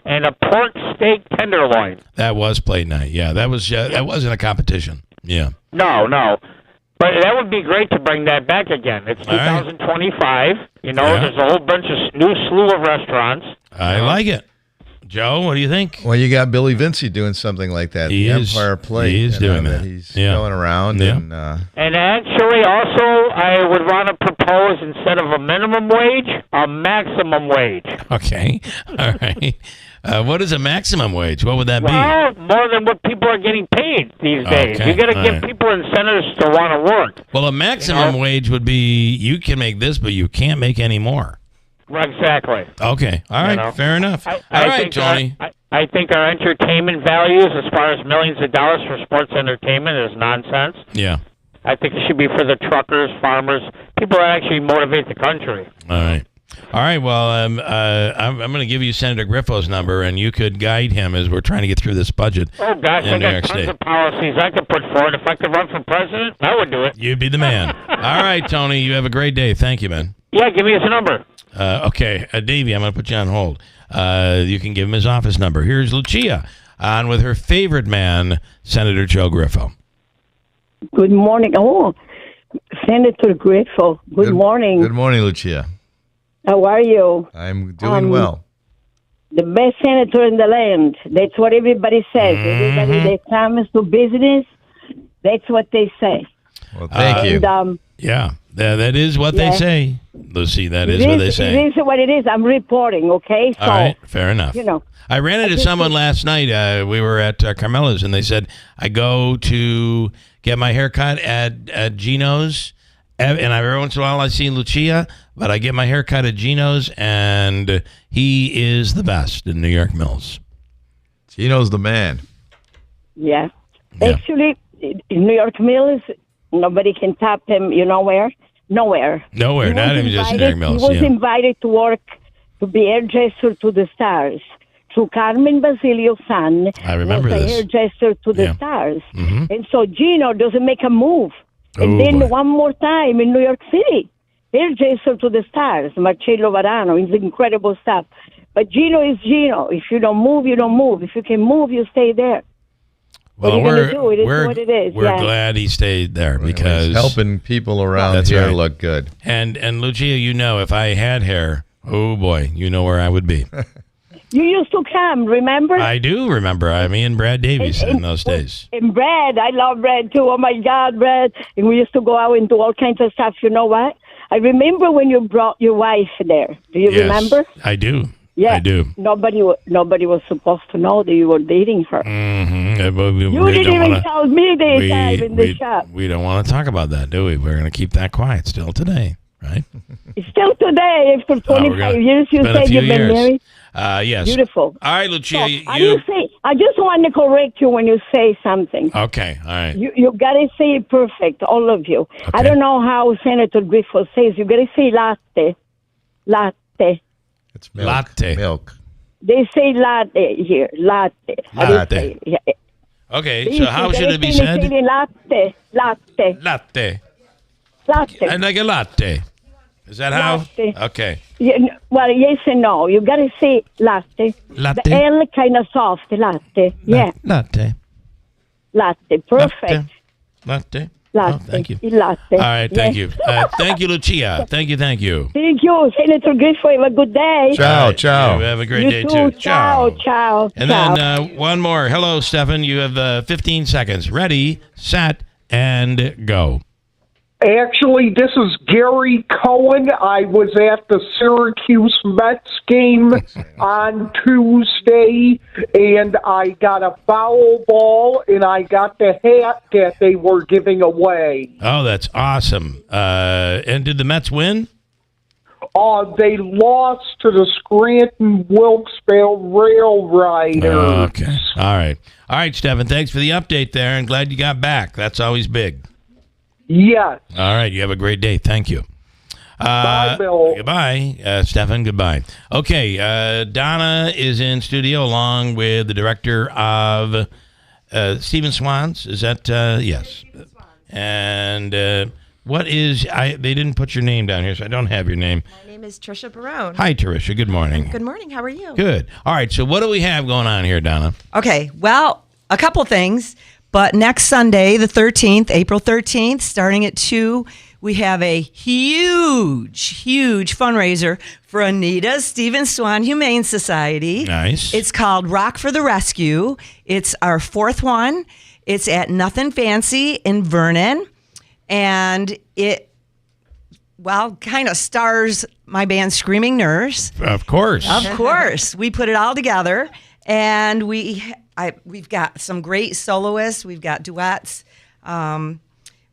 and a pork steak tenderloin.
That was plate night. Yeah, that wasn't a competition. Yeah.
No. But that would be great to bring that back again. It's 2025. You know, there's a whole bunch of new slew of restaurants.
I like it. Joe, what do you think?
Well, you got Billy Vincey doing something like that.
He
the
is,
Empire Plate.
He is doing that.
He's going around.
Yeah.
And actually, also, I would want to propose, instead of a minimum wage, a maximum wage.
Okay. All right. What is a maximum wage? What would that be?
Well, more than what people are getting paid these days.
Okay.
You got to give people incentives to want to work.
Well, a maximum wage would be you can make this, but you can't make any more.
Exactly.
Okay. All right. Fair enough. All right, Tony.
I think our entertainment values, as far as millions of dollars for sports entertainment, is nonsense.
Yeah.
I think it should be for the truckers, farmers, people that actually motivate the country.
All right. All right. Well, I'm going to give you Senator Griffo's number, and you could guide him as we're trying to get through this budget.
Oh, gosh,
in
I
New
got
York
tons
State.
of policies I could put forward. If I could run for president, I would do it.
You'd be the man. All right, Tony. You have a great day. Thank you, man.
Yeah, give me his number.
Okay, Davey, I'm going to put you on hold. You can give him his office number. Here's Lucia on with her favorite man, Senator Joe Griffo.
Good morning. Oh, Senator Griffo. Good morning.
Good morning, Lucia.
How are you?
I'm doing well.
The best senator in the land. That's what everybody says. Everybody that comes to business, that's what they say.
Well, thank you.
Yeah, that is what they say, Lucy. That is what they say.
It is what it is. I'm reporting, okay? So,
all right, fair enough.
You know,
I ran into someone last night. We were at Carmela's, and they said, I go to get my hair cut at Gino's, and every once in a while I see Lucia, but I get my hair cut at Gino's, and he is the best in New York Mills.
Gino's the man.
Yeah. Actually, in New York Mills, nobody can top him. You know where? Nowhere.
Nowhere, not even just New York Mills.
He was invited to work to be hairdresser to the stars. To Carmen Basilio's son,
I remember
was a
this.
hairdresser to the stars.
Mhm.
And so Gino doesn't make a move. And then one more time in New York City, hairdresser to the stars, Marcello Varano. It's incredible stuff. But Gino is Gino. If you don't move, you don't move. If you can move, you stay there.
Well,
what are you gonna do? It is what it is.
We're glad he stayed there because
He's helping people around here look good.
And Lucia, you know, if I had hair, oh boy, you know where I would be.
You used to come, remember?
I do remember. Me and Brad Davies in those days.
And Brad, I love Brad too. Oh my God, Brad! And we used to go out and do all kinds of stuff. You know what? I remember when you brought your wife there. Do you remember?
I do.
Yeah,
I do.
Nobody was supposed to know that you were dating her.
Mm-hmm.
You didn't even tell me the time in the shop.
We don't want to talk about that, do we? We're going to keep that quiet still today, right?
Still today, after 25 years, you said you've been married.
Yes.
Beautiful.
All right, Lucia.
I just want to correct you when you say something.
Okay. All right.
You got to say it perfect, all of you.
Okay.
I don't know how Senator Griffo says. You got to say latte. Latte.
It's milk.
Latte.
Milk.
They say latte here. Latte.
Latte. Okay, so how should it be said?
Latte. Latte.
Latte.
Latte.
And like a latte. Is that how?
Latte.
Okay.
Yeah, well, yes and no. You got to say latte.
Latte.
The L kind of soft. Latte. Yeah.
Latte.
Latte. Perfect.
Latte.
Latte.
Oh, thank you.
Latte.
All right, thank
Yes.
you. Thank you, Lucia. Thank you.
Thank you, Senator Griffo. Have a good day.
Ciao, ciao.
You have a great
You
day,
too.
too.
Ciao.
And then one more. Hello, Stefan. You have 15 seconds. Ready, set, and go.
Actually, this is Gary Cohen. I was at the Syracuse Mets game on Tuesday, and I got a foul ball, and I got the hat that they were giving away.
Oh, that's awesome. And did the Mets win?
They lost to the Scranton Wilkesville Rail Riders.
Okay. All right, Stephen. Thanks for the update there, and glad you got back. That's always big.
Yes.
All right. You have a great day. Thank you.
Bye, Bill.
Goodbye, Stefan. Goodbye. Okay. Donna is in studio along with the director of Stephen Swans. Is that yes? And what is they didn't put your name down here, so I don't have your name.
My name is Trisha Barone.
Hi, Trisha. Good morning.
Good morning. How are you?
Good. All right. So what do we have going on here, Donna?
Okay. Well, a couple things. But next Sunday, the 13th, April 13th, starting at 2, we have a huge fundraiser for Anita Stephen Swan Humane Society.
Nice.
It's called Rock for the Rescue. It's our 4th one. It's at Nothing Fancy in Vernon. And it, kind of stars my band Screaming Nurse.
Of course.
Of course. We put it all together. And we've got some great soloists. We've got duets.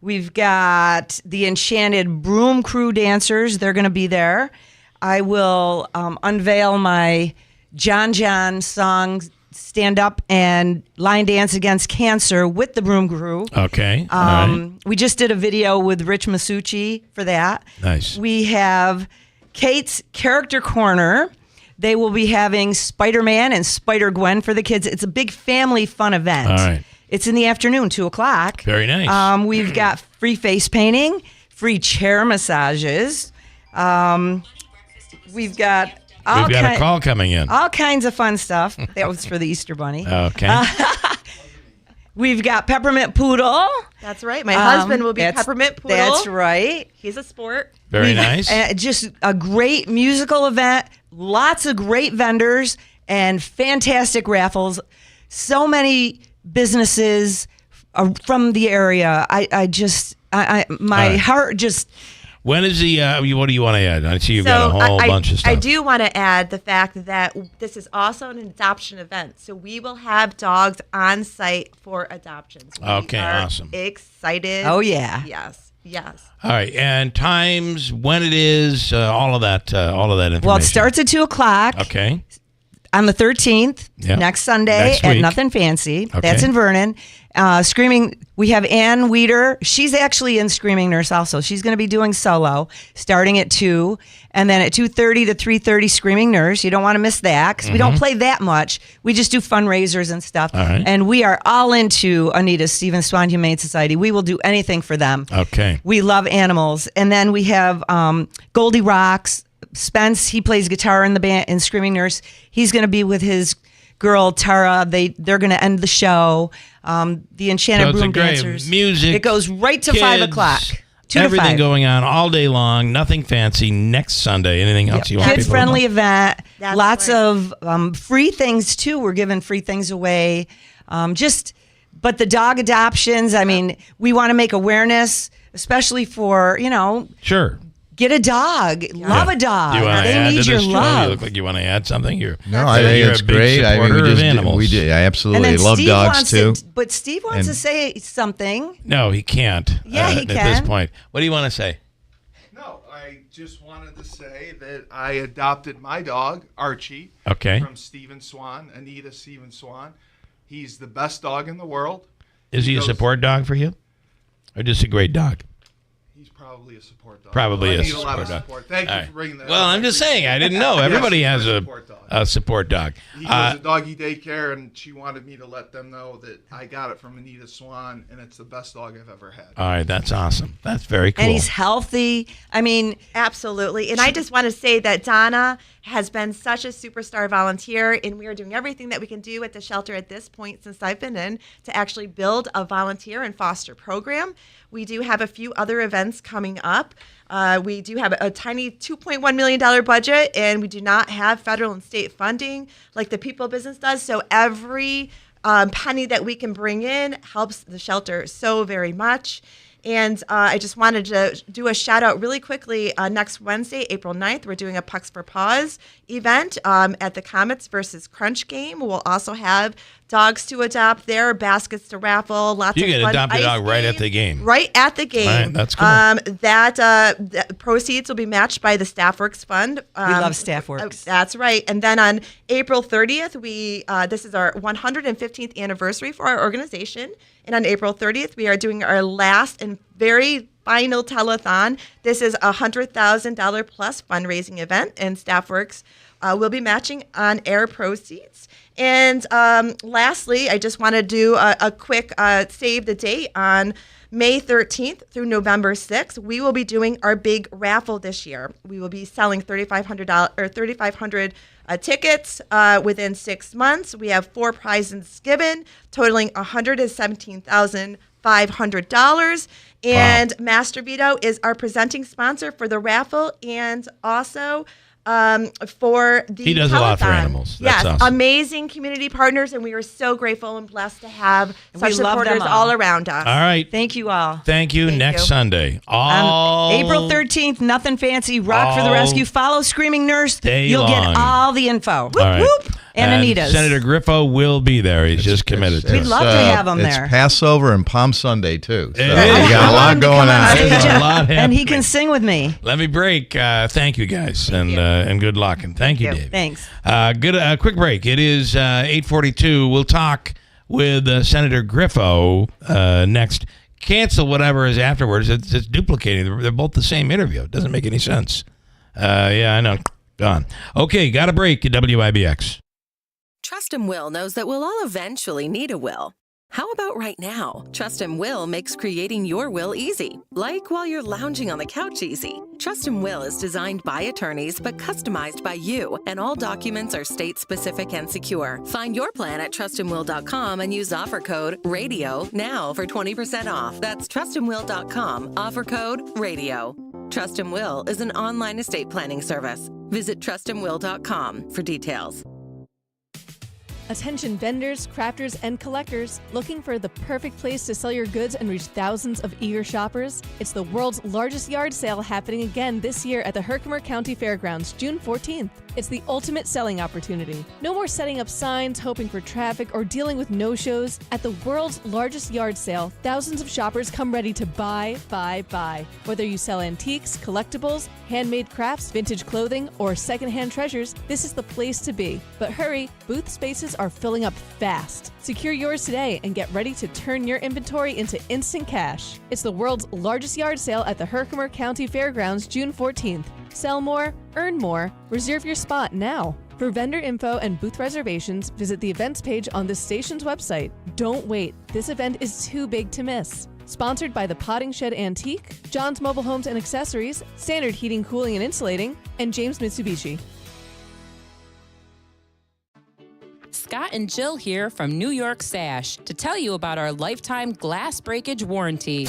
We've got the Enchanted Broom Crew dancers. They're going to be there. I will unveil my John song, Stand Up and Line Dance Against Cancer with the Broom Crew.
Okay. All right.
We just did a video with Rich Masucci for that.
Nice.
We have Kate's Character Corner. They will be having Spider-Man and Spider-Gwen for the kids. It's a big family fun event.
All right.
It's in the afternoon, 2:00.
Very nice.
We've got free face painting, free chair massages. We've got
a call coming in.
all kinds of fun stuff. That was for the Easter Bunny.
Okay.
We've got Peppermint Poodle.
That's right. My husband will be Peppermint Poodle.
That's right.
He's a sport.
Very nice.
Just a great musical event. Lots of great vendors and fantastic raffles. So many businesses from the area. My heart just.
When is the? What do you want to add? I see you've got a whole bunch of stuff.
I do want to add the fact that this is also an adoption event. So we will have dogs on site for adoptions.
Okay, awesome.
Excited.
Oh, yeah.
Yes.
All right, and times, when it is, all of that information.
Well, it starts at 2:00.
Okay.
On the 13th,
Yep.
next Sunday
Next
at
week.
Nothing Fancy.
Okay.
That's in Vernon. Screaming, we have Ann Weeder. She's actually in Screaming Nurse also. She's going to be doing solo starting at 2. And then at 2:30 to 3:30, Screaming Nurse. You don't want to miss that because we don't play that much. We just do fundraisers and stuff.
All right.
And we are all into Anita Stephen Swan Humane Society. We will do anything for them.
Okay.
We love animals. And then we have Goldie Rocks. Spence, he plays guitar in the band in Screaming Nurse. He's going to be with his girl Tara. They're going to end the show. The Enchanted Broom Dancers.
Music.
It goes right to
kids,
5:00. 2 to
everything
5.
going on all day long. Nothing fancy. Next Sunday. Anything else you want?
Kid
people to know?
friendly event.
That's
Lots
right.
of free things too. We're giving free things away. But the dog adoptions. I mean, we want to make awareness, especially for
Sure.
get a dog, love a dog.
Do you want to
They
add
need
to
your
this, Joe?
love.
You look like you want to add something here.
No, I think it's great. I mean, I absolutely love
Steve
dogs
wants
too.
But Steve wants to say something.
No, he can't.
Yeah, he
at
can.
this point. What do you want to say?
I just wanted to say that I adopted my dog, Archie,
Okay.
from Stephen Swan, Anita Stephen Swan. He's the best dog in the world.
Is he a support dog for you, or just a great dog?
He's probably a support dog.
Probably
I
a
need a lot
support
of
dog.
support. Thank
All
you
right.
for bringing that
Well,
up.
I'm just saying. I didn't know. Everybody
Yes,
has
he's
a support dog.
He goes to doggy daycare, and she wanted me to let them know that I got it from Anita Swan, and it's the best dog I've ever had.
All right, that's awesome. That's very cool.
And he's healthy. I mean,
absolutely. And I just want to say that Donna has been such a superstar volunteer, and we are doing everything that we can do at the shelter at this point since I've been in to actually build a volunteer and foster program. We do have a few other events coming up. We do have a tiny $2.1 million budget, and we do not have federal and state funding like the People Business does. So every penny that we can bring in helps the shelter so very much. And I just wanted to do a shout out really quickly. Next Wednesday, April 9th, we're doing a Pucks for Paws event at the Comets versus Crunch game. We'll also have dogs to adopt there, baskets to raffle, lots
You
of
can
fun
adopt a
ice
dog right
games.
at the game.
Right at the game.
All right, that's cool.
That proceeds will be matched by the Staffworks Fund.
We love Staffworks.
That's right. And then on April 30th, this is our 115th anniversary for our organization. And on April 30th, we are doing our last and very final telethon. This is a $100,000 plus fundraising event, and Staffworks will be matching on air proceeds. And lastly, I just want to do a quick save the date on May 13th through November 6th. We will be doing our big raffle this year. We will be selling $3,500 tickets within 6 months. We have 4 prizes given, totaling $117,500. And Master Vito is our presenting sponsor for the raffle and also for the
He does a lot for
telethon.
animals.
Yes,
That's awesome.
amazing community partners, and we are so grateful and blessed to have such
We love them
supporters all around us.
All right.
Thank you all.
Thank you. Next
you.
Sunday. All
April 13th, nothing fancy, rock for the
all
rescue. Follow Screaming Nurse.
day
You'll
long.
get all the info.
All right.
And Anita's.
Senator Griffo will be there. He's just committed to
We'd
it.
love to have him
it's
there.
Passover and Palm Sunday, too. So
It
we
is.
got a lot going on.
There's a lot
And he
happening.
can sing with me.
Let me break. Thank you, guys, and good luck. And thank you, Dave.
Thanks.
Good. Quick break. It is 8:42. We'll talk with Senator Griffo next. Cancel whatever is afterwards. It's duplicating. They're both the same interview. It doesn't make any sense. Yeah, I know. Gone. Okay, got a break at WIBX.
Trust and Will knows that we'll all eventually need a will. How about right now? Trust and Will makes creating your will easy, like while you're lounging on the couch easy. Trust and Will is designed by attorneys but customized by you, and all documents are state-specific and secure. Find your plan at trustandwill.com and use offer code RADIO now for 20% off. That's trustandwill.com, offer code RADIO. Trust and Will is an online estate planning service. Visit trustandwill.com for details.
Attention vendors, crafters, and collectors looking for the perfect place to sell your goods and reach thousands of eager shoppers? It's the world's largest yard sale happening again this year at the Herkimer County Fairgrounds, June 14th. It's the ultimate selling opportunity. No more setting up signs, hoping for traffic, or dealing with no-shows. At the world's largest yard sale, thousands of shoppers come ready to buy, buy, buy. Whether you sell antiques, collectibles, handmade crafts, vintage clothing, or secondhand treasures, this is the place to be. But hurry, booth spaces are filling up fast. Secure yours today and get ready to turn your inventory into instant cash. It's the world's largest yard sale at the Herkimer County Fairgrounds, June 14th. Sell more, earn more, reserve your spot now. For vendor info and booth reservations, visit the events page on the station's website. Don't wait, this event is too big to miss. Sponsored by the Potting Shed Antique, John's Mobile Homes and Accessories, Standard Heating, Cooling, and Insulating, and James Mitsubishi.
Scott and Jill here from New York Sash to tell you about our lifetime glass breakage warranty.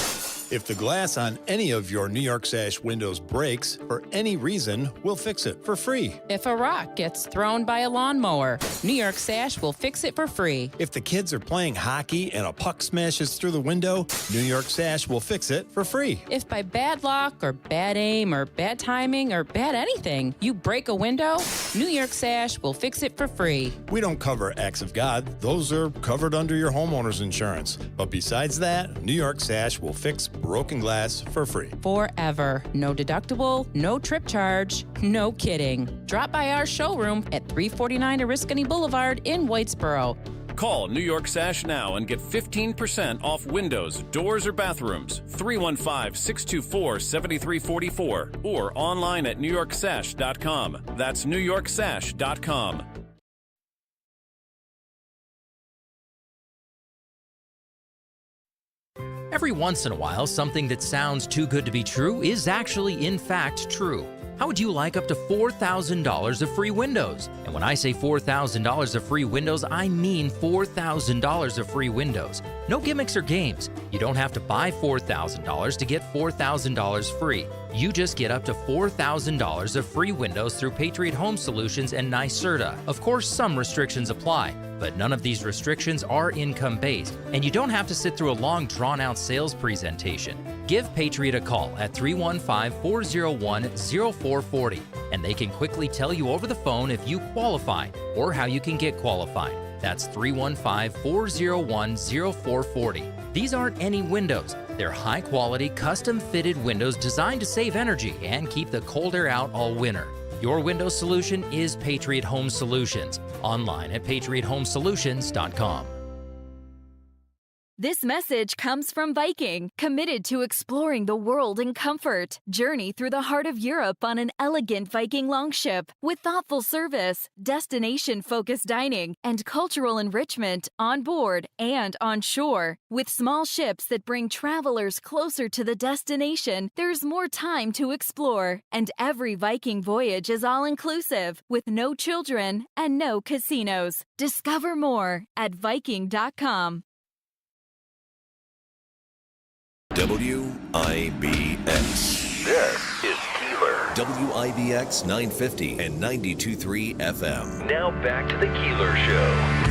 If the glass on any of your New York Sash windows breaks for any reason, we'll fix it for free.
If a rock gets thrown by a lawnmower, New York Sash will fix it for free.
If the kids are playing hockey and a puck smashes through the window, New York Sash will fix it for free.
If by bad luck or bad aim or bad timing or bad anything, you break a window, New York Sash will fix it for free.
We don't cover acts of God. Those are covered under your homeowner's insurance. But besides that, New York Sash will fix broken glass for free.
Forever. No deductible, no trip charge, no kidding. Drop by our showroom at 349 Oriskany Boulevard in Whitesboro.
Call New York Sash now and get 15% off windows, doors, or bathrooms. 315-624-7344 or online at NewYorkSash.com. That's NewYorkSash.com.
Every once in a while, something that sounds too good to be true is actually, in fact, true. How would you like up to $4,000 of free windows? And when I say $4,000 of free windows, I mean $4,000 of free windows. No gimmicks or games. You don't have to buy $4,000 to get $4,000 free. You just get up to $4,000 of free windows through Patriot Home Solutions and NYSERDA. Of course, some restrictions apply, But none of these restrictions are income-based, and you don't have to sit through a long, drawn-out sales presentation. Give Patriot a call at 315-401-0440, and they can quickly tell you over the phone if you qualify or how you can get qualified. That's 315-401-0440. These aren't any windows. They're high-quality, custom-fitted windows designed to save energy and keep the cold air out all winter. Your window solution is Patriot Home Solutions. Online at patriothomesolutions.com.
This message comes from Viking, committed to exploring the world in comfort. Journey through the heart of Europe on an elegant Viking longship with thoughtful service, destination-focused dining, and cultural enrichment on board and on shore. With small ships that bring travelers closer to the destination, there's more time to explore. And every Viking voyage is all-inclusive, with no children and no casinos. Discover more at Viking.com.
WIBX.
This is Keeler.
WIBX 950 and 92.3 FM.
Now back to the Keeler Show.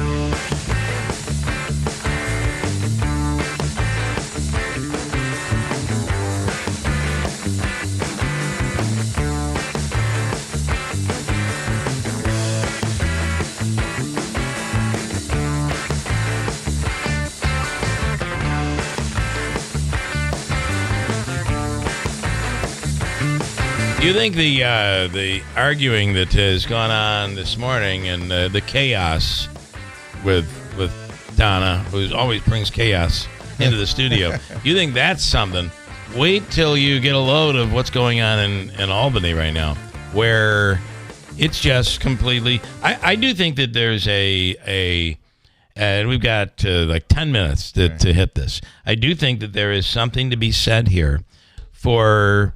Do you think the arguing that has gone on this morning and the chaos with Donna, who always brings chaos into the studio, do you think that's something? Wait till you get a load of what's going on in Albany right now, where it's just completely. I do think that there's and we've got like 10 minutes to hit this. I do think that there is something to be said here for.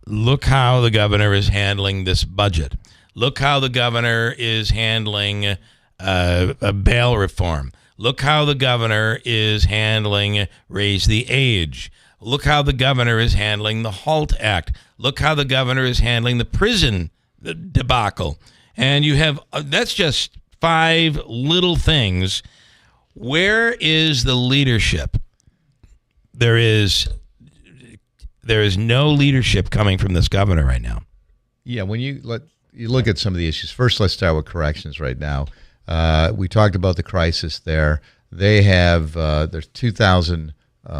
Look how the governor is handling this budget. Look how the governor is handling a bail reform. Look how the governor is handling raise the age. Look how the governor is handling the HALT Act. Look how the governor is handling the prison debacle. And you have, that's just 5 little things. Where is the leadership? There is no leadership coming from this governor right now.
Yeah, when you look at some of the issues. First, let's start with corrections right now. We talked about the crisis there. They have there's 2,000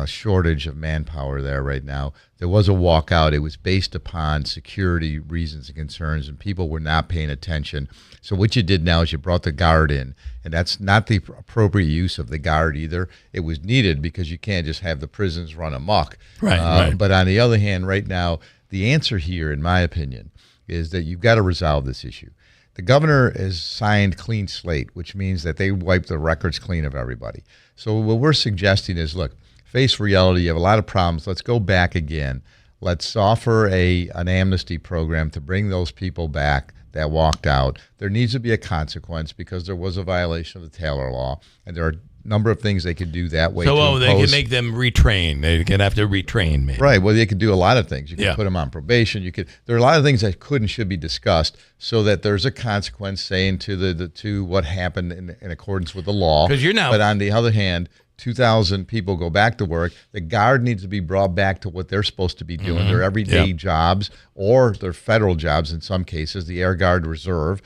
shortage of manpower there right now. There was a walkout. It was based upon security reasons and concerns, and people were not paying attention. So what you did now is you brought the guard in, and that's not the appropriate use of the guard either. It was needed because you can't just have the prisons run amok.
Right.
But on the other hand, right now, the answer here, in my opinion, is that you've got to resolve this issue. The governor has signed clean slate, which means that they wipe the records clean of everybody. So what we're suggesting is, look, face reality. You have a lot of problems. Let's go back again. Let's offer an amnesty program to bring those people back that walked out. There needs to be a consequence because there was a violation of the Taylor law, and there are a number of things they could do that way.
So, they can make them retrain. They can have to retrain, maybe.
Right. Well, they could do a lot of things. You could put them on probation. There are a lot of things that could and should be discussed so that there's a consequence saying to what happened in accordance with the law.
Because you're now.
But on the other hand, 2,000 people go back to work. The guard needs to be brought back to what they're supposed to be doing, their everyday jobs or their federal jobs in some cases, the Air Guard Reserve.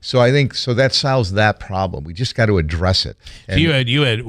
So I think that solves that problem. We just got to address it. And
we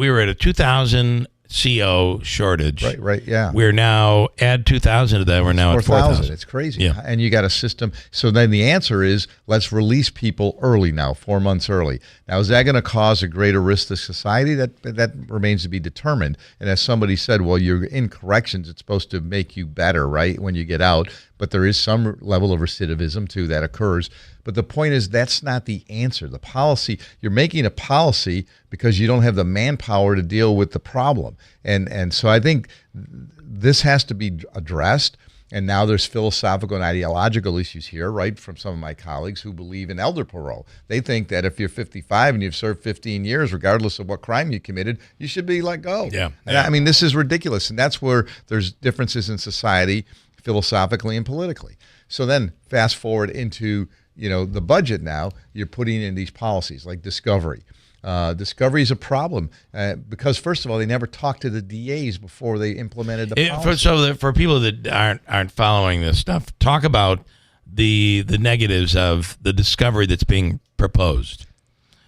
were at a 2,000 CO shortage.
Right, yeah.
We're now add 2,000 of that. We're now at 4,000.
It's crazy.
Yeah.
And you got a system. So then the answer is let's release people early now, 4 months early. Now, is that going to cause a greater risk to society? That remains to be determined. And as somebody said, well, you're in corrections. It's supposed to make you better, right, when you get out. But there is some level of recidivism, too, that occurs. But the point is that's not the answer. The policy, you're making a policy because you don't have the manpower to deal with the problem. And so I think this has to be addressed. And now there's philosophical and ideological issues here, right, from some of my colleagues who believe in elder parole. They think that if you're 55 and you've served 15 years, regardless of what crime you committed, you should be let go.
Yeah.
I mean, this is ridiculous. And that's where there's differences in society philosophically and politically. So then fast forward into the budget now, you're putting in these policies like discovery. Discovery is a problem because, first of all, they never talked to the DAs before they implemented the policy.
For people that aren't following this stuff, talk about the negatives of the discovery that's being proposed.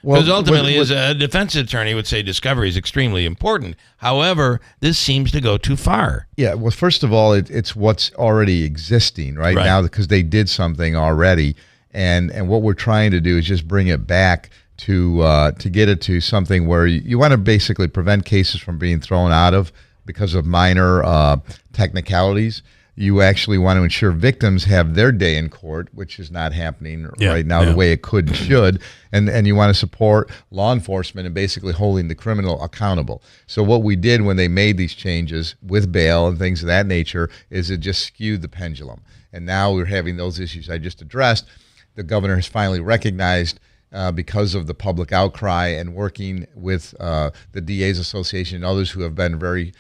Because ultimately, as a defense attorney would say, discovery is extremely important. However, this seems to go too far.
Yeah, well, first of all, it's what's already existing right now because they did something already. And what we're trying to do is just bring it back to get it to something where you want to basically prevent cases from being thrown out of because of minor technicalities. You actually want to ensure victims have their day in court, which is not happening right now the way it could and should. And you want to support law enforcement in basically holding the criminal accountable. So what we did when they made these changes with bail and things of that nature is it just skewed the pendulum. And now we're having those issues I just addressed. The governor has finally recognized because of the public outcry and working with the DA's Association and others who have been very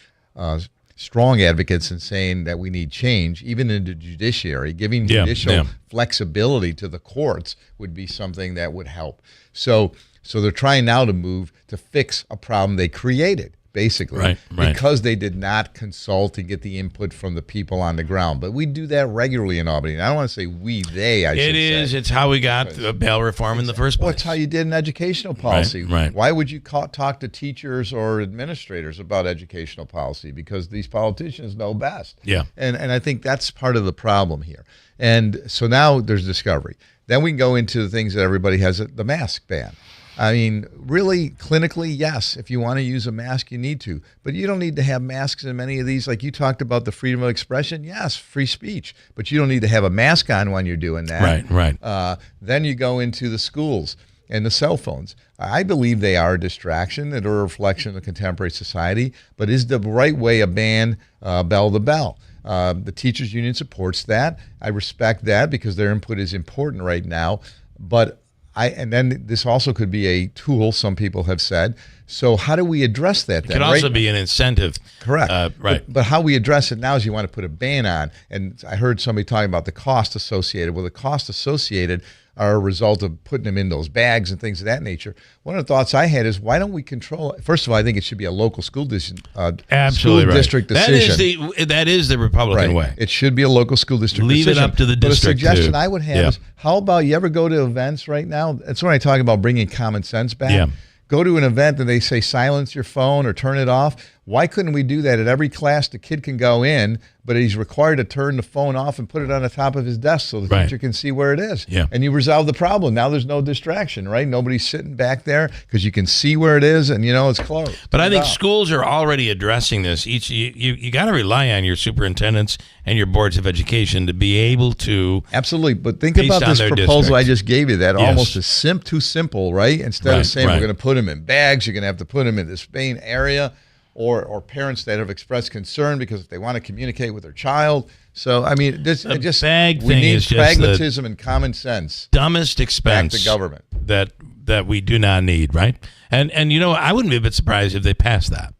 strong advocates in saying that we need change, even in the judiciary. Giving judicial flexibility to the courts would be something that would help. So they're trying now to move to fix a problem they created, basically, because they did not consult and get the input from the people on the ground. But we do that regularly in Albany. And I don't want to say we, they, I should say.
It's how we got bail reform in the first place.
Well, it's how you did an educational policy. Why would you talk to teachers or administrators about educational policy? Because these politicians know best.
Yeah.
And I think that's part of the problem here. And so now there's discovery. Then we can go into the things that everybody has, the mask ban. I mean, really, clinically, yes. If you want to use a mask, you need to. But you don't need to have masks in many of these. Like you talked about the freedom of expression. Yes, free speech. But you don't need to have a mask on when you're doing that.
Right.
Then you go into the schools and the cell phones. I believe they are a distraction that are a reflection of contemporary society. But is the right way a ban bell to bell? The teachers union supports that. I respect that because their input is important right now. But and then this also could be a tool, some people have said. So how do we address that then?
It could also be an incentive.
Correct. But how we address it now is you want to put a ban on. And I heard somebody talking about the cost associated. Well, the cost associated are a result of putting them in those bags and things of that nature. One of the thoughts I had is, why don't we control it? First of all, I think it should be a local school district decision.
That is the Republican way.
It should be a local school district
decision. Leave it up to the district.
But a suggestion I would have is, how about you ever go to events right now? That's when I talk about bringing common sense back.
Yeah.
Go to an event and they say silence your phone or turn it off. Why couldn't we do that at every class? The kid can go in, but he's required to turn the phone off and put it on the top of his desk so the teacher can see where it is.
Yeah.
And you resolve the problem. Now there's no distraction, right? Nobody's sitting back there because you can see where it is and you know it's closed.
But I think schools are already addressing this. You got to rely on your superintendents and your boards of education to be able to.
Absolutely. But think about this proposal I just gave you. That almost is too simple, right? Instead of saying we're going to put them in bags, you're going to have to put them in this main area. Or parents that have expressed concern because if they want to communicate with their child. So, I mean, we need pragmatism and common sense.
Dumbest expense
back to government.
That we do not need, right? And I wouldn't be a bit surprised if they passed that.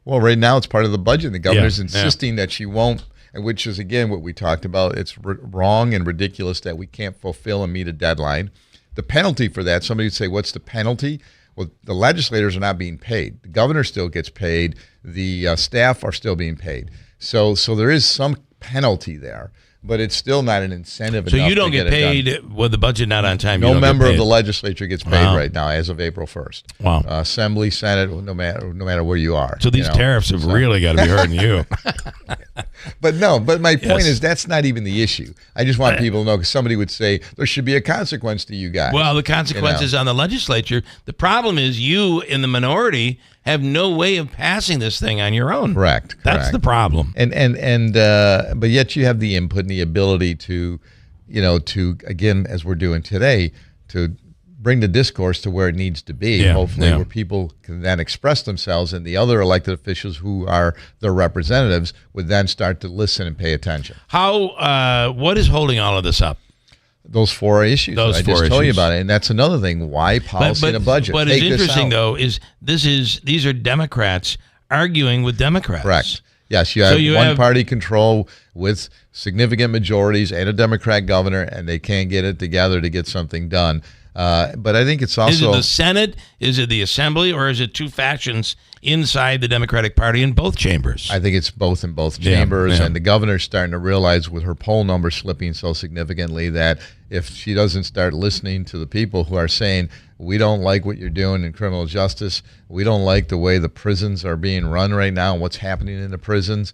Well, right now it's part of the budget. The governor's insisting that she won't, which is, again, what we talked about. It's wrong and ridiculous that we can't fulfill and meet a deadline. The penalty for that, somebody would say, what's the penalty? Well, the legislators are not being paid. The governor still gets paid. The staff are still being paid. So there is some penalty there, but it's still not an incentive.
So you don't get paid with the budget not on time.
No member of the legislature gets paid right now as of April 1st.
Wow.
Assembly, Senate, no matter where you are.
So these tariffs have really got to be hurting you.
But my point is that's not even the issue. I just want people to know, because somebody would say there should be a consequence to you guys.
Well, the consequence is on the legislature. The problem is you in the minority have no way of passing this thing on your own.
Correct.
That's the problem.
But yet you have the input and the ability to again, as we're doing today, to bring the discourse to where it needs to be, hopefully where people can then express themselves, and the other elected officials who are their representatives would then start to listen and pay attention.
What is holding all of this up?
Those four issues that I just told you about it. And that's another thing. Why policy and a budget?
What is interesting, though, is these are Democrats arguing with Democrats.
Correct. Yes, you have one-party control with significant majorities and a Democrat governor, and they can't get it together to get something done. But I think it's also...
Is it the Senate? Is it the Assembly? Or is it two factions inside the Democratic Party in both chambers?
I think it's both in both chambers. And the governor's starting to realize with her poll numbers slipping so significantly that if she doesn't start listening to the people who are saying, we don't like what you're doing in criminal justice, we don't like the way the prisons are being run right now and what's happening in the prisons.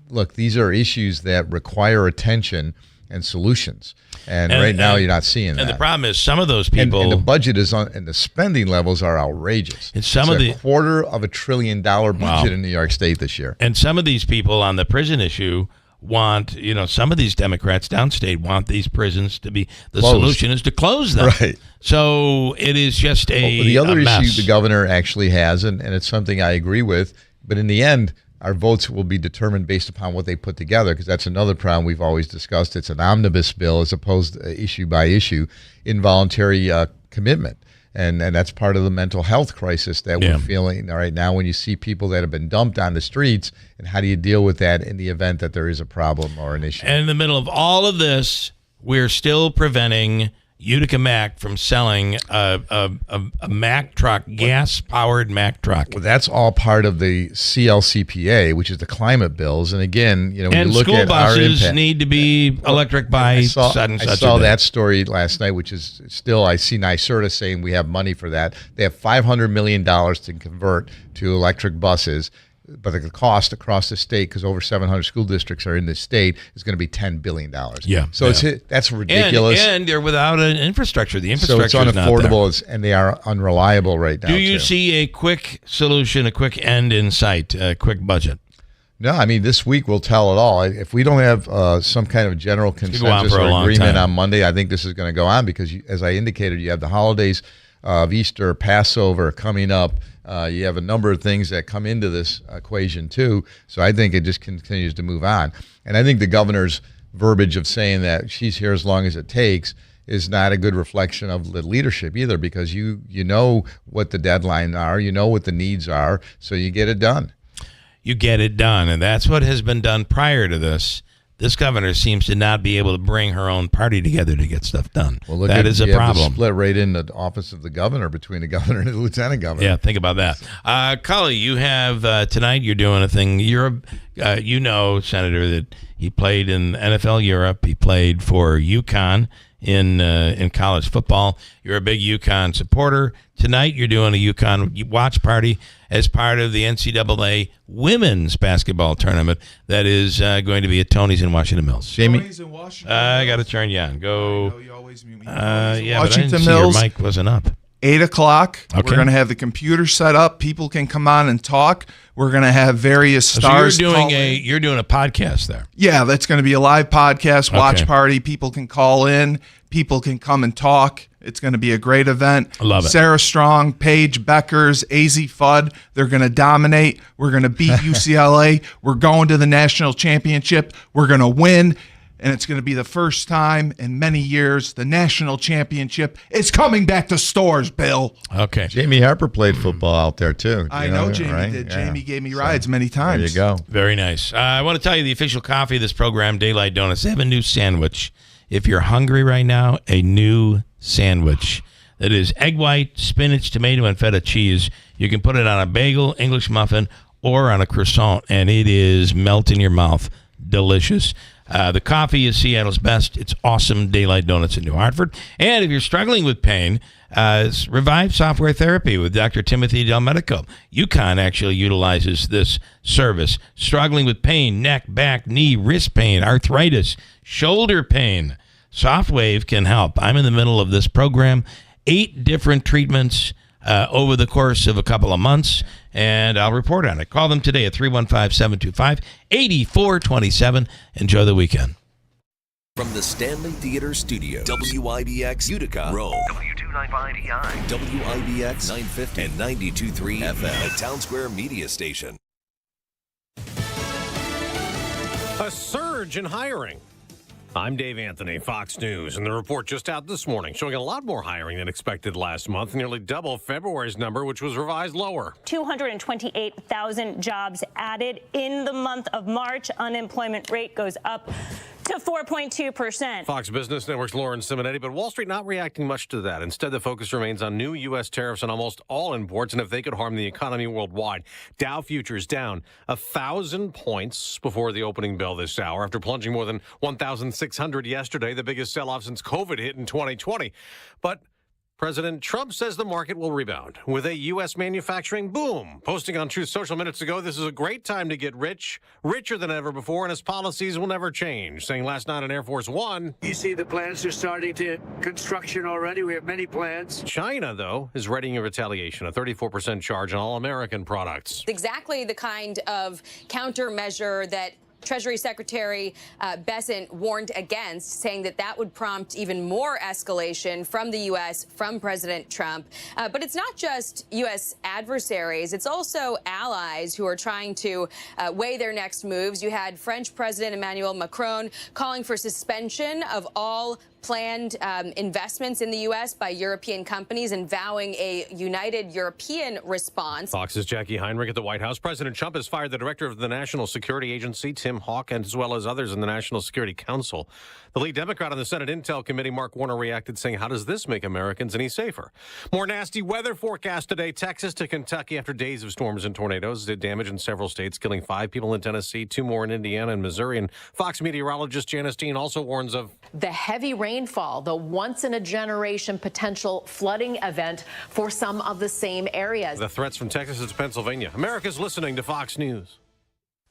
Look, these are issues that require attention and solutions. And right now, you're not seeing that.
And the problem is some of those people...
And the budget is on, and the spending levels are outrageous.
And some of the
$250 billion budget in New York State this year.
And some of these people on the prison issue want, some of these Democrats downstate want these prisons to be... The
closed.
Solution is to close them.
Right.
So it is just
the other
a mess.
issue the governor actually has, and it's something I agree with, but in the end... Our votes will be determined based upon what they put together, because that's another problem we've always discussed. It's an omnibus bill as opposed to issue by issue, involuntary commitment. And that's part of the mental health crisis that we're feeling right now when you see people that have been dumped on the streets, and how do you deal with that in the event that there is a problem or an issue?
And in the middle of all of this, we're still preventing Utica Mac from selling a Mack truck, gas-powered Mack truck.
Well, that's all part of the CLCPA, which is the climate bills. And again, when
and
you look
school
at our
buses
impact,
need to be electric by such and such.
I saw that story last night, which is still, I see NYSERDA saying we have money for that. They have $500 million to convert to electric buses. But the cost across the state, because over 700 school districts are in the state, is going to be $10 billion.
Yeah.
So that's ridiculous.
And they're without an infrastructure. The infrastructure
so it's
is not there.
unaffordable, and they are unreliable right now.
Do you see a quick solution, a quick end in sight, a quick budget?
No, I mean, this week will tell it all. If we don't have some kind of general consensus or agreement on Monday, I think this is going to go on because, as I indicated, you have the holidays of Easter, Passover coming up. You have a number of things that come into this equation, too. So I think it just continues to move on. And I think the governor's verbiage of saying that she's here as long as it takes is not a good reflection of the leadership either, because you know what the deadlines are, you know what the needs are, so you get it done.
You get it done, and that's what has been done prior to this. This governor seems to not be able to bring her own party together to get stuff done.
Well, look,
that is a problem.
The split right in the office of the governor between the governor and the lieutenant governor.
Yeah, think about that. Cully, you have tonight. You're doing a thing. You're, Senator, that he played in NFL Europe. He played for UConn in college football. You're a big UConn supporter. Tonight, you're doing a UConn watch party as part of the NCAA women's basketball tournament that is going to be at Tony's in Washington Mills.
Jamie,
I got to turn you on. Go.
I know you always mute me.
Yeah,
Washington
but I didn't
Mills.
see your mic wasn't up.
8 o'clock.
Okay.
We're going to have the computer set up. People can come on and talk. We're going to have various stars.
So you're doing a podcast there.
Yeah, that's going to be a live podcast, watch party. People can call in. People can come and talk. It's going to be a great event.
I love it.
Sarah Strong, Paige Beckers, AZ Fudd. They're going to dominate. We're going to beat UCLA. We're going to the national championship. We're going to win. And it's going to be the first time in many years the national championship is coming back to stores, Bill.
Okay.
Jamie Harper played football out there, too.
I know Jamie
right?
did.
Yeah.
Jamie gave me rides many times.
There you go.
Very nice. I want to tell you the official coffee of this program, Daylight Donuts. They have a new sandwich. If you're hungry right now, a new sandwich that is egg white, spinach, tomato, and feta cheese. You can put it on a bagel, English muffin, or on a croissant, and it is melt in your mouth. Delicious. The coffee is Seattle's best. It's awesome. Daylight Donuts in New Hartford. And if you're struggling with pain, Revive Software Therapy with Dr. Timothy Del Medico. UConn actually utilizes this service. Struggling with pain, neck, back, knee, wrist pain, arthritis, shoulder pain. SoftWave can help. I'm in the middle of this program. 8 different treatments over the course of a couple of months, and I'll report on it. Call them today at 315-725-8427. Enjoy the weekend.
From the Stanley Theater Studio, WIBX Utica, Rome, W295EI, WIBX 950 and 92.3 FM, a Town Square media station.
A surge in hiring. I'm Dave Anthony, Fox News, and the report just out this morning showing a lot more hiring than expected last month, nearly double February's number, which was revised lower.
228,000 jobs added in the month of March. Unemployment rate goes up to 4.2%.
Fox Business Network's Lauren Simonetti, but Wall Street not reacting much to that. Instead, the focus remains on new U.S. tariffs on almost all imports and if they could harm the economy worldwide. Dow futures down 1,000 points before the opening bell this hour after plunging more than 1,600 yesterday, the biggest sell-off since COVID hit in 2020. But President Trump says the market will rebound with a U.S. manufacturing boom. Posting on Truth Social minutes ago, this is a great time to get rich, richer than ever before, and his policies will never change. Saying last night on Air Force One,
you see the plants are starting to construction already. We have many plants.
China, though, is readying a retaliation, a 34% charge on all American products.
Exactly the kind of countermeasure that Treasury Secretary Bessent warned against, saying that that would prompt even more escalation from the U.S., from President Trump. But it's not just U.S. adversaries. It's also allies who are trying to weigh their next moves. You had French President Emmanuel Macron calling for suspension of all planned investments in the U.S. by European companies and vowing a united European response.
Fox's Jackie Heinrich at the White House. President Trump has fired the director of the National Security Agency, Tim Hawk, as well as others in the National Security Council. The lead Democrat on the Senate Intel Committee, Mark Warner, reacted saying, how does this make Americans any safer? More nasty weather forecast today. Texas to Kentucky after days of storms and tornadoes did damage in several states, killing 5 people in Tennessee, 2 more in Indiana and Missouri. And Fox meteorologist Janice Dean also warns of
the heavy rainfall, the once-in-a-generation potential flooding event for some of the same areas.
The threats from Texas to Pennsylvania. America's listening to Fox News.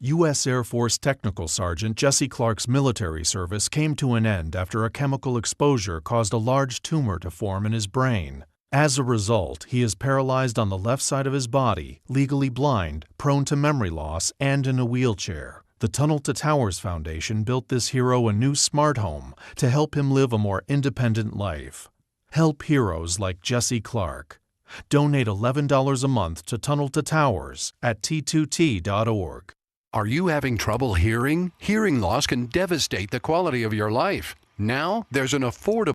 U.S. Air Force Technical Sergeant Jesse Clark's military service came to an end after a chemical exposure caused a large tumor to form in his brain. As a result, he is paralyzed on the left side of his body, legally blind, prone to memory loss, and in a wheelchair. The Tunnel to Towers Foundation built this hero a new smart home to help him live a more independent life. Help heroes like Jesse Clark. Donate $11 a month to Tunnel to Towers at T2T.org.
Are you having trouble hearing? Hearing loss can devastate the quality of your life. Now, there's an affordable